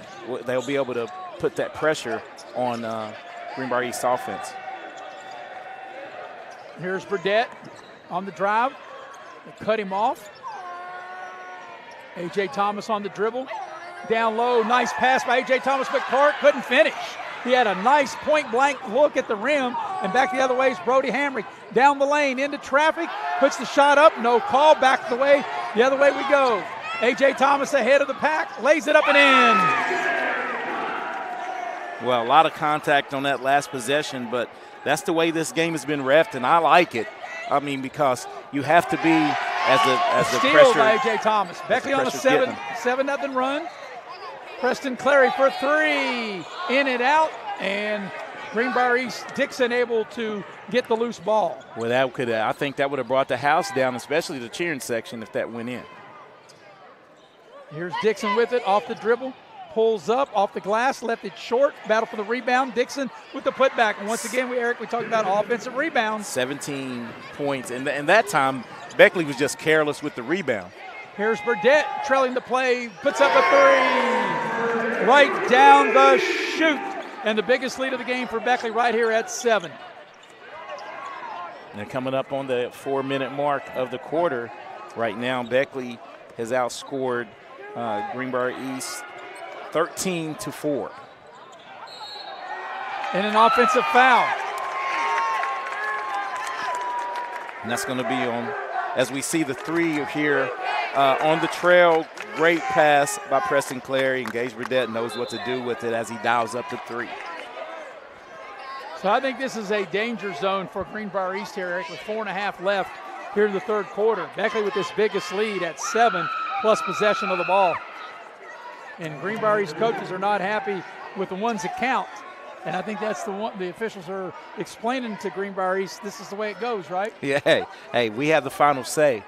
they'll be able to put that pressure on Greenbrier East offense. Here's Burdett on the drive. They cut him off. A.J. Thomas on the dribble. Down low, nice pass by A.J. Thomas, but Clark couldn't finish. He had a nice point-blank look at the rim, and back the other way is Brody Hamrick. Down the lane, into traffic, puts the shot up, no call, back the other way we go. A.J. Thomas ahead of the pack, lays it up and in. Well, a lot of contact on that last possession, but that's the way this game has been reffed, and I like it. I mean, because you have to be as the pressure. Steal by A.J. Thomas. Beckley on a 7-0 run. Preston Clary for three. In and out, and Greenbrier East Dixon able to get the loose ball. Well, I think that would have brought the house down, especially the cheering section, if that went in. Here's Dixon with it, off the dribble. Pulls up, off the glass, left it short. Battle for the rebound. Dixon with the putback. And once again, we talked about offensive rebounds. 17 points. And that time, Beckley was just careless with the rebound. Here's Burdett trailing the play, puts up a three. Right down the chute. And the biggest lead of the game for Beckley right here at 7. And coming up on the 4-minute mark of the quarter, right now, Beckley has outscored Greenbrier East 13-4. And an offensive foul. And that's going to be on, as we see the three here on the trail. Great pass by Preston Clary, and Gage Burdett knows what to do with it as he dials up the three. So I think this is a danger zone for Greenbrier East here, Eric, with 4.5 left here in the third quarter. Beckley with this biggest lead at 7 plus possession of the ball. And Greenbrier East coaches are not happy with the ones that count. And I think that's the officials are explaining to Greenbrier East, this is the way it goes, right? Yeah, hey, we have the final say.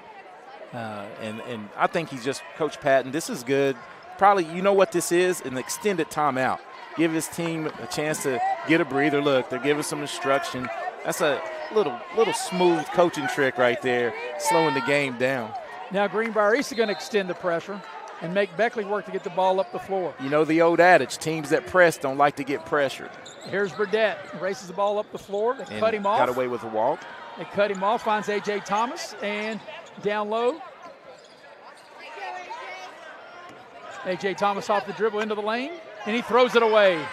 And I think he's just, Coach Patton, this is good. Probably, you know what this is, an extended timeout. Give his team a chance to get a breather. Look, they're giving some instruction. That's a little smooth coaching trick right there, slowing the game down. Now Greenbrier East is going to extend the pressure and make Beckley work to get the ball up the floor. You know the old adage, teams that press don't like to get pressured. Here's Burdett, races the ball up the floor. They cut him off. Got away with a walk. They cut him off, finds A.J. Thomas, and down low. A.J. Thomas off the dribble into the lane, and he throws it away.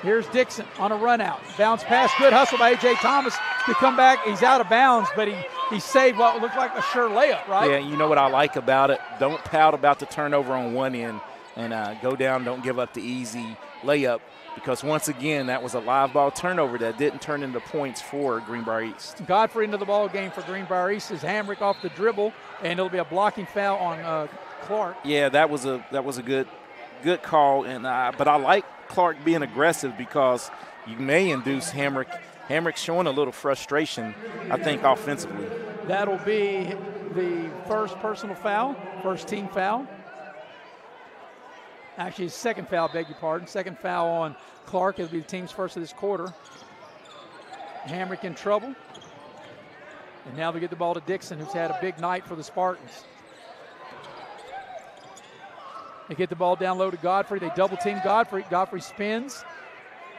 Here's Dixon on a run out. Bounce pass, good hustle by A.J. Thomas to come back. He's out of bounds, but he saved what looked like a sure layup, right? Yeah, you know what I like about it? Don't pout about the turnover on one end and go down, don't give up the easy layup, because once again, that was a live ball turnover that didn't turn into points for Greenbrier East. Godfrey into the ball game for Greenbrier East is Hamrick off the dribble, and it'll be a blocking foul on Clark. Yeah, that was a good call, and but I like Clark being aggressive because you may induce Hamrick. Hamrick's showing a little frustration, I think, offensively. That'll be the first personal foul, first team foul. Actually, his second foul, beg your pardon. Second foul on Clark. It'll be the team's first of this quarter. Hamrick in trouble. And now they get the ball to Dixon, who's had a big night for the Spartans. They get the ball down low to Godfrey. They double team Godfrey. Godfrey spins.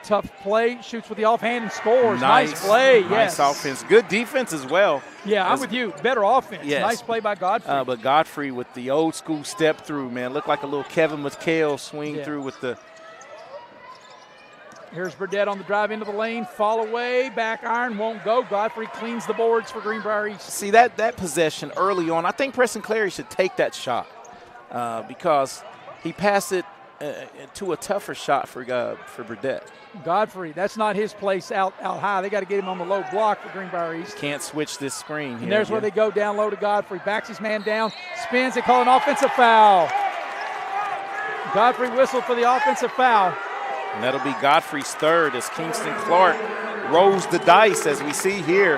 Tough play, shoots with the offhand and scores. Nice play, yes. Nice offense. Good defense as well. Yeah, I'm with you. Better offense. Yes. Nice play by Godfrey. But Godfrey with the old school step through, man. Looked like a little Kevin McHale swing through with the. Here's Burdett on the drive into the lane. Fall away, back iron, won't go. Godfrey cleans the boards for Greenbrier East. See, that possession early on, I think Preston Clary should take that shot because he passed it to a tougher shot for Burdett. Godfrey, that's not his place out high. They got to get him on the low block for Greenbrier East. Can't switch this screen here. And there's where they go down low to Godfrey. Backs his man down, spins, they call an offensive foul. Godfrey whistled for the offensive foul. And that'll be Godfrey's third as Kingston Clark rolls the dice, as we see here.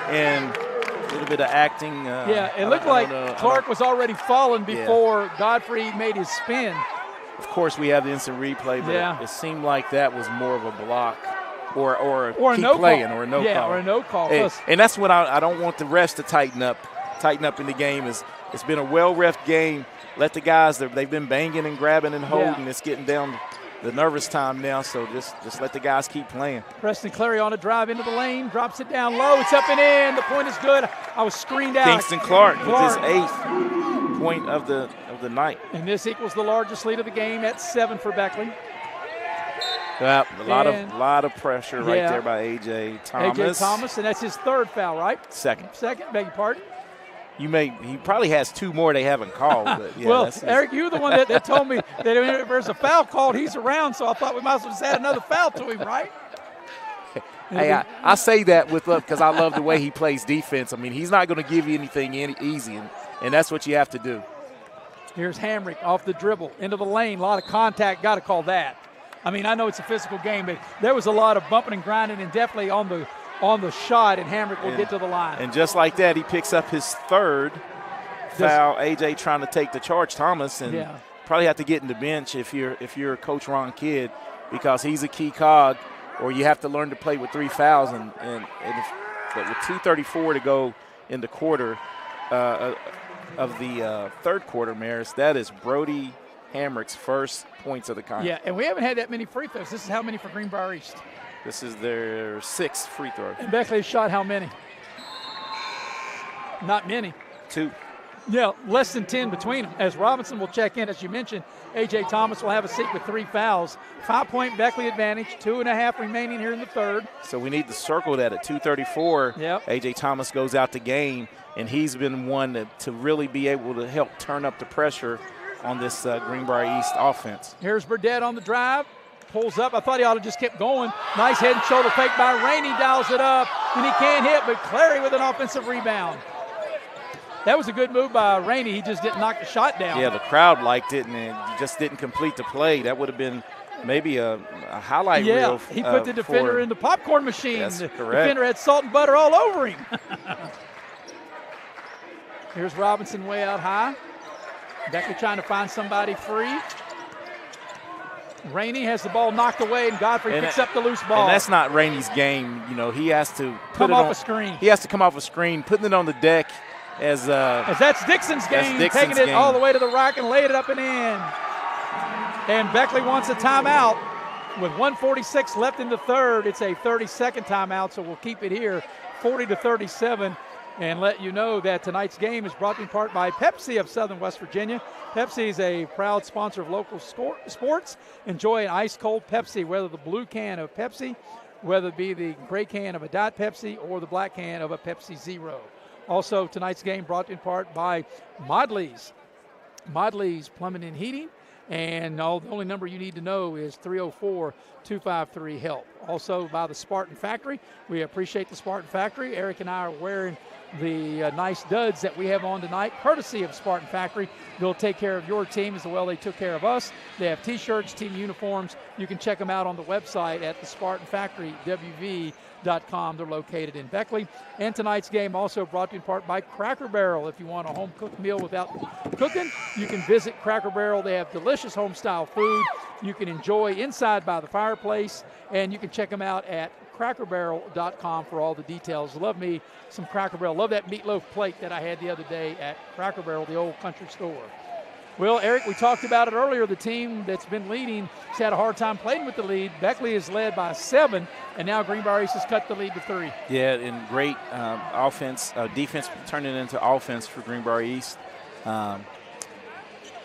And a little bit of acting. It looked like Clark was already falling before Godfrey made his spin. Of course, we have the instant replay, but it seemed like that was more of a block or a keep no playing call. Or a no call. Yeah, or a no call. And that's what I don't want the refs to tighten up in the game. It's been a well-reffed game. Let the guys, they've been banging and grabbing and holding. It's getting down the nervous time now, so just let the guys keep playing. Preston Clary on a drive into the lane, drops it down low. It's up and in. The point is good. I was screened out. Kingston Clark with his 8th. point of the night. And this equals the largest lead of the game at 7 for Beckley. Yeah, a lot of pressure right there by A.J. Thomas. A.J. Thomas, and that's his third foul, right? Second, beg your pardon. He probably has 2 more they haven't called. But yeah, well, Eric, you're the one that told me that if there's a foul called, he's around, so I thought we might as well just add another foul to him, right? Hey, I say that because I love the way he plays defense. I mean, he's not going to give you anything easy, and that's what you have to do. Here's Hamrick off the dribble, into the lane, a lot of contact, got to call that. I mean, I know it's a physical game, but there was a lot of bumping and grinding, and definitely on the shot, and Hamrick will get to the line. And just like that, he picks up his third foul. A.J. trying to take the charge, Thomas, and probably have to get in the bench if you're Coach Ron Kidd, because he's a key cog, or you have to learn to play with 3 fouls. But with 2:34 to go in the quarter of the third quarter, Maris, that is Brody Hamrick's first points of the contest. Yeah, and we haven't had that many free throws. This is how many for Greenbrier East? This is their 6th free throw. And Beckley shot how many? Not many. 2. Yeah, less than 10 between them. As Robinson will check in, as you mentioned, A.J. Thomas will have a seat with 3 fouls. 5-point Beckley advantage, 2.5 remaining here in the third. So we need to circle that at 2:34. Yep. A.J. Thomas goes out the game, and he's been one to really be able to help turn up the pressure on this Greenbrier East offense. Here's Burdett on the drive. Pulls up. I thought he ought to just keep going. Nice head and shoulder fake by Rainey. Dials it up, and he can't hit, but Clary with an offensive rebound. That was a good move by Rainey. He just didn't knock the shot down. Yeah, the crowd liked it, and he just didn't complete the play. That would have been maybe a highlight reel. Yeah, he put the defender in the popcorn machine. That's the correct. Defender had salt and butter all over him. Here's Robinson way out high. Beckley trying to find somebody free. Rainey has the ball knocked away, and Godfrey picks up the loose ball. And that's not Rainey's game. You know, he has to come off a screen. He has to come off a screen, putting it on the deck as that's Dixon's game, taking it all the way to the rack and laid it up and in. And Beckley wants a timeout with 1:46 left in the third. It's a 30-second timeout, so we'll keep it here, 40-37. And let you know that tonight's game is brought in part by Pepsi of Southern West Virginia. Pepsi is a proud sponsor of local sports. Enjoy an ice-cold Pepsi, whether the blue can of Pepsi, whether it be the gray can of a Diet Pepsi, or the black can of a Pepsi Zero. Also, tonight's game brought in part by Modley's. Modley's Plumbing and Heating. And the only number you need to know is 304-253-HELP. Also by the Spartan Factory. We appreciate the Spartan Factory. Eric and I are wearing the nice duds that we have on tonight, courtesy of Spartan Factory. They'll take care of your team as well they took care of us. They have T-shirts, team uniforms. You can check them out on the website at the Spartan Factory, WV.com. They're located in Beckley. And tonight's game also brought to you in part by Cracker Barrel. If you want a home-cooked meal without cooking, you can visit Cracker Barrel. They have delicious home-style food you can enjoy inside by the fireplace, and you can check them out at crackerbarrel.com for all the details. Love me some Cracker Barrel. Love that meatloaf plate that I had the other day at Cracker Barrel, the old country store. Well, Eric, we talked about it earlier. The team that's been leading has had a hard time playing with the lead. Beckley is led by 7, and now Greenbrier East has cut the lead to 3. Yeah, and great defense turning into offense for Greenbrier East.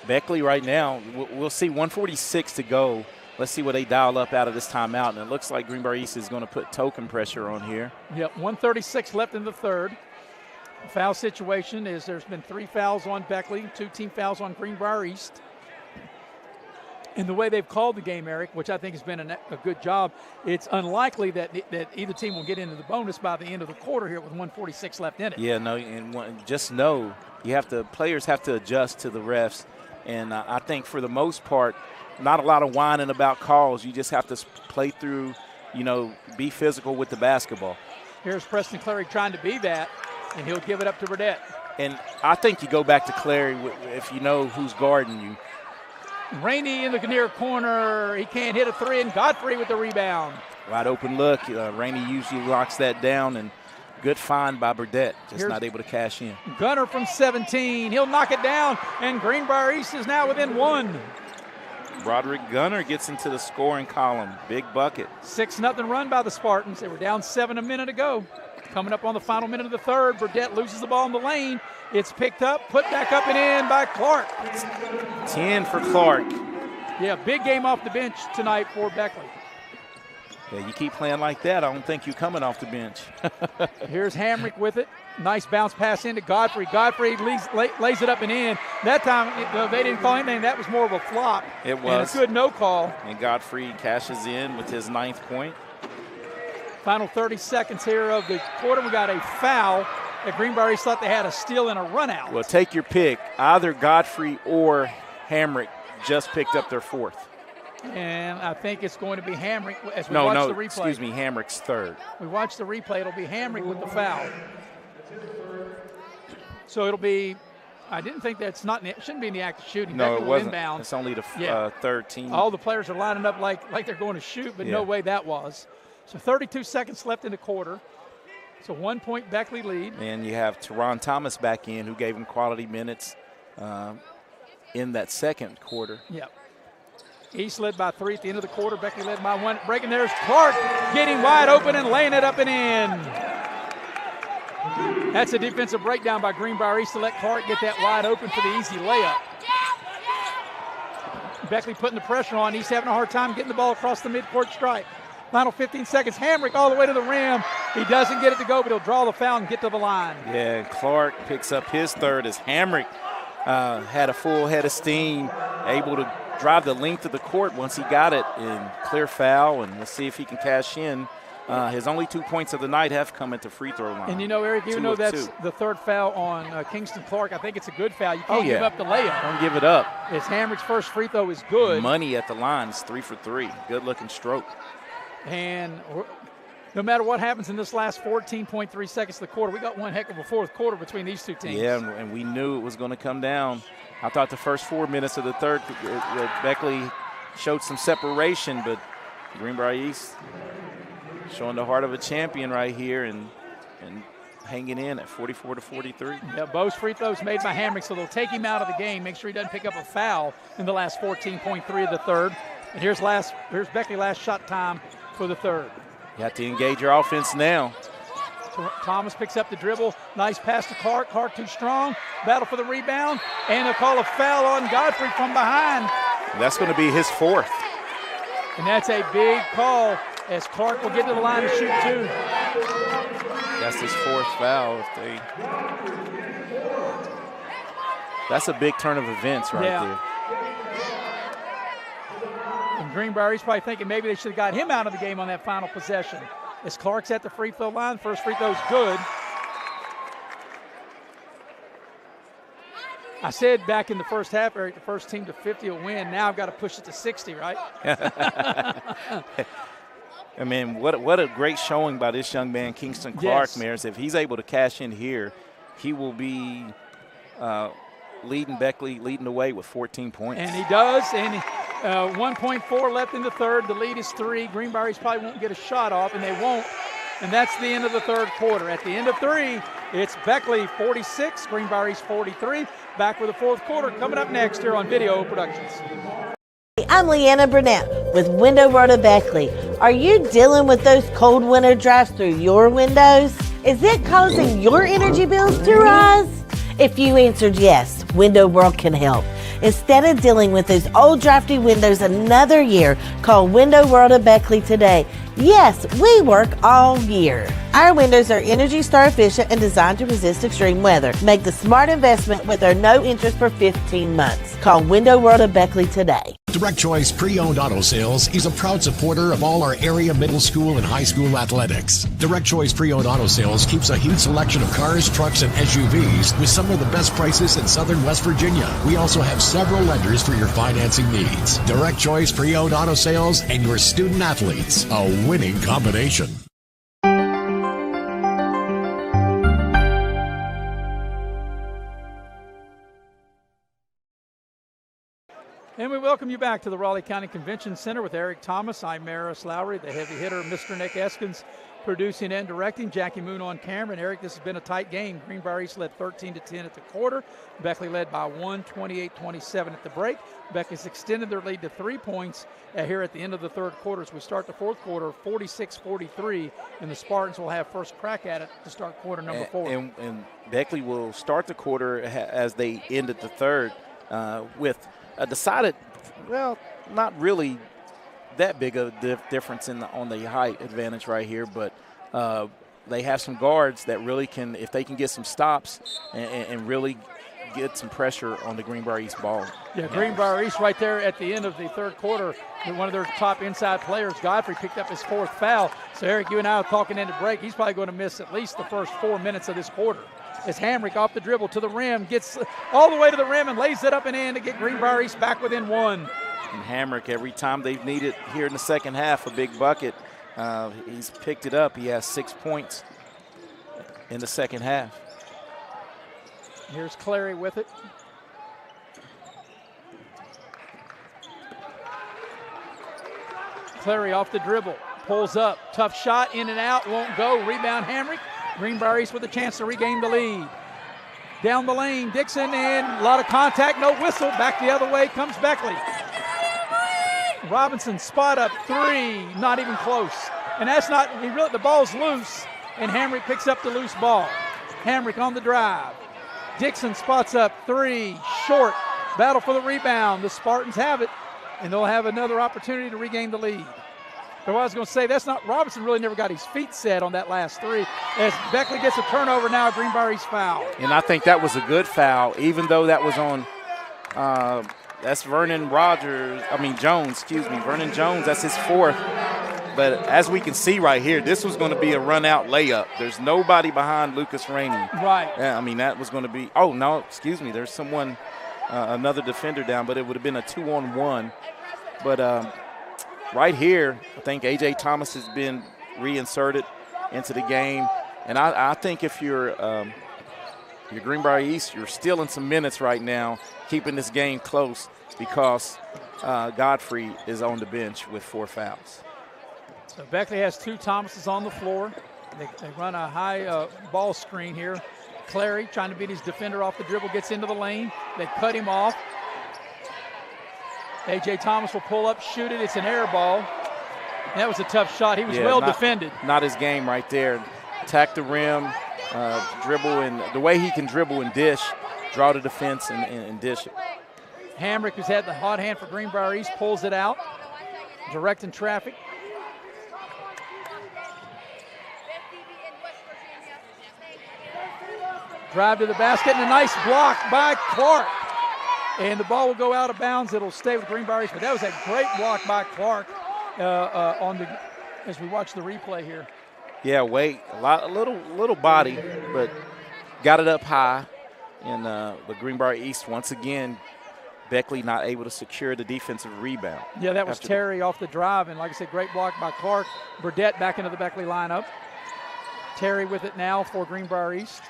Beckley right now, we'll see 1:46 to go. Let's see what they dial up out of this timeout. And it looks like Greenbrier East is going to put token pressure on here. Yep, 1:36 left in the third. The foul situation is there's been 3 fouls on Beckley, 2 team fouls on Greenbrier East. And the way they've called the game, Eric, which I think has been a good job, it's unlikely that either team will get into the bonus by the end of the quarter here with 1:46 left in it. Yeah, no, and just know players have to adjust to the refs. And I think for the most part, not a lot of whining about calls. You just have to play through, be physical with the basketball. Here's Preston Clary trying to be that, and he'll give it up to Burdett. And I think you go back to Clary if you know who's guarding you. Rainey in the near corner. He can't hit a 3, and Godfrey with the rebound. Wide open look. Rainey usually locks that down, and good find by Burdett. Just not able to cash in. Gunner from 17. He'll knock it down, and Greenbrier East is now within 1. Broderick Gunner gets into the scoring column. Big bucket. 6-0 run by the Spartans. They were down 7 a minute ago. coming up on the final minute of the third. Burdett loses the ball in the lane. It's picked up, put back up and in by Clark. 10 for Clark. Yeah, big game off the bench tonight for Beckley. Yeah, you keep playing like that, I don't think you're coming off the bench. Here's Hamrick with it. Nice bounce pass into Godfrey. Godfrey lays it up and in. That time, they didn't call anything. That was more of a flop. It was. And a good no call. And Godfrey cashes in with his 9th point. Final 30 seconds here of the quarter. We got a foul. At Greenbrier thought they had a steal and a run out. Well, take your pick. Either Godfrey or Hamrick just picked up their 4th. And I think it's going to be Hamrick as we watch the replay. Excuse me, Hamrick's 3rd. We watch the replay. It'll be Hamrick with the foul. So it'll be, I didn't think it shouldn't be in the act of shooting. No, it wasn't. Inbound. It's only the 3rd team. All the players are lining up like they're going to shoot, but no way that was. So 32 seconds left in the quarter. So 1 point Beckley lead. And you have Teron Thomas back in, who gave him quality minutes in that second quarter. Yep. East led by 3 at the end of the quarter. Beckley led by 1. Breaking there's Clark getting wide open and laying it up and in. That's a defensive breakdown by Greenbrier East to let Clark get that wide open for the easy layup. Beckley putting the pressure on. East having a hard time getting the ball across the midcourt stripe. Final 15 seconds. Hamrick all the way to the rim. He doesn't get it to go, but he'll draw the foul and get to the line. Yeah, Clark picks up his 3rd as Hamrick had a full head of steam, able to drive the length of the court once he got it in clear foul, and let's see if he can cash in. His only 2 points of the night have come at the free throw line. And Eric, even though that's the 3rd foul on Kingston Clark, I think it's a good foul. You can't give up the layup. Don't give it up. As Hamrick's first free throw is good. Money at the line is 3 for 3. Good looking stroke. And no matter what happens in this last 14.3 seconds of the quarter, we got one heck of a fourth quarter between these two teams. Yeah, and we knew it was going to come down. I thought the first 4 minutes of the third, Beckley showed some separation, but Greenbrier East showing the heart of a champion right here and hanging in at 44-43. Yeah, both free throws made by Hamrick, so they'll take him out of the game, make sure he doesn't pick up a foul in the last 14.3 of the third. And here's Beckley last shot time for the third. You have to engage your offense now. Thomas picks up the dribble. Nice pass to Clark. Clark too strong. Battle for the rebound. And they'll call a foul on Godfrey from behind. That's going to be his 4th. And that's a big call as Clark will get to the line to shoot 2. That's his 4th foul. That's a big turn of events right there. And Greenbrier, he's probably thinking maybe they should have got him out of the game on that final possession. As Clark's at the free throw line, first free throw's good. I said back in the first half, Eric, the first team to 50 will win. Now I've got to push it to 60, right? I mean, what a great showing by this young man, Kingston Clark, Maris. If he's able to cash in here, he will be leading Beckley, leading the way with 14 points. And he does, and 1.4 left in the third. The lead is 3. Greenbrier probably won't get a shot off, and they won't. And that's the end of the third quarter. At the end of 3, it's Beckley 46, Greenbrier 43. Back with the fourth quarter coming up next here on Video Productions. I'm Leanna Burnett with Window World of Beckley. Are you dealing with those cold winter drafts through your windows? Is it causing your energy bills to rise? If you answered yes, Window World can help. Instead of dealing with those old drafty windows another year, call Window World of Beckley today. Yes, we work all year. Our windows are Energy Star efficient and designed to resist extreme weather. Make the smart investment with our no interest for 15 months. Call Window World of Beckley today. Direct Choice Pre-Owned Auto Sales is a proud supporter of all our area middle school and high school athletics. Direct Choice Pre-Owned Auto Sales keeps a huge selection of cars, trucks, and SUVs with some of the best prices in southern West Virginia. We also have several lenders for your financing needs. Direct Choice Pre-Owned Auto Sales and your student athletes, a winning combination. And we welcome you back to the Raleigh County Convention Center with Eric Thomas. I'm Maris Lowry, the heavy hitter, Mr. Nick Eskins. producing and directing. Jackie Moon on camera. And Eric, this has been a tight game. Greenbrier East led 13-10 at the quarter. Beckley led by 1, 28-27 at the break. Beckley's extended their lead to 3 points here at the end of the third quarter. As we start the fourth quarter, 46-43, and the Spartans will have first crack at it to start quarter number 4. And Beckley will start the quarter as they ended the third with a decided, well, not really that big of a difference on the height advantage right here, but they have some guards that really can, if they can get some stops and really get some pressure on the Greenbrier East ball. Yeah, Greenbrier East right there at the end of the third quarter, one of their top inside players, Godfrey, picked up his 4th foul. So, Eric, you and I are talking into break. He's probably going to miss at least the first 4 minutes of this quarter. As Hamrick off the dribble to the rim, gets all the way to the rim and lays it up and in to get Greenbrier East back within 1. And Hamrick, every time they've needed here in the second half a big bucket, he's picked it up. He has 6 points in the second half. Here's Clary with it. Clary off the dribble, pulls up, tough shot, in and out, won't go. Rebound Hamrick. Greenbrier East with a chance to regain the lead. Down the lane, Dixon in, a lot of contact, no whistle. Back the other way comes Beckley. Robinson spot up 3, not even close. And that's not, the ball's loose, and Hamrick picks up the loose ball. Hamrick on the drive. Dixon spots up 3, short. Battle for the rebound. The Spartans have it, and they'll have another opportunity to regain the lead. But what I was going to say, Robinson really never got his feet set on that last 3. As Beckley gets a turnover now, Greenbrier East foul. And I think that was a good foul, even though that was on, that's Vernon Jones, Vernon Jones, that's his 4th. But as we can see right here, this was going to be a run-out layup. There's nobody behind Lucas Rainey. Right. Yeah, that was going to be, there's someone, another defender down, but it would have been a 2-on-1. But right here, I think A.J. Thomas has been reinserted into the game. And I think if you're Greenbrier East, you're stealing some minutes right now, keeping this game close because Godfrey is on the bench with 4 fouls. So Beckley has 2 Thomases on the floor. They run a high ball screen here. Clary trying to beat his defender off the dribble, gets into the lane. They cut him off. A.J. Thomas will pull up, shoot it. It's an air ball. That was a tough shot. He was well defended. Not his game right there. Attack the rim, dribble, and the way he can dribble and dish, draw the defense and dish it. Hamrick, who's had the hot hand for Greenbrier East, pulls it out, directing traffic. Drive to the basket, and a nice block by Clark. And the ball will go out of bounds. It'll stay with Greenbrier East, but that was a great block by Clark as we watch the replay here. Yeah, a little body, but got it up high. And but Greenbrier East, once again, Beckley not able to secure the defensive rebound. Yeah, that was Terry off the drive, and like I said, great block by Clark. Burdette back into the Beckley lineup. Terry with it now for Greenbrier East.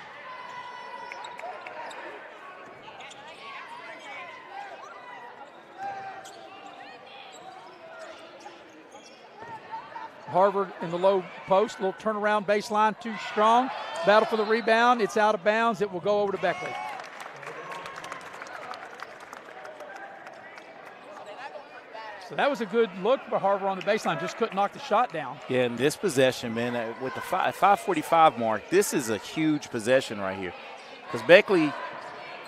Harvard in the low post, little turnaround baseline, too strong. Battle for the rebound. It's out of bounds. It will go over to Beckley. So that was a good look for Harvard on the baseline. Just couldn't knock the shot down. Yeah, in this possession, man, with the 5:45 mark, this is a huge possession right here. Because Beckley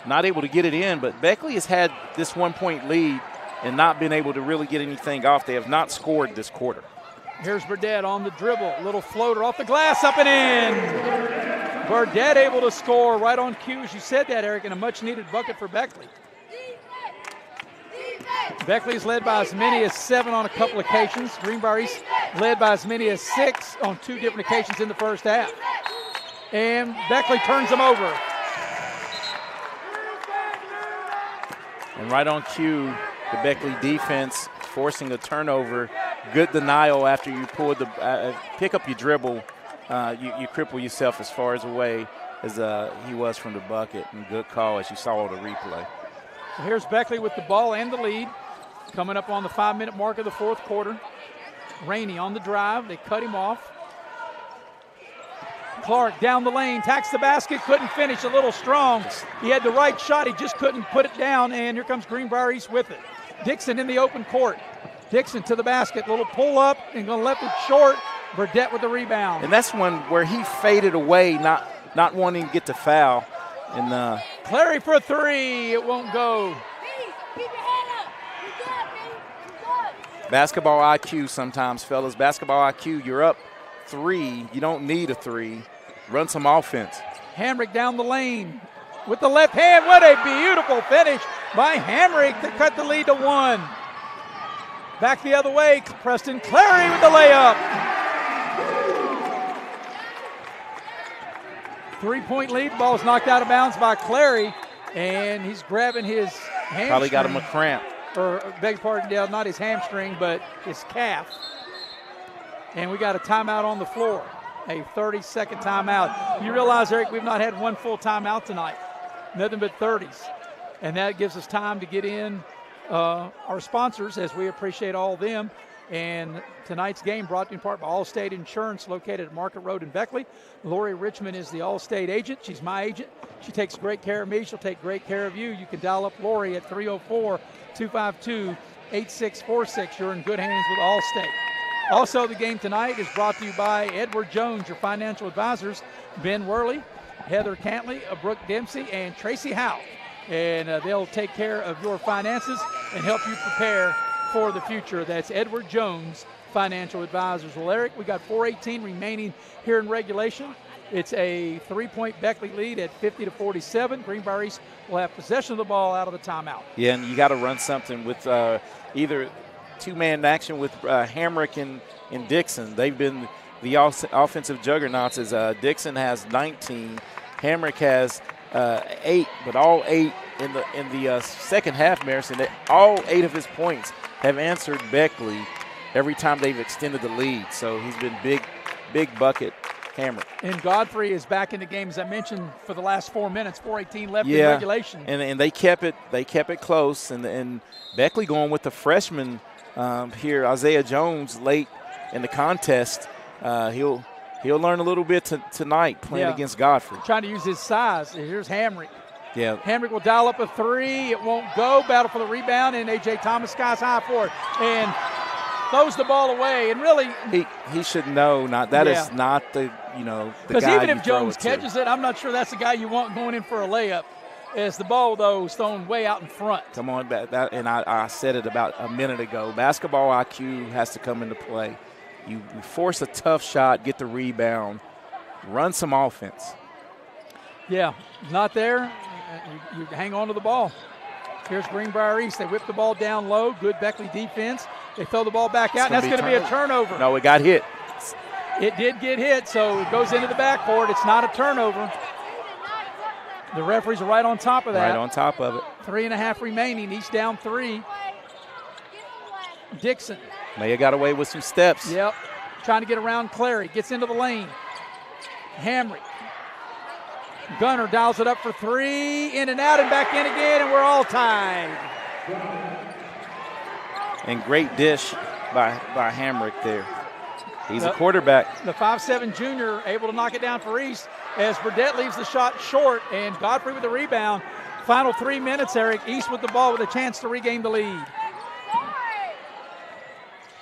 not able to get it in, but Beckley has had this 1-point lead and not been able to really get anything off. They have not scored this quarter. Here's Burdette on the dribble. Little floater off the glass, up and in. Burdette able to score right on cue, as you said that, Eric, and a much-needed bucket for Beckley. Beckley's led by as many as 7 on a couple occasions. Greenbrier East led by as many as 6 on 2 different occasions in the first half. And Beckley turns them over. And right on cue, the Beckley defense forcing a turnover. Good denial after you pull pick up your dribble. You cripple yourself as far as away as he was from the bucket. And good call, as you saw on the replay. So here's Beckley with the ball and the lead. Coming up on the 5-minute mark of the fourth quarter. Rainey on the drive. They cut him off. Clark down the lane, tacks the basket, couldn't finish, a little strong. He had the right shot, he just couldn't put it down, and here comes Greenbrier East with it. Dixon in the open court. Dixon to the basket, little pull up, and going to left it short. Burdett with the rebound. And that's one where he faded away, not wanting to get the foul. And Clary for a three, it won't go. Basketball IQ sometimes, fellas. Basketball IQ, you're up 3. You don't need a 3. Run some offense. Hamrick down the lane with the left hand. What a beautiful finish by Hamrick to cut the lead to 1. Back the other way, Preston Clary with the layup. 3-point lead. Ball's knocked out of bounds by Clary, and he's grabbing his hamstring. Probably got him a cramp. Or, beg your pardon, not his hamstring, but his calf. And we got a timeout on the floor, a 30-second timeout. You realize, Eric, we've not had one full timeout tonight, nothing but 30s. And that gives us time to get in our sponsors, as we appreciate all of them. And tonight's game brought to you in part by Allstate Insurance, located at Market Road in Beckley. Lori Richmond is the Allstate agent. She's my agent. She takes great care of me. She'll take great care of you. You can dial up Lori at 304-252-8646. You're in good hands with Allstate. Also, the game tonight is brought to you by Edward Jones, your financial advisors, Ben Worley, Heather Cantley, Brooke Dempsey, and Tracy Howe. And they'll take care of your finances and help you prepare for the future. That's Edward Jones Financial Advisors. Well, Eric, we got 4:18 remaining here in regulation. It's a 3-point Beckley lead at 50-47. Greenbrier East will have possession of the ball out of the timeout. Yeah, and you got to run something with either two-man action with Hamrick and Dixon. They've been the offensive juggernauts, as Dixon has 19. Hamrick has 8, but all 8 in the second half, Marison. All 8 of his points have answered Beckley every time they've extended the lead. So he's been big bucket Hamrick. And Godfrey is back in the game, as I mentioned, for the last 4 minutes. 4:18 left in regulation. And they kept it close. And Beckley going with the freshman here, Isaiah Jones, late in the contest. He'll learn a little bit tonight playing against Godfrey. Trying to use his size. Here's Hamrick. Yeah. Hamrick will dial up a 3. It won't go. Battle for the rebound, and A.J. Thomas skies high for it. And throws the ball away. And really, he should know that is not the the because guy even you if throw Jones it to. catches it, I'm not sure that's the guy you want going in for a layup. As the ball, though, is thrown way out in front. Come on, and I said it about a minute ago. Basketball IQ has to come into play. You force a tough shot, get the rebound, run some offense. Yeah, not there. You hang on to the ball. Here's Greenbrier East. They whip the ball down low. Good Beckley defense. They throw the ball back out, and that's going to be a turnover. No, it got hit. It did get hit, so it goes into the backcourt. It's not a turnover. The referees are right on top of that. Right on top of it. 3.5 remaining. East down 3. Dixon. May have got away with some steps. Yep. Trying to get around Clary. Gets into the lane. Hamrick. Gunner dials it up for 3. In and out and back in again, and we're all tied. And great dish by Hamrick there. He's a quarterback. The 5'7" junior able to knock it down for East as Burdett leaves the shot short, and Godfrey with the rebound. Final 3 minutes, Eric. East with the ball with a chance to regain the lead.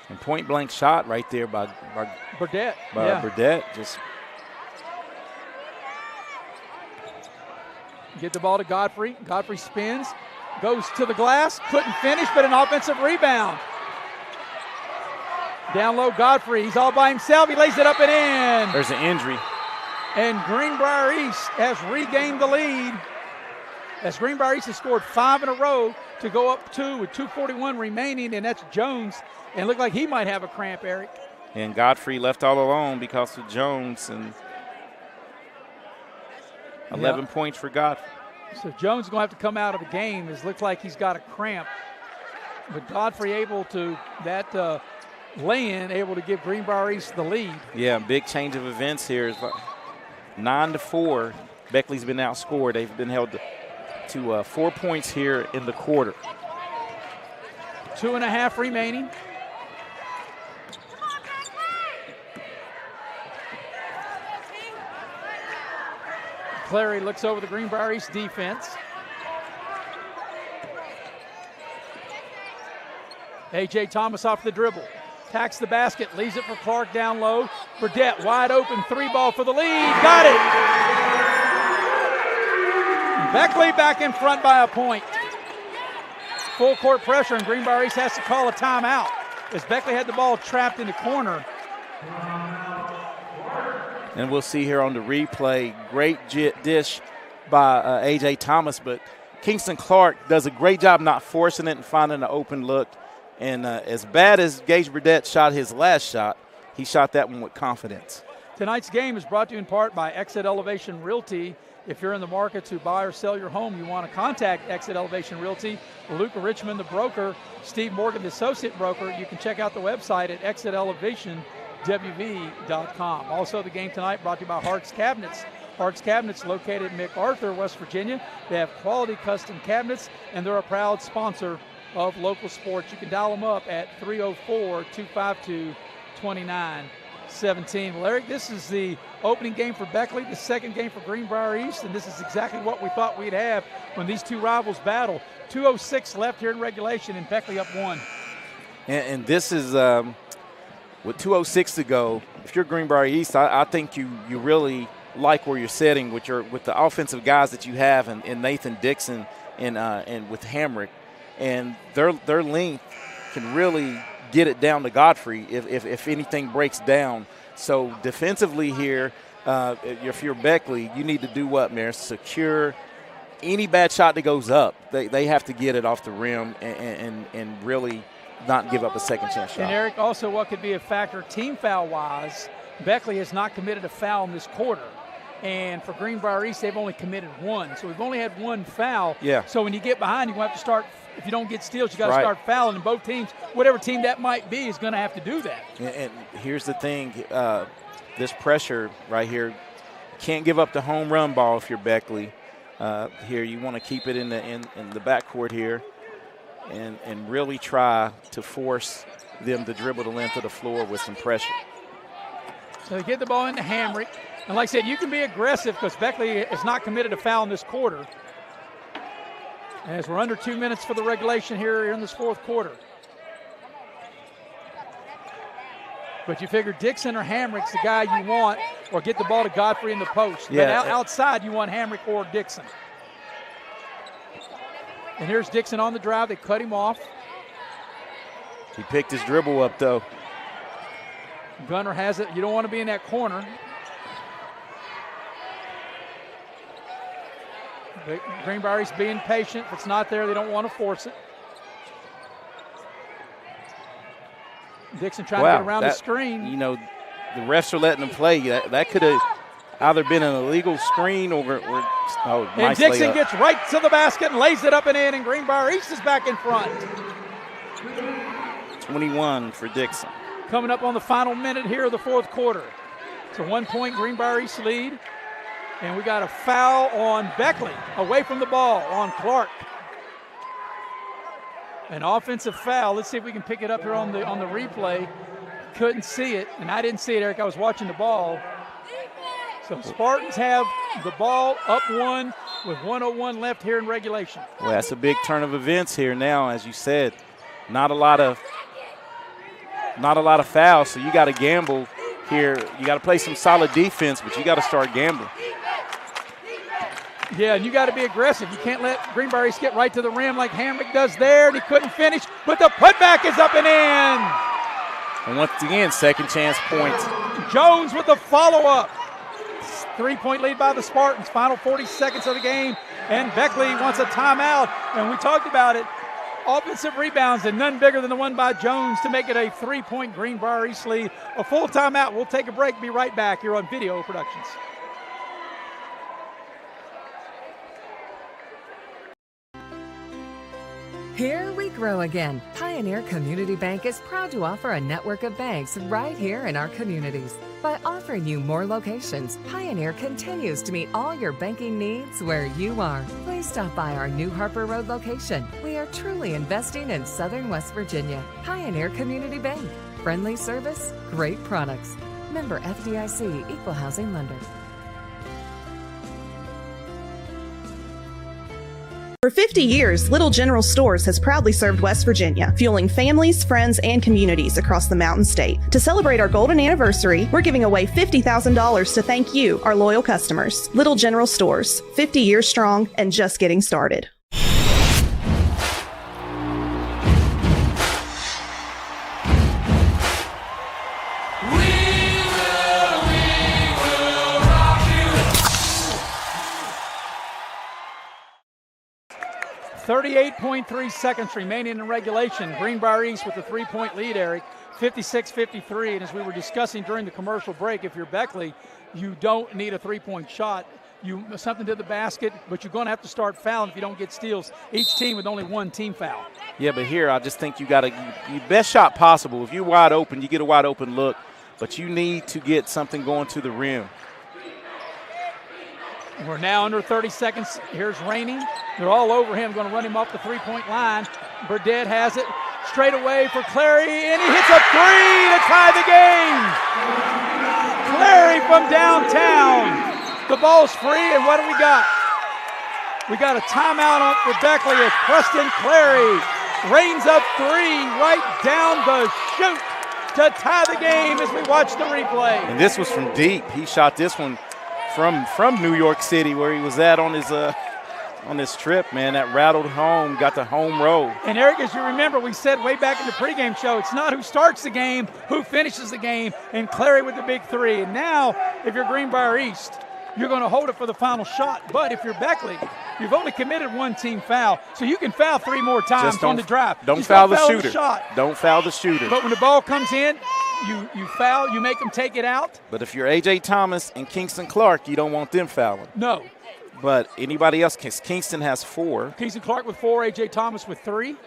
And point-blank shot right there by Burdett. Burdett. Just get the ball to Godfrey. Godfrey spins, goes to the glass, couldn't finish, but an offensive rebound. Down low, Godfrey. He's all by himself. He lays it up and in. There's an injury. And Greenbrier East has regained the lead. As Greenbrier East has scored 5 in a row to go up 2 with 2:41 remaining, and that's Jones. And it looked like he might have a cramp, Eric. And Godfrey left all alone because of Jones, and 11 points for Godfrey. So Jones is going to have to come out of the game. It looks like he's got a cramp. But Godfrey able to, lay-in, able to give Greenbrier East the lead. Yeah, big change of events here. 9-4. Beckley's been outscored. They've been held to 4 points here in the quarter. 2.5 remaining. Clary looks over the Greenbrier East defense. A.J. Thomas off the dribble. Tacks the basket, leaves it for Clark down low. Burdett wide open, 3-ball for the lead. Got it! Beckley back in front by a point. Full court pressure, and Greenbrier East has to call a timeout as Beckley had the ball trapped in the corner. And we'll see here on the replay, great dish by A.J. Thomas, but Kingston Clark does a great job not forcing it and finding an open look. And as bad as Gage Burdett shot his last shot, he shot that one with confidence. Tonight's game is brought to you in part by Exit Elevation Realty. If you're in the market to buy or sell your home, you want to contact Exit Elevation Realty. Luke Richmond, the broker, Steve Morgan, the associate broker. You can check out the website at exitelevationwv.com. Also, the game tonight brought to you by Hart's Cabinets. Hart's Cabinets located in MacArthur, West Virginia. They have quality custom cabinets, and they're a proud sponsor of local sports. You can dial them up at 304-252-2917. Well, Eric, this is the opening game for Beckley, the second game for Greenbrier East, and this is exactly what we thought we'd have when these two rivals battle. 2:06 left here in regulation, and Beckley up 1. And this is with 2:06 to go. If you're Greenbrier East, I think you really like where you're sitting with the offensive guys that you have in Nathan Dixon and with Hamrick. And their length can really get it down to Godfrey if anything breaks down. So defensively here, if you're Beckley, you need to do what, Mayor? Secure any bad shot that goes up. They have to get it off the rim and really not give up a second chance shot. And Eric, also what could be a factor team foul-wise, Beckley has not committed a foul in this quarter. And for Greenbrier East, they've only committed 1. So we've only had 1 foul. Yeah. So when you get behind, you have to start. If you don't get steals, you got to start fouling. And both teams, whatever team that might be, is going to have to do that. And here's the thing: this pressure right here, can't give up the home run ball if you're Beckley. Here, you want to keep it in the backcourt here, and really try to force them to dribble the length of the floor with some pressure. So they get the ball into Hamrick. And like I said, you can be aggressive because Beckley has not committed a foul in this quarter. As we're under 2 minutes for the regulation here in this fourth quarter. But you figure Dixon or Hamrick's the guy you want, or get the ball to Godfrey in the post. Yeah. But outside, you want Hamrick or Dixon. And here's Dixon on the drive. They cut him off. He picked his dribble up, though. Gunner has it. You don't want to be in that corner. Greenbrier East being patient. If it's not there, they don't want to force it. Dixon trying to get around the screen. You know, the refs are letting them play. That could have either been an illegal screen or and nice Dixon layup. gets right to the basket and lays it up and in, and Greenbrier East is back in front. 21 for Dixon. Coming up on the final minute here of the fourth quarter. It's a 1-point Greenbrier East lead. And we got a foul on Beckley, away from the ball on Clark. An offensive foul. Let's see if we can pick it up here on the replay. Couldn't see it, and I didn't see it, Eric. I was watching the ball. So Spartans have the ball up 1 with 1:01 left here in regulation. Well, that's a big turn of events here now, as you said. Not a lot of fouls, so you got to gamble here. You got to play some solid defense, but you got to start gambling. Yeah, and you got to be aggressive. You can't let Greenbrier East get right to the rim like Hamrick does there, and he couldn't finish, but the putback is up and in. And once again, second chance points. Jones with the follow-up. 3-point lead by the Spartans. Final 40 seconds of the game, and Beckley wants a timeout, and we talked about it. Offensive rebounds, and none bigger than the one by Jones to make it a 3-point Greenbrier East lead. A full timeout. We'll take a break. Be right back here on Video Productions. Here we grow again. Pioneer Community Bank is proud to offer a network of banks right here in our communities. By offering you more locations, Pioneer continues to meet all your banking needs where you are. Please stop by our new Harper Road location. We are truly investing in Southern West Virginia. Pioneer Community Bank. Friendly service, great products. Member FDIC, Equal Housing Lender. For 50 years, Little General Stores has proudly served West Virginia, fueling families, friends, and communities across the Mountain State. To celebrate our golden anniversary, we're giving away $50,000 to thank you, our loyal customers. Little General Stores, 50 years strong and just getting started. .3 seconds remaining in regulation. Greenbrier East with a 3-point lead, Eric, 56-53. And as we were discussing during the commercial break, if you're Beckley, you don't need a 3-point shot. Something to the basket, but you're going to have to start fouling if you don't get steals. Each team with only one team foul. Yeah, but here I just think you got your best shot possible. If you're wide open, you get a wide open look, but you need to get something going to the rim. We're now under 30 seconds. Here's Rainey. They're all over him, going to run him off the 3-point line. Burdett has it straight away for Clary, and he hits a 3 to tie the game. Clary from downtown. The ball's free, and what do we got? We got a timeout on for Beckley as Preston Clary rains up 3 right down the chute to tie the game as we watch the replay. And this was from deep. He shot this one from New York City, where he was at on his trip, man. That rattled home, got the home row. And Eric, as you remember, we said way back in the pregame show, it's not who starts the game, who finishes the game, and Clary with the big 3. And now, if you're Greenbrier East, you're going to hold it for the final shot. But if you're Beckley, you've only committed one team foul, so you can foul 3 more times on the drive. Don't foul the shooter. Don't foul the shooter. But when the ball comes in, you foul, you make them take it out. But if you're A.J. Thomas and Kingston Clark, you don't want them fouling. No. But anybody else, Kingston has 4. Kingston Clark with 4, A.J. Thomas with 3,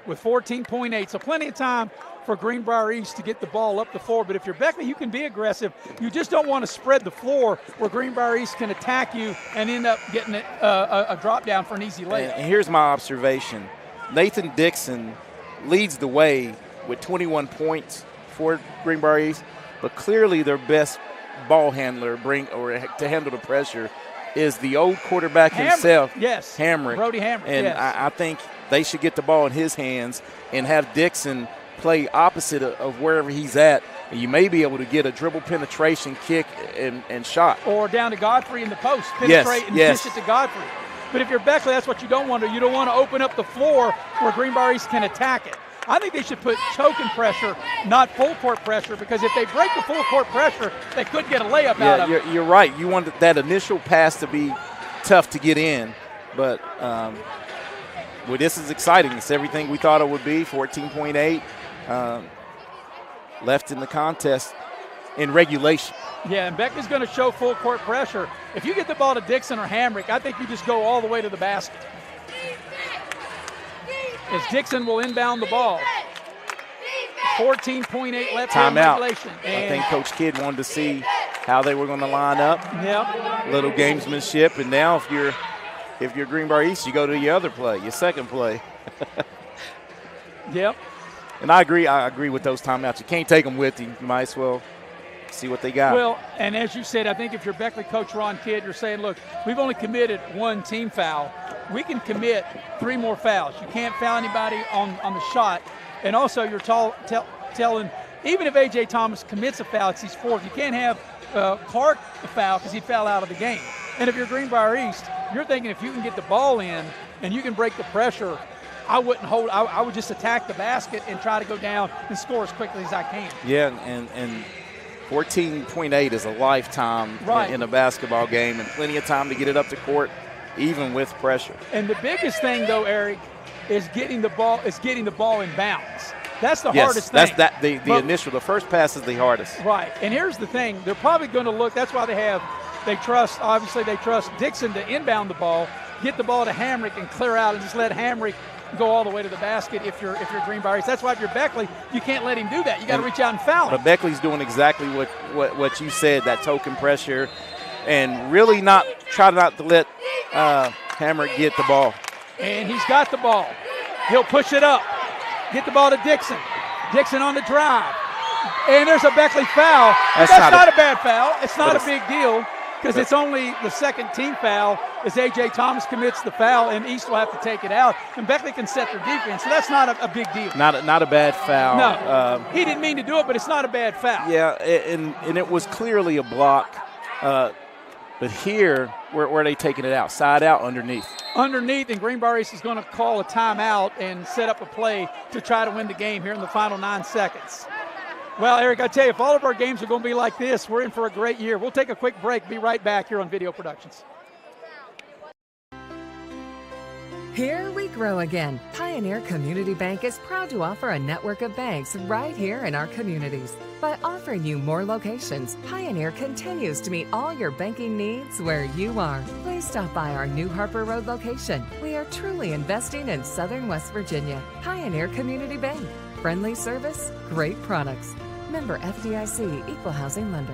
with 14.8. So plenty of time for Greenbrier East to get the ball up the floor. But if you're Beckley, you can be aggressive. You just don't want to spread the floor where Greenbrier East can attack you and end up getting a drop down for an easy layup. And here's my observation. Nathan Dixon leads the way with 21 points for Greenbrier East, but clearly their best ball handler to handle the pressure is the old quarterback himself. Yes. Hamrick. Brody Hamrick, and yes. I think they should get the ball in his hands and have Dixon play opposite of wherever he's at. And you may be able to get a dribble penetration kick and shot. Or down to Godfrey in the post. Penetrate and dish it to Godfrey. But if you're Beckley, that's what you don't want to do. You don't want to open up the floor where Greenbrier East can attack it. I think they should put choking pressure, not full court pressure, because if they break the full court pressure, they could get a layup out of it. You're right. You want that initial pass to be tough to get in. But well, this is exciting. It's everything we thought it would be. 14.8 left in the contest in regulation. Yeah, and Beckley's going to show full court pressure. If you get the ball to Dixon or Hamrick, I think you just go all the way to the basket. As Dixon will inbound the ball. 14.8 left in regulation. I think Coach Kidd wanted to see how they were going to line up. Yep. Little gamesmanship, and now if you're Greenbrier East, you go to your other play, your second play. Yep. And I agree with those timeouts. You can't take them with you. You might as well see what they got. Well, and as you said, I think if you're Beckley coach Ron Kidd, you're saying, look, we've only committed one team foul. We can commit 3 more fouls. You can't foul anybody on the shot. And also you're telling, even if A.J. Thomas commits a foul, it's his 4th. You can't have Clark the foul because he'd foul out of the game. And if you're Greenbrier East, you're thinking if you can get the ball in and you can break the pressure, I wouldn't hold. I would just attack the basket and try to go down and score as quickly as I can. Yeah, and 14.8 is a lifetime in a basketball game, and plenty of time to get it up to court, even with pressure. And the biggest thing, though, Eric, is getting the ball in bounds. That's the hardest thing. That's the first pass is the hardest. Right. And here's the thing: they're probably going to look. That's why they trust Dixon to inbound the ball, get the ball to Hamrick, and clear out, and just let Hamrick go all the way to the basket. If you're Greenbrier East, that's why if you're Beckley, you can't let him do that. You got to reach out and foul him. But Beckley's doing exactly what you said, that token pressure, and really try not to let Hamrick get the ball. And he's got the ball. He'll push it up. Get the ball to Dixon. Dixon on the drive. And there's a Beckley foul. That's not a bad foul. It's not a big deal. because it's only the second team foul as A.J. Thomas commits the foul, and East will have to take it out, and Beckley can set their defense. So that's not a big deal. Not a bad foul. No, he didn't mean to do it, but it's not a bad foul. Yeah, and it was clearly a block. But here, where are they taking it out? Side out, underneath. Underneath, and Greenbrier East is going to call a timeout and set up a play to try to win the game here in the final 9 seconds. Well, Eric, I tell you, if all of our games are going to be like this, we're in for a great year. We'll take a quick break. Be right back here on Video Productions. Here we grow again. Pioneer Community Bank is proud to offer a network of banks right here in our communities. By offering you more locations, Pioneer continues to meet all your banking needs where you are. Please stop by our new Harper Road location. We are truly investing in Southern West Virginia. Pioneer Community Bank. Friendly service, great products. Member FDIC, Equal Housing Lender.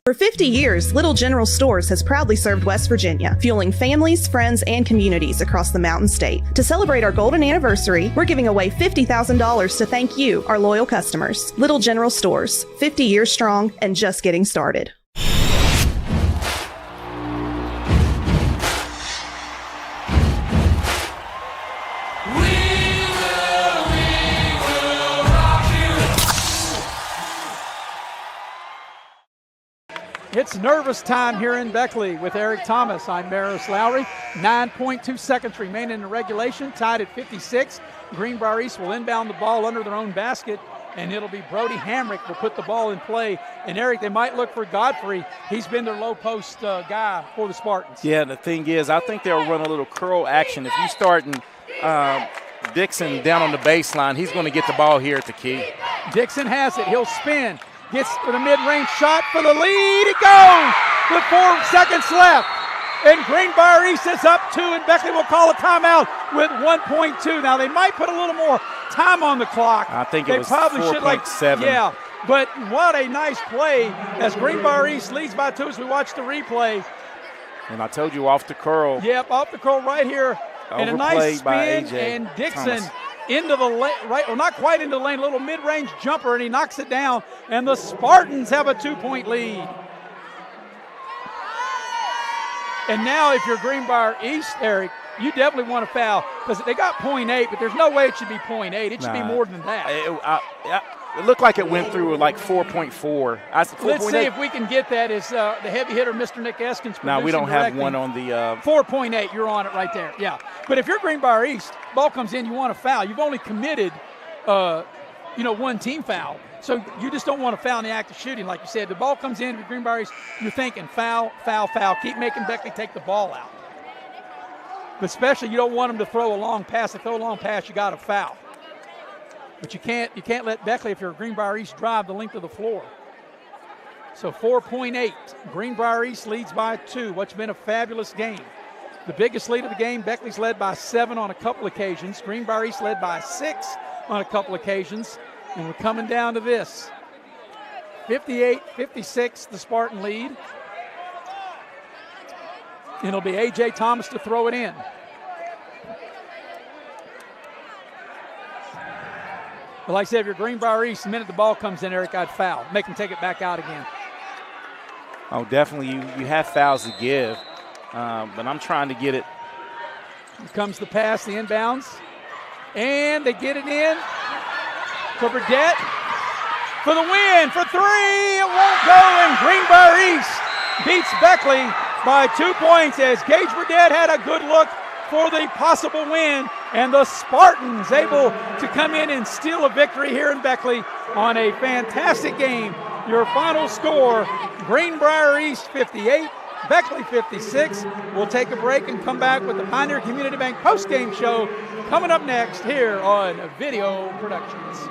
For 50 years, Little General Stores has proudly served West Virginia, fueling families, friends, and communities across the Mountain State. To celebrate our golden anniversary, we're giving away $50,000 to thank you, our loyal customers. Little General Stores, 50 years strong and just getting started. It's nervous time here in Beckley with Eric Thomas. I'm Maris Lowry. 9.2 seconds remain in the regulation, tied at 56. Greenbrier East will inbound the ball under their own basket, and it'll be Brody Hamrick will put the ball in play. And, Eric, they might look for Godfrey. He's been their low-post guy for the Spartans. Yeah, the thing is, I think they'll run a little curl action. If you starting Dixon down on the baseline, he's going to get the ball here at the key. Dixon has it. He'll spin. Gets with a mid-range shot for the lead. It goes with 4 seconds left. And Greenbrier East is up 2, and Beckley will call a timeout with 1.2. Now, they might put a little more time on the clock. I think they it was probably 4.7. Yeah, but what a nice play as Greenbrier East leads by 2 as we watch the replay. And I told you, off the curl. Yep, off the curl right here. And a nice spin, and Dixon Thomas into the lane, right, well, not quite into the lane, a little mid-range jumper, and he knocks it down, and the Spartans have a 2-point lead. And now if you're Greenbrier East, Eric, you definitely want to foul, because they got 0.8, but there's no way it should be 0.8. It should be more than that. It looked like it went through like 4.4. Let's see if we can get that as the heavy hitter, Mr. Nick Eskins. Now, we don't have one on the 4.8. You're on it right there. Yeah. But if you're Greenbrier East, ball comes in, you want to foul. You've only committed, one team foul. So you just don't want to foul in the act of shooting. Like you said, the ball comes in with Greenbrier East, you're thinking foul, foul, foul. Keep making Beckley take the ball out. But especially you don't want them to throw a long pass. If they throw a long pass, you got to foul. But you can't let Beckley, if you're Greenbrier East, drive the length of the floor. So 4.8. Greenbrier East leads by 2. What's been a fabulous game. The biggest lead of the game, Beckley's led by 7 on a couple occasions. Greenbrier East led by 6 on a couple occasions. And we're coming down to this. 58-56, the Spartan lead. And it'll be A.J. Thomas to throw it in. But like I said, if you're Greenbrier East, the minute the ball comes in, Eric, I'd foul. Make them take it back out again. Oh, definitely. You have fouls to give, but I'm trying to get it. Here comes the pass, the inbounds. And they get it in to Burdett for the win, for 3. It won't go, and Greenbrier East beats Beckley by 2 points as Gage Burdett had a good look for the possible win, and the Spartans able to come in and steal a victory here in Beckley on a fantastic game. Your final score, Greenbrier East 58, Beckley 56. We'll take a break and come back with the Pioneer Community Bank postgame show coming up next here on Video Productions.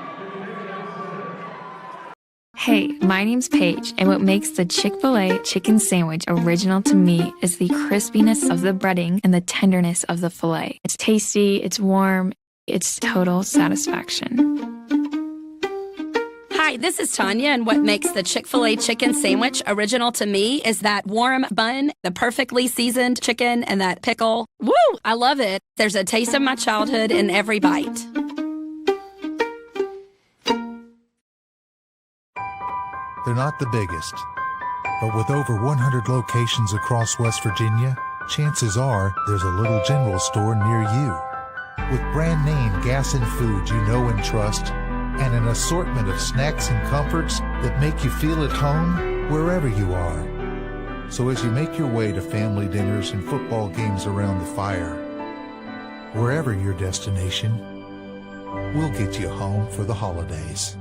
Hey, my name's Paige, and what makes the Chick-fil-A chicken sandwich original to me is the crispiness of the breading and the tenderness of the filet. It's tasty, it's warm, it's total satisfaction. Hi, this is Tanya, and what makes the Chick-fil-A chicken sandwich original to me is that warm bun, the perfectly seasoned chicken, and that pickle. Woo! I love it. There's a taste of my childhood in every bite. They're not the biggest, but with over 100 locations across West Virginia, chances are there's a little general store near you. With brand name gas and food you know and trust, and an assortment of snacks and comforts that make you feel at home wherever you are. So as you make your way to family dinners and football games around the fire, wherever your destination, we'll get you home for the holidays.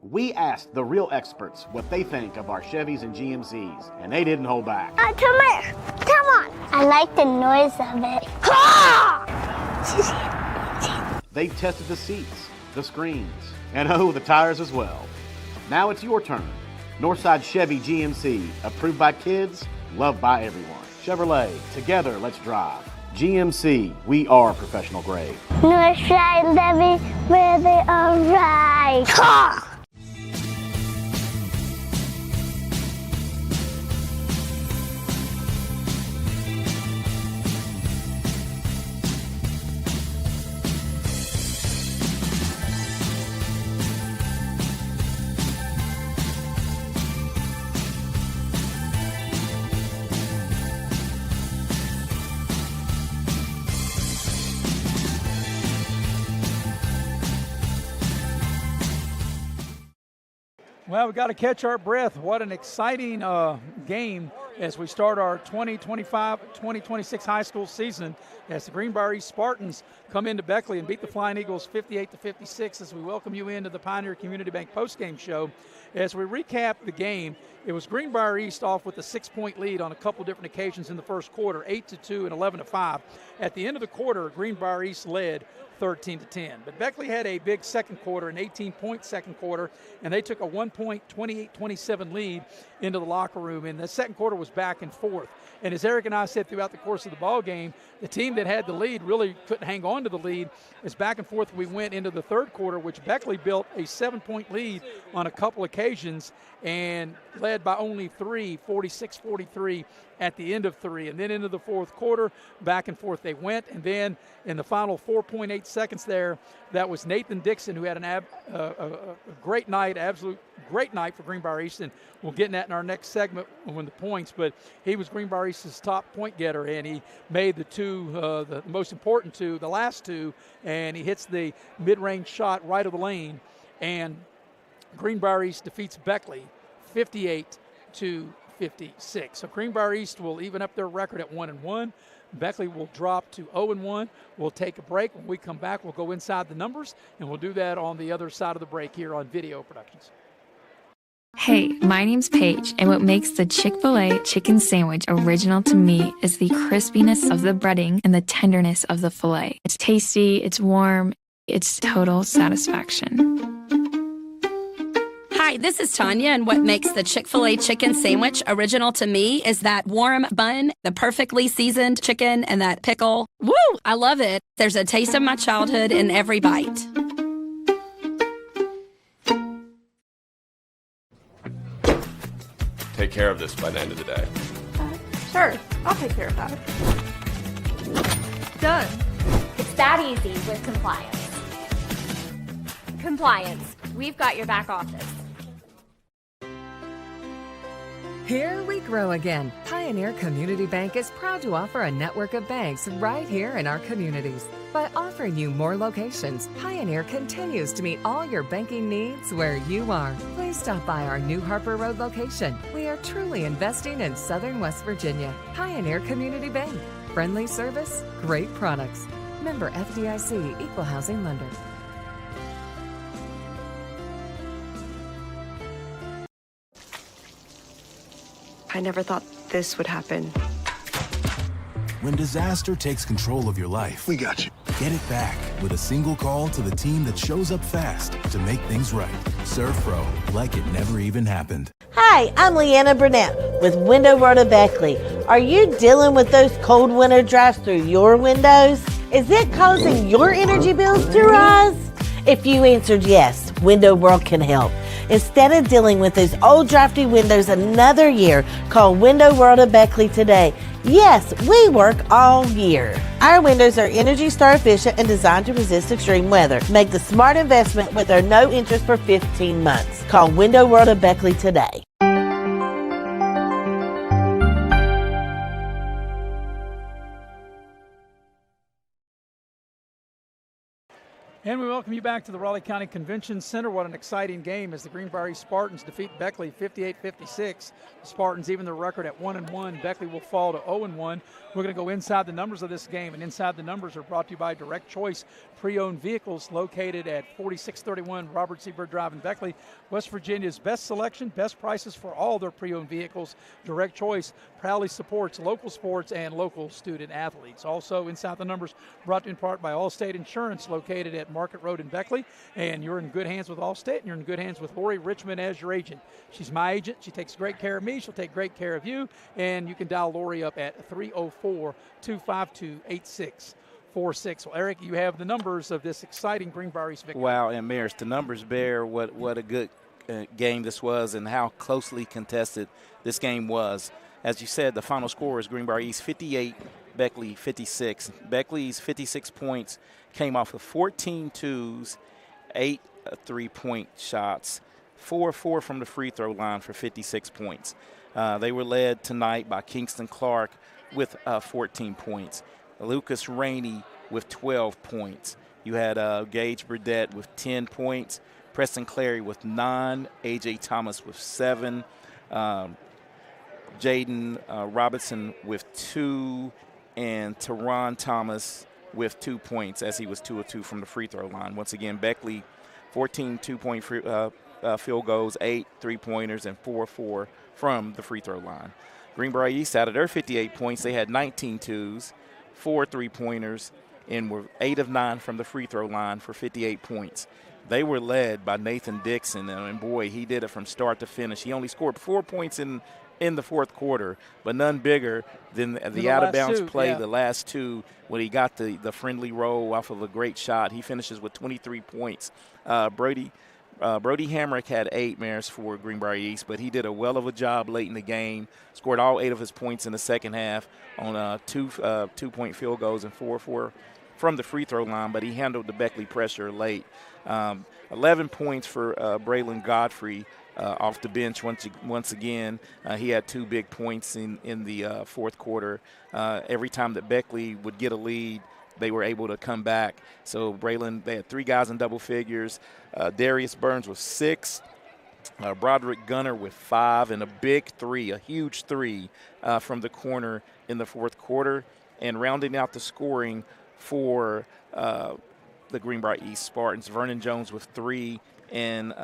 We asked the real experts what they think of our Chevys and GMCs, and they didn't hold back. Come here. Come on. I like the noise of it. They've tested the seats, the screens, and the tires as well. Now it's your turn. Northside Chevy GMC, approved by kids, loved by everyone. Chevrolet, together let's drive. GMC, we are professional grade. Northside Chevy, where they are right. Well, we've got to catch our breath. What an exciting game as we start our 2025-2026 high school season as the Greenbrier Spartans come into Beckley and beat the Flying Eagles 58-56 as we welcome you into the Pioneer Community Bank postgame show. As we recap the game, it was Greenbrier East off with a 6-point lead on a couple different occasions in the first quarter, 8-2 and 11-5. At the end of the quarter, Greenbrier East led 13-10. But Beckley had a big second quarter, an 18-point second quarter, and they took a 1-point, 28-27 lead into the locker room. And the second quarter was back and forth. And as Eric and I said throughout the course of the ball game, the team that had the lead really couldn't hang on to the lead. As back and forth we went into the third quarter, which Beckley built a 7-point lead on a couple occasions and led by only 3, 46-43 at the end of 3. And then into the fourth quarter, back and forth they went. And then in the final 4.8 seconds there, that was Nathan Dixon, who had a great night, absolute great night for Greenbrier East. And we'll get in that in our next segment when the points. But he was Greenbrier East's top point getter, and he made the two, the most important two, the last two, and he hits the mid-range shot right of the lane. And Greenbrier East defeats Beckley 58-56. So Greenbrier East will even up their record at 1-1. Beckley will drop to 0-1. We'll take a break. When we come back, we'll go inside the numbers, and we'll do that on the other side of the break here on Video Productions. Hey, my name's Paige, and what makes the Chick-fil-A chicken sandwich original to me is the crispiness of the breading and the tenderness of the filet. It's tasty, it's warm, it's total satisfaction. Hi, this is Tanya, and what makes the Chick-fil-A chicken sandwich original to me is that warm bun, the perfectly seasoned chicken, and that pickle. Woo! I love it. There's a taste of my childhood in every bite. Take care of this by the end of the day. Sure, I'll take care of that. Done. It's that easy with compliance. Compliance. We've got your back office. Here we grow again. Pioneer Community Bank is proud to offer a network of banks right here in our communities. By offering you more locations, Pioneer continues to meet all your banking needs where you are. Please stop by our new Harper Road location. We are truly investing in Southern West Virginia. Pioneer Community Bank. Friendly service, great products. Member FDIC, Equal Housing Lender. I never thought this would happen. When disaster takes control of your life, we got you. Get it back with a single call to the team that shows up fast to make things right. Serve Pro, like it never even happened. Hi, I'm Leanna Burnett with Window Rota Beckley. Are you dealing with those cold winter drafts through your windows? Is it causing your energy bills to rise? If you answered yes, Window World can help. Instead of dealing with those old drafty windows another year, call Window World of Beckley today. Yes, we work all year. Our windows are Energy Star efficient and designed to resist extreme weather. Make the smart investment with our no interest for 15 months. Call Window World of Beckley today. And we welcome you back to the Raleigh County Convention Center. What an exciting game as the Greenbrier East Spartans defeat Beckley 58-56. The Spartans even their record at 1-1. Beckley will fall to 0-1. We're going to go inside the numbers of this game, and inside the numbers are brought to you by Direct Choice Pre-Owned Vehicles located at 4631 Robert C. Byrd Drive in Beckley. West Virginia's best selection, best prices for all their pre-owned vehicles. Direct Choice proudly supports local sports and local student athletes. Also inside the numbers brought to you in part by Allstate Insurance located at Market Road in Beckley. And you're in good hands with Allstate, and you're in good hands with Lori Richmond as your agent. She's my agent. She takes great care of me. She'll take great care of you. And you can dial Lori up at 304-252-8646. Well, Eric, you have the numbers of this exciting Greenbrier East victory. Wow, and Maris, the numbers bear what a good game this was and how closely contested this game was. As you said, the final score is Greenbrier East 58, Beckley 56. Beckley's 56 points came off of 14 twos, 8 three-point shots, 4 from the free throw line for 56 points. They were led tonight by Kingston Clark with 14 points. Lucas Rainey with 12 points. You had Gage Burdett with 10 points, Preston Clary with 9, A.J. Thomas with 7, Jaden Robinson with 2, and Teron Thomas with 2 points as he was 2 of 2 from the free throw line. Once again, Beckley 14 two-point field goals, 8 three-pointers, and 4 from the free throw line. Greenbrier East, out of their 58 points, they had 19 twos, 4 three-pointers, and were 8 of 9 from the free throw line for 58 points. They were led by Nathan Dixon, and boy, he did it from start to finish. He only scored 4 points in the fourth quarter, but none bigger than the out-of-bounds play, the last two, when he got the friendly roll off of a great shot. He finishes with 23 points. Brody Hamrick had 8, Maris, for Greenbrier East, but he did a well of a job late in the game, scored all 8 of his points in the second half on 2 two-point field goals and 4 from the free throw line, but he handled the Beckley pressure late. 11 points for Braylon Godfrey off the bench once again. He had 2 big points in the fourth quarter. Every time that Beckley would get a lead, they were able to come back. So Braylon, they had 3 guys in double figures. Darius Burns with 6. Broderick Gunner with 5, and a big 3, a huge 3 from the corner in the fourth quarter. And rounding out the scoring for the Greenbrier East Spartans, Vernon Jones with 3 and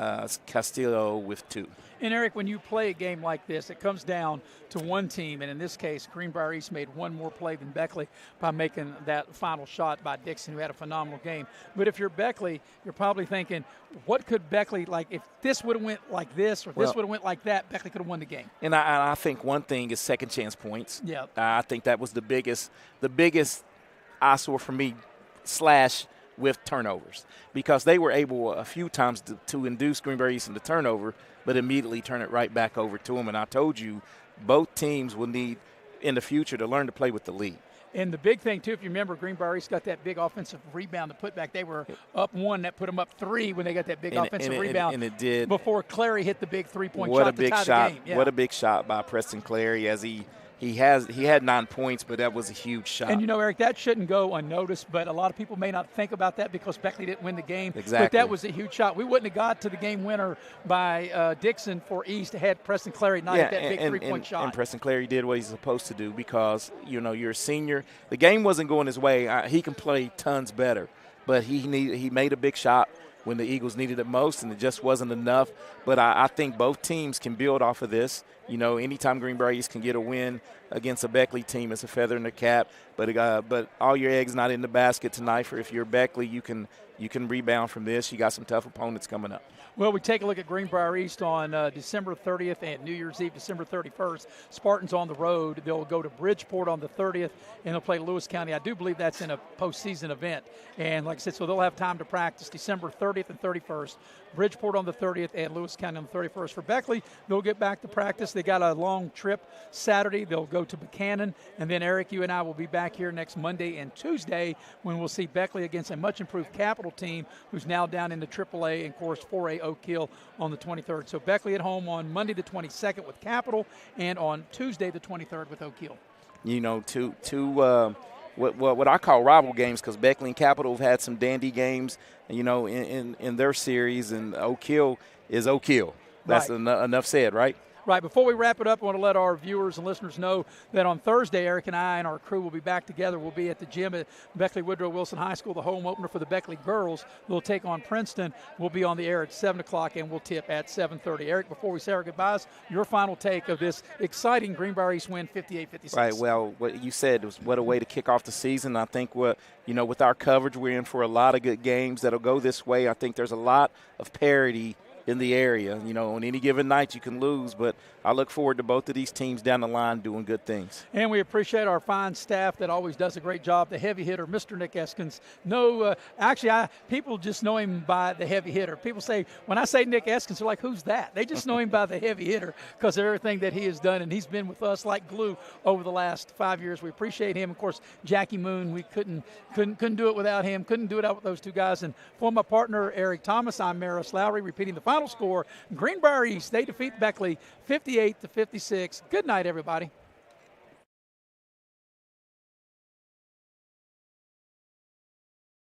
Castillo with 2. And, Eric, when you play a game like this, it comes down to one team, and in this case, Greenbrier East made one more play than Beckley by making that final shot by Dixon, who had a phenomenal game. But if you're Beckley, you're probably thinking, what could Beckley, like, if this would have went like this or this would have went like that, Beckley could have won the game. And I think one thing is second chance points. Yeah. I think that was the biggest eyesore for me / with turnovers, because they were able a few times to induce Greenbrier East into turnover, but immediately turn it right back over to them. And I told you, both teams will need in the future to learn to play with the lead. And the big thing, too, if you remember, Greenbrier East got that big offensive rebound to put back. They were up 1. That put them up 3 when they got that big offensive rebound. And it did. Before Clary hit the big three-point shot to tie the game. Yeah. What a big shot by Preston Clary, as he had 9 points, but that was a huge shot. And, Eric, that shouldn't go unnoticed, but a lot of people may not think about that because Beckley didn't win the game. Exactly. But that was a huge shot. We wouldn't have got to the game winner by Dixon for East had Preston Clary not hit that big three-point shot. And Preston Clary did what he's supposed to do because, you're a senior. The game wasn't going his way. He can play tons better, but he made a big shot when the Eagles needed it most, and it just wasn't enough. But I think both teams can build off of this. Anytime Greenbrier East can get a win against a Beckley team, it's a feather in the cap. But all your eggs not in the basket tonight. For if you're Beckley, you can rebound from this. You got some tough opponents coming up. Well, we take a look at Greenbrier East on December 30th and New Year's Eve, December 31st. Spartans on the road. They'll go to Bridgeport on the 30th, and they'll play Lewis County. I do believe that's in a postseason event. And like I said, so they'll have time to practice December 30th and 31st. Bridgeport on the 30th and Lewis County on the 31st. For Beckley, they'll get back to practice. they got a long trip Saturday. They'll go to Buchanan. And then, Eric, you and I will be back here next Monday and Tuesday when we'll see Beckley against a much-improved Capital team who's now down in the AAA and, of course, 4A Oak Hill on the 23rd. So Beckley at home on Monday the 22nd with Capital and on Tuesday the 23rd with Oak Hill. You know, what I call rival games, because Beckley and Capital have had some dandy games, you know, in their series, and Oak Hill is Oak Hill. That's Right. enough said, right? Right. Before we wrap it up, I want to let our viewers and listeners know that on Thursday, Eric and I and our crew will be back together. We'll be at the gym at Beckley Woodrow Wilson High School, the home opener for the Beckley girls. We'll take on Princeton. We'll be on the air at 7 o'clock, and we'll tip at 7:30. Eric, before we say our goodbyes, your final take of this exciting Greenbrier East win, 58-56. Right. Well, what you said was what a way to kick off the season. I think with our coverage, we're in for a lot of good games that'll go this way. I think there's a lot of parity in the area. You know, on any given night you can lose, but I look forward to both of these teams down the line doing good things. And we appreciate our fine staff that always does a great job. The heavy hitter, Mr. Nick Eskins. No, people just know him by the heavy hitter. People say, when I say Nick Eskins, they're like, who's that? They just know him by the heavy hitter because of everything that he has done, and he's been with us like glue over the last 5 years. We appreciate him. Of course, Jackie Moon, we couldn't do it without him. Couldn't do it out with those two guys. And for my partner, Eric Thomas, I'm Maris Lowry, repeating the final score. Greenbrier East, they defeat Beckley 58-56. Good night, everybody.